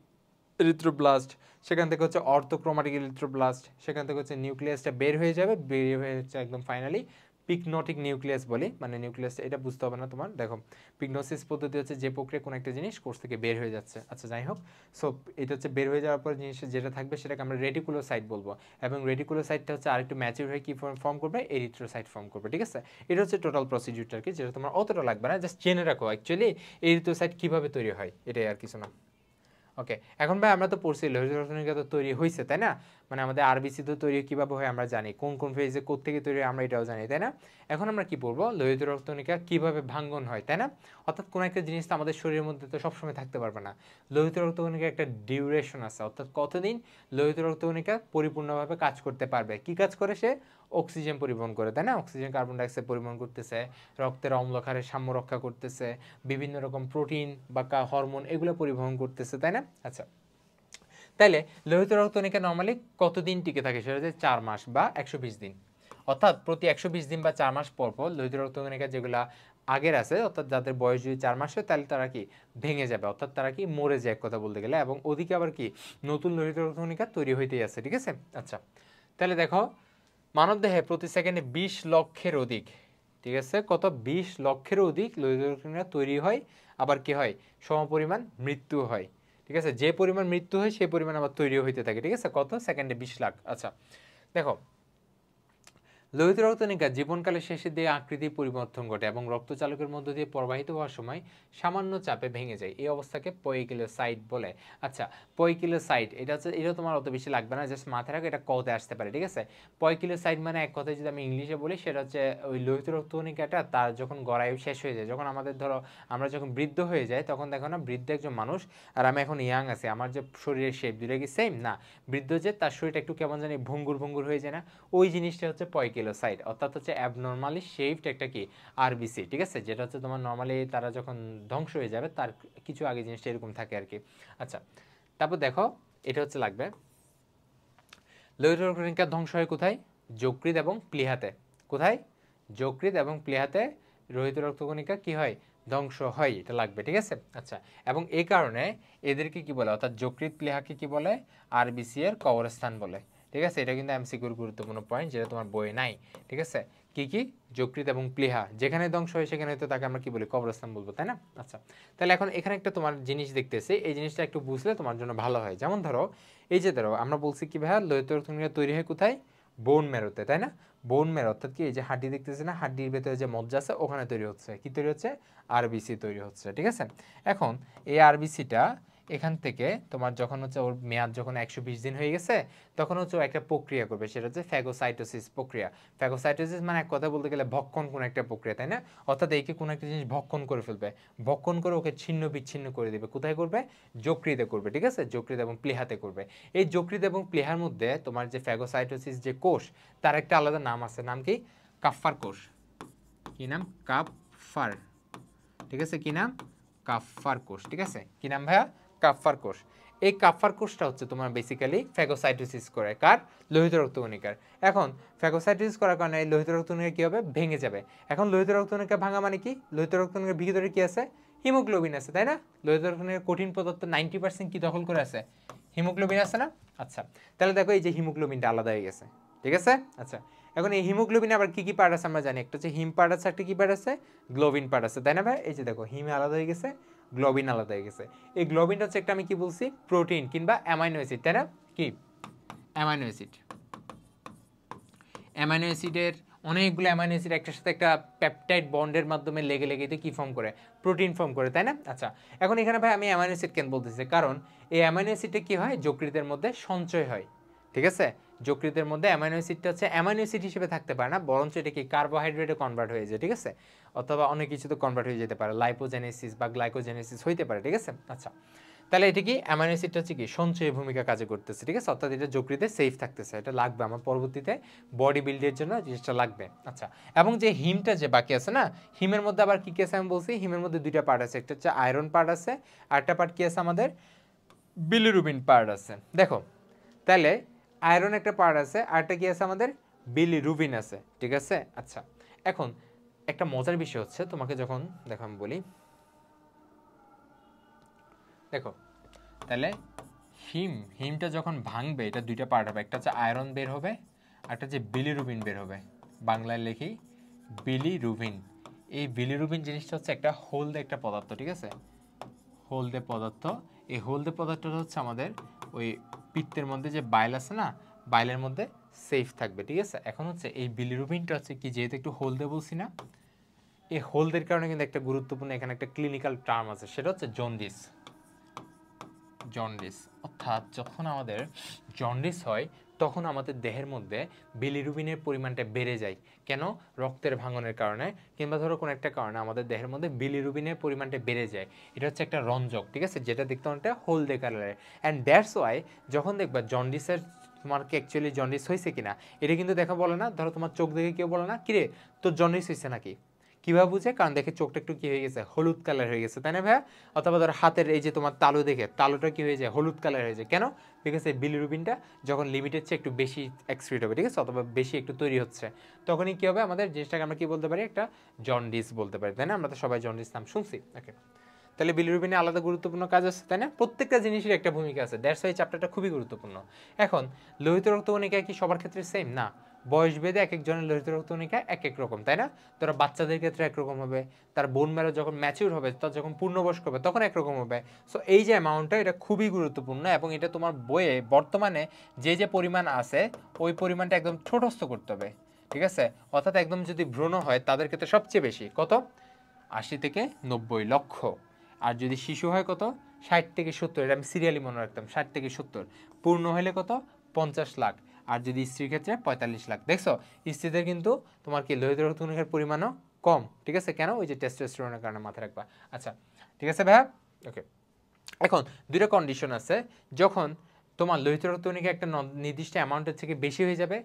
এরিথ্রোব্লাস্ট, সেখান থেকে হচ্ছে অর্থোক্রোমাটিক এরিথ্রোব্লাস্ট, সেখান থেকে হচ্ছে নিউক্লিয়াসটা বের হয়ে যাবে, বের হয়ে হচ্ছে একদম ফাইনালি পিকনোটিক নিউক্লিয়াস বলি, মানে নিউক্লিয়াস, এটা বুঝতে হবে না তোমার। দেখো, পিগনোসিস পদ্ধতি হচ্ছে যে প্রক্রিয়া কোনো একটা জিনিস কোষ থেকে বের হয়ে যাচ্ছে। আচ্ছা, যাই হোক, সো এটা হচ্ছে বের হয়ে যাওয়ার পর জিনিস যেটা থাকবে সেটাকে আমরা রেটিকুলোসাইট বলবো, এবং রেটিকুলোসাইটটা হচ্ছে আরেকটু ম্যাচিউর হয়ে কি ফর্ম করবে, এরিথ্রোসাইট ফর্ম করবে, ঠিক আছে? এটা হচ্ছে টোটাল প্রসিডিউরটা কি, যেটা তোমার অতটা লাগবে না, জাস্ট জেনে রাখো অ্যাকচুয়ালি এরিথ্রোসাইট কিভাবে তৈরি হয়, এটাই আর কিছু না। ওকে, এখন ভাই আমরা তো পড়ছি লোহিত রক্তকণিকা তো তৈরি হয়েছে, তাই না? মানে আমাদের আরবিসি তো তৈরি কিভাবে হয় আমরা জানি, কোন কোন ফেজে কোত্থেকে তৈরি হয় আমরা এটাও জানি, তাই না? এখন আমরা কি পড়বো, লোহিত রক্তকণিকা কিভাবে ভাঙ্গন হয়, তাই না? অর্থাৎ কোনো একটা জিনিস তো আমাদের শরীরের মধ্যে তো সবসময় থাকতে পারবে না। লোহিত রক্তকণিকা একটা ডিউরেশন আছে, অর্থাৎ কতদিন লোহিত রক্তকণিকা পরিপূর্ণভাবে কাজ করতে পারবে। কি কাজ করে সে? অক্সিজেন পরিবহন করে, তাই না? অক্সিজেন কার্বন ডাইঅক্সাইড পরিবহন করতেছে, রক্তের অম্লক্ষারের সাম্য রক্ষা করতেছে, বিভিন্ন রকম প্রোটিন বা হরমোন এগুলো পরিবহন করতেছে, তাই না? আচ্ছা, তাইলে লোহিত রক্তকণিকা নর্মালি কতদিন টিকে থাকে, সেটা হচ্ছে 4 মাস বা 120 দিন। অর্থাৎ প্রতি 120 দিন বা 4 মাস পর পর লোহিত রক্তকণিকা যেগুলা আগের আছে, অর্থাৎ যাদের বয়স যদি 4 মাস হয় তাহলে তারা কি ভেঙে যাবে, অর্থাৎ তারা কি মরে যায় এক কথা বলতে গেলে, এবং ওদিকে আবার কি নতুন লোহিত রক্তকণিকা তৈরি হইতেই আছে, ঠিক আছে? আচ্ছা, তাহলে দেখো মানবদেহে প্রতি সেকেন্ডে 20 লক্ষের অধিক, ঠিক আছে, কত 20 লক্ষেরও অধিক লোহিত রক্তকণিকা তৈরি হয়, আবার কি হয় সমপরিমাণ মৃত্যু হয়, ঠিক আছে? যে পরিমাণ মৃত্যু হয় সেই পরিমাণ আবার তৈরি হইতে থাকে, ঠিক আছে? কত সেকেন্ডে 20 লাখ। আচ্ছা, দেখো লোহিত রক্তকণিকা জীবনকালের শেষের দিকে আকৃতির পরিবর্তন ঘটে এবং রক্তচালকের মধ্য দিয়ে প্রবাহিত হওয়ার সময় সামান্য চাপে ভেঙে যায়, এই অবস্থাকে পয়কিলোসাইট বলে। আচ্ছা, পয়কিলোসাইট এটা হচ্ছে, এটা তোমার অত বেশি লাগবে না, জাস্ট মাথায় রাখো এটা কতে আসতে পারে, ঠিক আছে? পয়কিলোসাইট মানে এক কথায় যদি আমি ইংলিশে বলি সেটা হচ্ছে ওই লোহিত রক্তকণিকাটা তার যখন গড়ায়ু শেষ হয়ে যায়, যখন আমাদের ধরো আমরা যখন বৃদ্ধ হয়ে যাই তখন দেখো না, বৃদ্ধ একজন মানুষ আর আমি এখন ইয়াং আছি, আমার যে শরীরের শেপ দুটো কি সেম না? বৃদ্ধ যে তার শরীরটা একটু কেমন জানি ভঙ্গুর ভঙ্গুর হয়ে যায় না, ওই জিনিসটা হচ্ছে পয়কিলোসাইট, অর্থাৎ হচ্ছে অ্যাবনর্মালি শেপড একটা কি আরবিসি, ঠিক আছে? যেটা হচ্ছে তোমার নর্মালি তারা যখন ধ্বংস হয়ে যাবে তার কিছু আগে জিনিসটা এরকম থাকে আর কি। আচ্ছা, তারপর দেখো এটা হচ্ছে লাগবে, লোহিত রক্তকণিকা ধ্বংস হয় কোথায়? যকৃৎ এবং প্লীহাতে। কোথায়? যকৃৎ এবং প্লীহাতে লোহিত রক্তকণিকা কি হয়? ধ্বংস হয়, এটা লাগবে, ঠিক আছে? আচ্ছা, এবং এই কারণে এদেরকে কি বলে, অর্থাৎ যকৃৎ প্লীহাকে কি বলে? আরবিসি এর কবরস্থান বলে, ঠিক আছে? এটা কিন্তু এমসিকিউর গুরুত্বপূর্ণ পয়েন্ট, যেটা তোমার বইয়ে নাই, ঠিক আছে? কি কি? যকৃৎ এবং প্লীহা যেখানে ধ্বংস হয় সেখানে তো তাকে আমরা কি বলি? কবরস্থান বলবো, তাই না? আচ্ছা, তাহলে এখন এখানে একটা তোমার জিনিস দেখতেছি, এই জিনিসটা একটু বুঝলে তোমার জন্য ভালো হয়। যেমন ধরো এই যে ধরো আমরা বলছি কি ভাইয়া, লোহিত রক্তকণিকা তৈরি হয় কোথায়? বোন ম্যারোতে, তাই না? বোন ম্যারো অর্থাৎ কি, এই যে হাড্ডি দেখতেছি না, হাড্ডির ভেতরে যে মজ্জা আছে ওখানে তৈরি হচ্ছে, কি তৈরি হচ্ছে? আরবিসি তৈরি হচ্ছে, ঠিক আছে? এখন এই আরবিসিটা এখান থেকে তোমার যখন হচ্ছে ওর মেয়াদ যখন 120 দিন হয়ে গেছে তখন হচ্ছে ও একটা প্রক্রিয়া করবে, সেটা হচ্ছে ফ্যাগোসাইটোসিস প্রক্রিয়া। ফ্যাগোসাইটোসিস মানে এক কথা বলতে গেলে ভক্ষণ কোন একটা প্রক্রিয়া, তাই না? অর্থাৎ এইকে কোনো একটা জিনিস ভক্ষণ করে ফেলবে, ভক্ষণ করে ওকে ছিন্ন বিচ্ছিন্ন করে দেবে। কোথায় করবে? যকৃতে করবে, ঠিক আছে? যকৃত এবং প্লীহাতে করবে। এই যকৃত এবং প্লীহার মধ্যে তোমার যে ফ্যাগোসাইটোসিস যে কোষ, তার একটা আলাদা নাম আছে, নাম কি? কাফফার কোষ। কি নাম? কাফফার, ঠিক আছে? কি নাম? কাফফার কোষ, ঠিক আছে? কি নাম ভাইয়া? কাফফার কোষ। এই কাফফার কোষটা হচ্ছে তোমার বেসিক্যালি ফ্যাগোসাইটোসিস করে, কার? লোহিত রক্তকণিকার। এখন ফ্যাগোসাইটোসিস করার কারণে এই লোহিত রক্তকণিকা কি হবে? ভেঙে যাবে। এখন লোহিত রক্তকণিকা ভাঙা মানে কি? লোহিত রক্তকণিকার ভিতরে কি আছে? হিমোগ্লোবিন আছে, তাই না? লোহিত রক্তকণিকার কঠিন পদার্থ 90% কি দখল করে আছে? হিমোগ্লোবিন আছে না? আচ্ছা, তাহলে দেখো এই যে হিমোগ্লোবিনটা আলাদা হয়ে গেছে, ঠিক আছে? আচ্ছা, এখন এই হিমোগ্লোবিন আবার কি কি পার্ট আছে আমরা জানি, একটা হচ্ছে হিম পার্ট আছে, একটা কি পার্ট আছে? গ্লোবিন পার্ট আছে, তাই না ভাই? এই যে দেখো হিম আলাদা হয়ে গেছে, গ্লোবিন আলাদা হয়ে গেছে। এই গ্লোবিনটা হচ্ছে একটা আমি কি বলছি? প্রোটিন কিংবা অ্যামাইনো অ্যাসিড, তাই না? কি? Amino acid. অ্যামাইনো অ্যাসিডের অনেকগুলো অ্যামাইনো অ্যাসিড একটার সাথে একটা পেপটাইড বন্ডের মাধ্যমে লেগে লেগে তো কি ফর্ম করে? প্রোটিন ফর্ম করে, তাই না? আচ্ছা, এখন এখানে ভাই আমি অ্যামাইনো অ্যাসিড কেন বলতেছি? কারণ এই অ্যামাইনো অ্যাসিডটা কি হয়? যকৃতের মধ্যে সঞ্চয় হয়, ঠিক আছে? যকৃতের মধ্যে অ্যামাইনো অ্যাসিডটা হচ্ছে অ্যামাইনো অ্যাসিড হিসেবে থাকতে পারে না, বরঞ্চ এটা কি কার্বোহাইড্রেটে কনভার্ট হয়ে যায়, ঠিক আছে? অথবা অনেক কিছুতে কনভার্ট হয়ে যেতে পারে, লাইপোজেনেসিস বা গ্লাইকোজেনেসিস হইতে পারে, ঠিক আছে? আচ্ছা, তাহলে এটা কি অ্যামাইনো অ্যাসিডটা হচ্ছে কি সঞ্চয়ী ভূমিকা কাজে করতেছে, ঠিক আছে? অর্থাৎ এটা যকৃতে সেফ থাকতেছে, এটা লাগবে আমার পরবর্তীতে বডি বিল্ডের জন্য, জিনিসটা লাগবে। আচ্ছা, এবং যে হিমটা যে বাকি আছে না, হিমের মধ্যে আবার কি কি আছে আমি বলছি, হিমের মধ্যে দুইটা পার্ট আছে, একটা হচ্ছে আয়রন পার্ট আছে, আর একটা পার্ট কি আছে আমাদের? বিলিরুবিন পার্ট আছে। দেখো তাহলে আয়রন একটা পার্ট আছে, আর একটা কি আছে আমাদের? বিলিরুবিন আছে, ঠিক আছে? আচ্ছা, এখন একটা মজার বিষয় হচ্ছে তোমাকে যখন দেখো আমি বলি, দেখো তাহলে হিমটা যখন ভাঙবে এটা দুইটা পার্ট হবে, একটা হচ্ছে আয়রন বের হবে, একটা হচ্ছে বিলিরুবিন বের হবে। বাংলায় লিখি বিলিরুবিন। এই বিলিরুবিন জিনিসটা হচ্ছে একটা হলদে একটা পদার্থ, ঠিক আছে? হলদে পদার্থ। এই হলদে পদার্থটা হচ্ছে আমাদের ওই পিত্তের মধ্যে যে বাইল আছে না, বাইলের মধ্যে সেফ থাকবে, ঠিক আছে? এখন হচ্ছে এই বিলিরুবিনটা হচ্ছে কি, যেহেতু একটু হলদে বলছি না, এই হলদের কারণে কিন্তু একটা গুরুত্বপূর্ণ এখানে একটা ক্লিনিক্যাল টার্ম আছে, সেটা হচ্ছে জন্ডিস। জন্ডিস, অর্থাৎ যখন আমাদের জন্ডিস হয় তখন আমাদের দেহের মধ্যে বিলিরুবিনের পরিমাণটা বেড়ে যায়। কেন? রক্তের ভাঙনের কারণে কিংবা ধরো কোনো একটা কারণে আমাদের দেহের মধ্যে বিলিরুবিনের পরিমাণটা বেড়ে যায়। এটা হচ্ছে একটা রঞ্জক, ঠিক আছে, যেটা দেখতে অনেকটা হলদে কালারের। অ্যান্ড দ্যাটস ওয়াই যখন দেখবা জন্ডিসের তোমার কি অ্যাকচুয়ালি জন্ডিস হয়েছে কিনা এটা কিন্তু দেখা বলে না। ধরো তোমার চোখ দেখে কেউ বলে না কিরে তোর জন্ডিস হয়েছে নাকি, কীভাবে বুঝে? কারণ দেখে চোখটা একটু কী হয়ে গেছে, হলুদ কালার হয়ে গেছে, তাই না ভাইয়া? অথবা ধর হাতের এই যে তোমার তালু দেখে তালুটা কী হয়ে যায়, হলুদ কালার হয়ে যায়। কেন? বিকজ এই বিলিরুবিনটা যখন লিমিটের চেয়ে একটু বেশি এক্সক্রিট হবে, ঠিক আছে, অথবা বেশি একটু তৈরি হচ্ছে, তখনই কী হবে, আমাদের জিনিসটাকে আমরা কী বলতে পারি, একটা জন্ডিস বলতে পারি, তাই না? আমরা তো সবাই জন্ডিস নাম শুনছি। ওকে, তাহলে বিলিরুবিনে আলাদা গুরুত্বপূর্ণ কাজ আছে, তাই না? প্রত্যেকটা জিনিসের একটা ভূমিকা আছে, দ্যাটস ওয়াই চ্যাপ্টারটা খুবই গুরুত্বপূর্ণ। এখন লোহিত রক্তকণিকা কি সবার ক্ষেত্রে সেম না? বয়স ভেদে এক একজনের লোহিত রক্তকণিকা এক এক রকম, তাই না? তোরা বাচ্চাদের ক্ষেত্রে একরকম হবে, তার বোন ম্যারো যখন ম্যাচিউর হবে, তার যখন পূর্ণবয়স্ক হবে তখন একরকম হবে। সো এই যে অ্যামাউন্টটা, এটা খুবই গুরুত্বপূর্ণ এবং এটা তোমার বইয়ে বর্তমানে যে যে পরিমাণ আছে ওই পরিমাণটা একদম ঠোঁটস্থ করতে হবে, ঠিক আছে? অর্থাৎ একদম যদি ভ্রূণ হয় তাদের ক্ষেত্রে সবচেয়ে বেশি কত, 80 থেকে 90 লক্ষ। আর যদি শিশু হয় কত, 60 থেকে 70, এটা আমি সিরিয়ালি মনে রাখতাম, 60 থেকে 70। পূর্ণ হলে কত, 50 লাখ। আর যদি স্ত্রীর ক্ষেত্রে 45 লাখ। দেখছো, স্ত্রীদের কিন্তু তোমার কি লোহিত রক্তকণিকার পরিমাণও কম, ঠিক আছে? কেন? ওই যে টেস্টোস্টেরনের কারণে, মাথায় রাখবা। আচ্ছা, ঠিক আছে ভাইয়া? ওকে, এখন দুইটা কন্ডিশন আছে। যখন তোমার লোহিত রক্তকণিকা একটা নির্দিষ্ট অ্যামাউন্টের থেকে বেশি হয়ে যাবে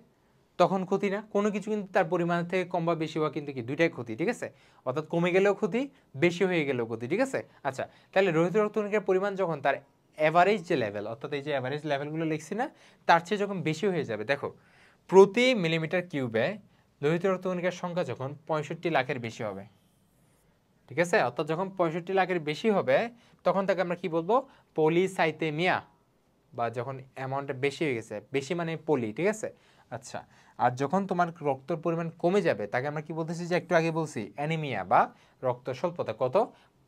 তখন ক্ষতি না, কোনো কিছু কিন্তু তার পরিমাণ থেকে কম বা বেশি হওয়া কিন্তু কি দুইটাই ক্ষতি, ঠিক আছে? অর্থাৎ কমে গেলেও ক্ষতি, বেশি হয়ে গেলেও ক্ষতি, ঠিক আছে? আচ্ছা, তাহলে লোহিত রক্তকণিকার পরিমাণ যখন তার অ্যাভারেজ যে লেভেল, অর্থাৎ এই যে অ্যাভারেজ লেভেলগুলো লিখছি না, তার চেয়ে যখন বেশি হয়ে যাবে, দেখো প্রতি মিলিমিটার কিউবে লোহিত রক্তকণিকার সংখ্যা যখন 65 লাখের বেশি হবে, ঠিক আছে, অর্থাৎ যখন 65 লাখের বেশি হবে তখন তাকে আমরা কি বলবো, পলিসাইথেমিয়া, বা যখন অ্যামাউন্টটা বেশি হয়ে গেছে, বেশি মানে পলি, ঠিক আছে? আচ্ছা, আর যখন তোমার রক্তের পরিমাণ কমে যাবে তাকে আমরা কি বলতেছি, যে একটু আগে বলছি, অ্যানিমিয়া বা রক্ত স্বল্পতা, কত,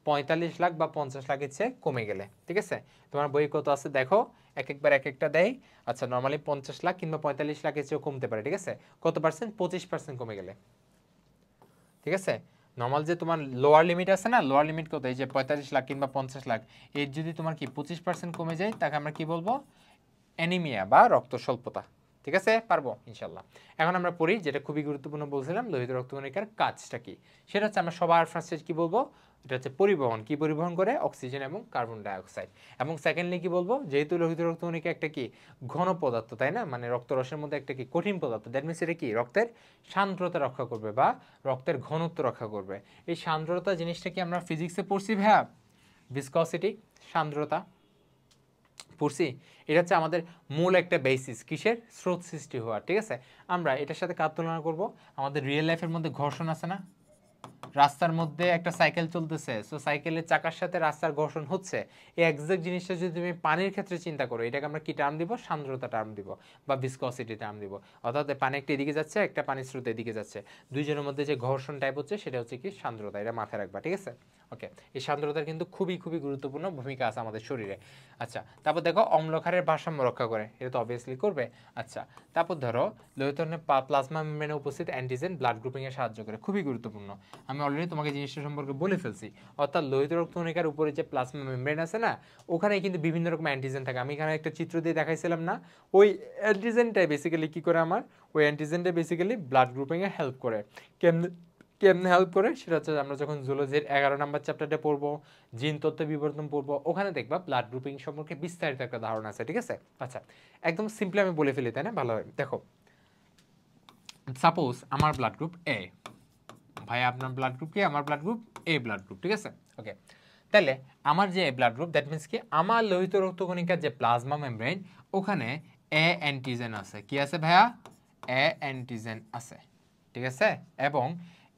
45 লাখ বা 50 লাখের চেয়ে কমে গেলে, ঠিক আছে? তোমার বই কত আছে দেখো, এক একবার এক একটা দেয়। আচ্ছা, নর্মালি 50 লাখ কিংবা 45 লাখের চেয়েও কমতে পারে, ঠিক আছে? কত পার্সেন্ট? 25% কমে গেলে, ঠিক আছে? নর্মাল যে তোমার লোয়ার লিমিট আছে না, লোয়ার লিমিট কত, এই যে 45 লাখ কিংবা 50 লাখ, এর যদি তোমার কি 25% কমে যায় তাকে আমরা কি বলবো, অ্যানিমিয়া বা রক্ত স্বল্পতা, ঠিক আছে? পারবো ইনশাল্লাহ। এখন আমরা পড়ি, যেটা খুবই গুরুত্বপূর্ণ বলছিলাম, লোহিত রক্তকণিকার কাজটা কি, সেটা হচ্ছে আমরা সবার ফার্স্টে কি বলবো, এটা হচ্ছে পরিবহন। কি পরিবহন করে? অক্সিজেন এবং কার্বন ডাইঅক্সাইড। এবং সেকেন্ডলি কি বলবো, যেহেতু লোহিত রক্তকণিকা একটা কি ঘন পদার্থ, তাই না, মানে রক্তরসের মধ্যে একটা কি কঠিন পদার্থ, দ্যাট মিনস এটা কি রক্তের সান্দ্রতা রক্ষা করবে বা রক্তের ঘনত্ব রক্ষা করবে। এই সান্দ্রতা জিনিসটা কি আমরা ফিজিক্সে পড়ছি ভাইয়া, ভিসকসিটি, সান্দ্রতা পড়ছি। এটা হচ্ছে আমাদের মূল একটা বেসিস, কিসের? স্রোত সৃষ্টি হওয়ার, ঠিক আছে? আমরা এটার সাথে কার তুলনা করব, আমাদের রিয়েল লাইফের মধ্যে ঘর্ষণ আছে না, রাস্তার মধ্যে একটা সাইকেল চলতেছে, সো সাইকেলের চাকার সাথে রাস্তার ঘর্ষণ হচ্ছে, এই এক্সাক্ট জিনিসটা যদি তুমি পানির ক্ষেত্রে চিন্তা করো, এটাকে আমরা কি টার্ম দিব, সান্দ্রতা টার্ম দিব বা ভিসকসিটি টার্ম দিব। অর্থাৎ পানি একটা এদিকে যাচ্ছে, একটা পানির স্রোত এদিকে যাচ্ছে, দুইজনের মধ্যে যে ঘর্ষণ টাইপ হচ্ছে সেটা হচ্ছে কি সান্দ্রতা, এটা মাথায় রাখবা, ঠিক আছে? ওকে, এই সান্দ্রতার কিন্তু খুবই খুবই গুরুত্বপূর্ণ ভূমিকা আছে আমাদের শরীরে। আচ্ছা, তারপর দেখো অম্লক্ষারের ভারসাম্য রক্ষা করে, এটা তো অবভিয়াসলি করবে। আচ্ছা, তারপর ধরো লোহিত প্লাজমা মেমব্রেনে উপস্থিত অ্যান্টিজেন ব্লাড গ্রুপিং এ সাহায্য করে, খুবই গুরুত্বপূর্ণ। আমি অলরেডি তোমাকে জিনিসটা সম্পর্কে বলে ফেলছি। অর্থাৎ লোহিত রক্তকণিকার উপরে যে প্লাজমা মেমব্রেন আছে না, ওখানে কিন্তু বিভিন্ন রকম অ্যান্টিজেন থাকে। আমি এখানে একটা চিত্র দিয়ে দেখাইছিলাম না, ওই অ্যান্টিজেনটাই বেসিক্যালি কি করে, আমার ওই অ্যান্টিজেনটা বেসিক্যালি ব্লাড গ্রুপিং এ হেল্প করে। কেমনে কেমনে হেল্প করে সেটা হচ্ছে আমরা যখন জুলজির 11 নম্বর চ্যাপ্টারটা পড়বো, জিন তত্ত্ব বিবর্তন পড়বো, ওখানে দেখবা ব্লাড গ্রুপিং সম্পর্কে বিস্তারিত একটা ধারণা আছে, ঠিক আছে? আচ্ছা, একদম সিম্পলি আমি বলে ফেলি, তাই না, ভালো হয়। দেখো, সাপোজ আমার ব্লাড গ্রুপ এ, ভাই আপনার ব্লাড গ্রুপ কি, আমার ব্লাড গ্রুপ এ ব্লাড গ্রুপ, ঠিক আছে? ওকে, তাহলে আমার যে ব্লাড গ্রুপ, দ্যাট মিনস কি আমার লোহিত রক্তকণিকার যে প্লাজমা মেমব্রেন, ওখানে এ অ্যান্টিজেন আছে। কি আছে ভাইয়া? এ অ্যান্টিজেন আছে, ঠিক আছে? এবং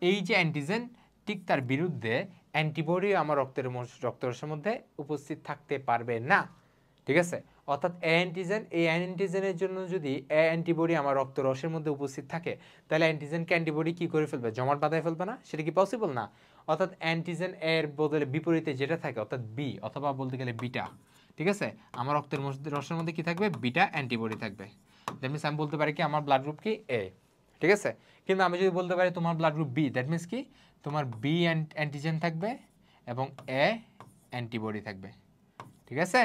এই যে অ্যান্টিজেন, ঠিক তার বিরুদ্ধে অ্যান্টিবডি আমার রক্তরসের মধ্যে উপস্থিত থাকতে পারবে না, ঠিক আছে? অর্থাৎ অ্যান্টিজেন, এই অ্যান্টিজেনের জন্য যদি অ্যান্টিবডি আমার রক্তরসের মধ্যে উপস্থিত থাকে, তাহলে অ্যান্টিজেনকে অ্যান্টিবডি কি করে ফেলবে, জমাট বাঁধায় ফেলবে না? সেটা কি পসিবল না? অর্থাৎ অ্যান্টিজেন এর বদলে বিপরীতে যেটা থাকে, অর্থাৎ বি অথবা বলতে গেলে বিটা, ঠিক আছে? আমার রসের মধ্যে কি থাকবে, বিটা অ্যান্টিবডি থাকবে। দ্যাট মিনস আমি বলতে পারি কি আমার ব্লাড গ্রুপ কি এ, ঠিক আছে? কিন্তু আমি যদি বলতে পারি তোমার blood group B, that means কি তোমার বি অ্যান্টিজেন থাকবে এবং এ অ্যান্টিবডি থাকবে, ঠিক আছে?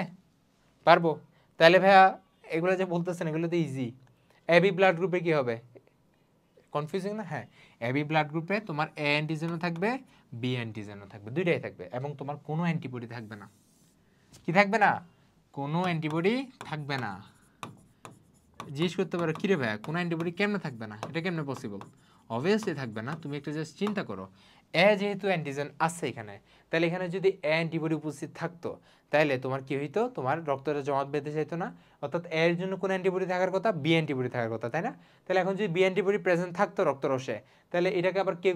পারবো। তাহলে ভাইয়া এগুলো যে বলতেছেন এগুলো তো ইজি। এবি ব্লাড গ্রুপে কি হবে? কনফিউজিং না? হ্যাঁ, এবি ব্লাড গ্রুপে তোমার এ অ্যান্টিজেনও থাকবে, বি অ্যান্টিজেনও থাকবে, দুইটাই থাকবে, এবং তোমার কোনো অ্যান্টিবডি থাকবে না। কি থাকবে না? কোনো অ্যান্টিবডি থাকবে না। জিজ্ঞেস করতে পারো কিরে ভাইয়া কোনো অ্যান্টিবডি কেমনে থাকবে না, এটা কেমনে পসিবল? অবভিয়াসলি থাকবে না। তুমি একটা জাস্ট চিন্তা করো, এ যেহেতু অ্যান্টিজেন আছে এখানে, তাহলে এখানে যদি এ অ্যান্টিবডি উপস্থিত থাকতো, তাহলে তোমার কি হইতো? তোমার রক্তটা জমাট বেঁধে যেত না। অর্থাৎ এর জন্য কোন অ্যান্টিবডি থাকার কথা? বি অ্যান্টিবডি থাকার কথা, তাই না? তাহলে এখন যদি বি অ্যান্টিবডি প্রেজেন্ট থাকতো রক্তরসে, তাহলে এটাকে আবার কে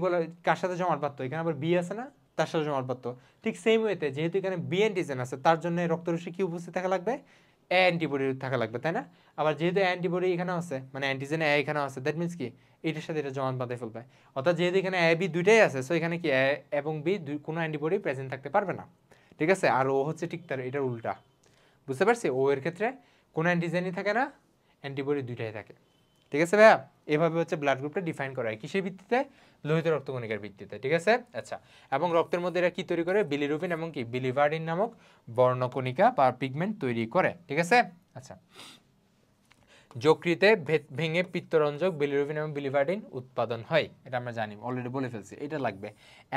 কার সাথে জমাট বাঁধতো? এখানে আবার বি আছে না, তার সাথে জমাট বাঁধতো। ঠিক সেম ওয়েতে যেহেতু এখানে বি অ্যান্টিজেন আছে, তার জন্য রক্তরসে কি উপস্থিত থাকা লাগবে? এ অ্যান্টিবডি থাকা লাগবে, তাই না? আবার যেহেতু অ্যান্টিবডি এখানে আছে, মানে অ্যান্টিজেন এ এখানে আছে, দ্যাট মিনস কি এটার সাথে এটা জমাট বাঁধে ফেলবে। অর্থাৎ যেহেতু এখানে এ বি দুইটাই আছে, সো এখানে কি এ এবং বি কোনো অ্যান্টিবডি প্রেজেন্ট থাকতে পারবে না, ঠিক আছে? আর ও হচ্ছে ঠিক তার এটার উল্টা, বুঝতে পারছি? ও এর ক্ষেত্রে কোনো অ্যান্টিজেনই থাকে না, অ্যান্টিবডি দুইটাই থাকে, ঠিক আছে ভাইয়া? এভাবে হচ্ছে ব্লাড গ্রুপটা ডিফাইন করা হয়, কিসের ভিত্তিতে? লোহিত রক্তকণিকার ভিত্তিতে, ঠিক আছে? আচ্ছা, এবং রক্তের মধ্যে এরা কি তৈরি করে? বিলিরুবিন এবং কি বিলিভার্ডিন নামক বর্ণকণিকা বা পিগমেন্ট তৈরি করে, ঠিক আছে? আচ্ছা, যকৃতে ভেঙে পিত্তরঞ্জক বিলিরুবিন এবং বিলিভার্ডিন উৎপাদন হয়, এটা আমরা জানি, অলরেডি বলে ফেলছি, এটা লাগবে।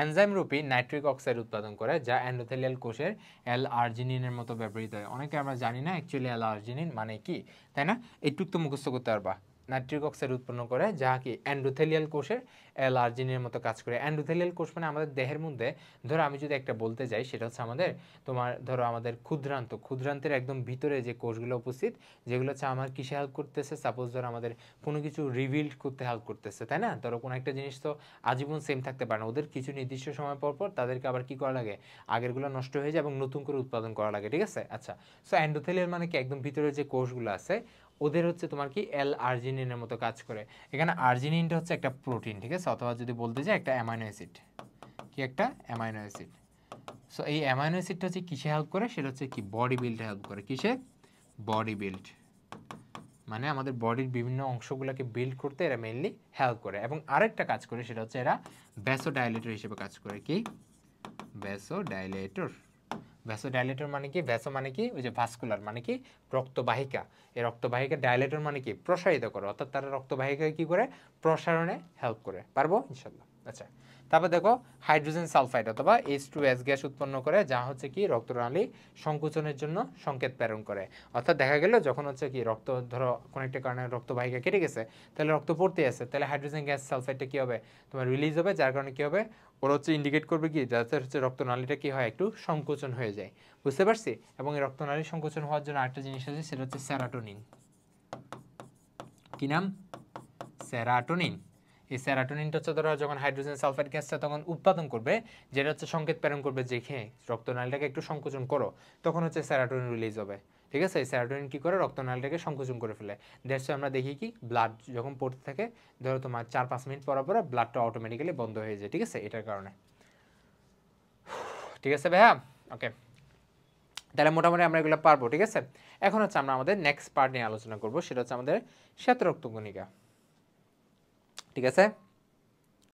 এনজাইম রূপী নাইট্রিক অক্সাইড উৎপাদন করে, যা এন্ডোথেলিয়াল কোষের এল আর্জিনিনের মতো ব্যবহৃত হয়। অনেকে আমরা জানি না অ্যাকচুয়ালি এল আর্জিনিন মানে কি, তাই না? এইটুক তো মুখস্থ করতে পারবা। নাইট্রিক অক্সাইড উৎপন্ন করে, যা কি এন্ডোথেলিয়াল কোষের এল আর্জিনিনের মতো কাজ করে। এন্ডোথেলিয়াল কোষ মানে আমাদের দেহের মধ্যে, ধরো আমি যদি একটা বলতে যাই, সেটা হচ্ছে আমাদের, তোমার ধরো আমাদের ক্ষুদ্রান্তের একদম ভিতরে যে কোষগুলো উপস্থিত, যেগুলো হচ্ছে আমার কিসে হেল্প করতেছে? সাপোজ ধরো আমাদের কোনো কিছু রিভিল করতে হেল্প করতেছে, তাই না? ধরো কোনো একটা জিনিস তো আজীবন সেম থাকতে পারে না, ওদের কিছু নির্দিষ্ট সময় পর পর তাদেরকে আবার কি করা লাগে? আগেরগুলো নষ্ট হয়ে যায় এবং নতুন করে উৎপাদন করা লাগে, ঠিক আছে? আচ্ছা, সো এন্ডোথেলিয়াল মানে কি একদম ভিতরে যে কোষগুলো আছে, ওদের হচ্ছে তোমার কি এল আর্জিনিনের মতো কাজ করে। এখানে আর্জিনিনটা হচ্ছে একটা প্রোটিন, ঠিক আছে? অথবা যদি বলতে চাই একটা অ্যামাইনো অ্যাসিড, কি একটা অ্যামাইনো অ্যাসিড। সো এই অ্যামাইনো অ্যাসিডটা হচ্ছে কিসে হেল্প করে? সেটা হচ্ছে কি বডি বিল্ডে হেল্প করে। কিসে? বডি বিল্ড, মানে আমাদের বডির বিভিন্ন অংশগুলোকে বিল্ড করতে এরা মেইনলি হেল্প করে। এবং আরেকটা কাজ করে, সেটা হচ্ছে এরা ভ্যাসোডাইলেটর হিসেবে কাজ করে। কি? ভ্যাসোডাইলেটর। ভ্যাসোডাইলেটর মানে কি? ভ্যাসো মানে কি? ওই যে ভাস্কুলার মানে কি? রক্তবাহিকা। এই রক্তবাহিকা, ডাইলেটর মানে কি? প্রসারিত করে, অর্থাৎ তারা রক্তবাহিকাকে কি করে? প্রসারণে হেল্প করে। পারবো ইনশাল্লাহ। আচ্ছা, তারপর দেখো হাইড্রোজেন সালফাইড অথবা H2S গ্যাস উৎপন্ন করে, যা হচ্ছে কি রক্তনালী সংকোচনের জন্য সংকেত প্রেরণ করে। অর্থাৎ দেখা গেল যখন হচ্ছে কি রক্ত, ধরো কোনো একটা কারণে রক্তবাহিকা কেটে গেছে, তাহলে রক্ত পড়তে আছে, তাহলে হাইড্রোজেন গ্যাস সালফাইডটা কি হবে? তোমার রিলিজ হবে, যার কারণে কি হবে? ওরা হচ্ছে ইন্ডিকেট করবে কি, যাতে হচ্ছে রক্তনালীটা কি হয়? একটু সংকোচন হয়ে যায়, বুঝতে পারছি? এবং এই রক্তনালী সংকোচন হওয়ার জন্য আরেকটা জিনিস আছে, সেটা হচ্ছে সেরাটোনিন। কি নাম? সেরাটোনিন। এই সেরাটোনিনটা হচ্ছে ধরো যখন হাইড্রোজেন সালফাইড গ্যাসটা তখন উৎপাদন করবে, যেটা হচ্ছে সংকেত প্রেরণ করবে যে খেয়ে রক্তনালীটাকে একটু সংকোচন করো, তখন হচ্ছে সেরাটোনিন রিলিজ হবে, ঠিক আছে? এই সেরাটোনিন কি করে? রক্তনালীটাকে সংকোচন করে ফেলে। দ্যাটস আমরা দেখি কি ব্লাড যখন পড়তে থাকে, ধরো তোমার 4-5 মিনিট পর পর ব্লাডটা অটোমেটিক্যালি বন্ধ হয়ে যায়, ঠিক আছে? এটার কারণে, ঠিক আছে ভাইয়া? ওকে, তাহলে মোটামুটি আমরা এগুলো পারবো, ঠিক আছে? এখন হচ্ছে আমরা আমাদের নেক্সট পার্ট নিয়ে আলোচনা করবো, সেটা হচ্ছে আমাদের শ্বেত রক্তকণিকা, ঠিক আছে?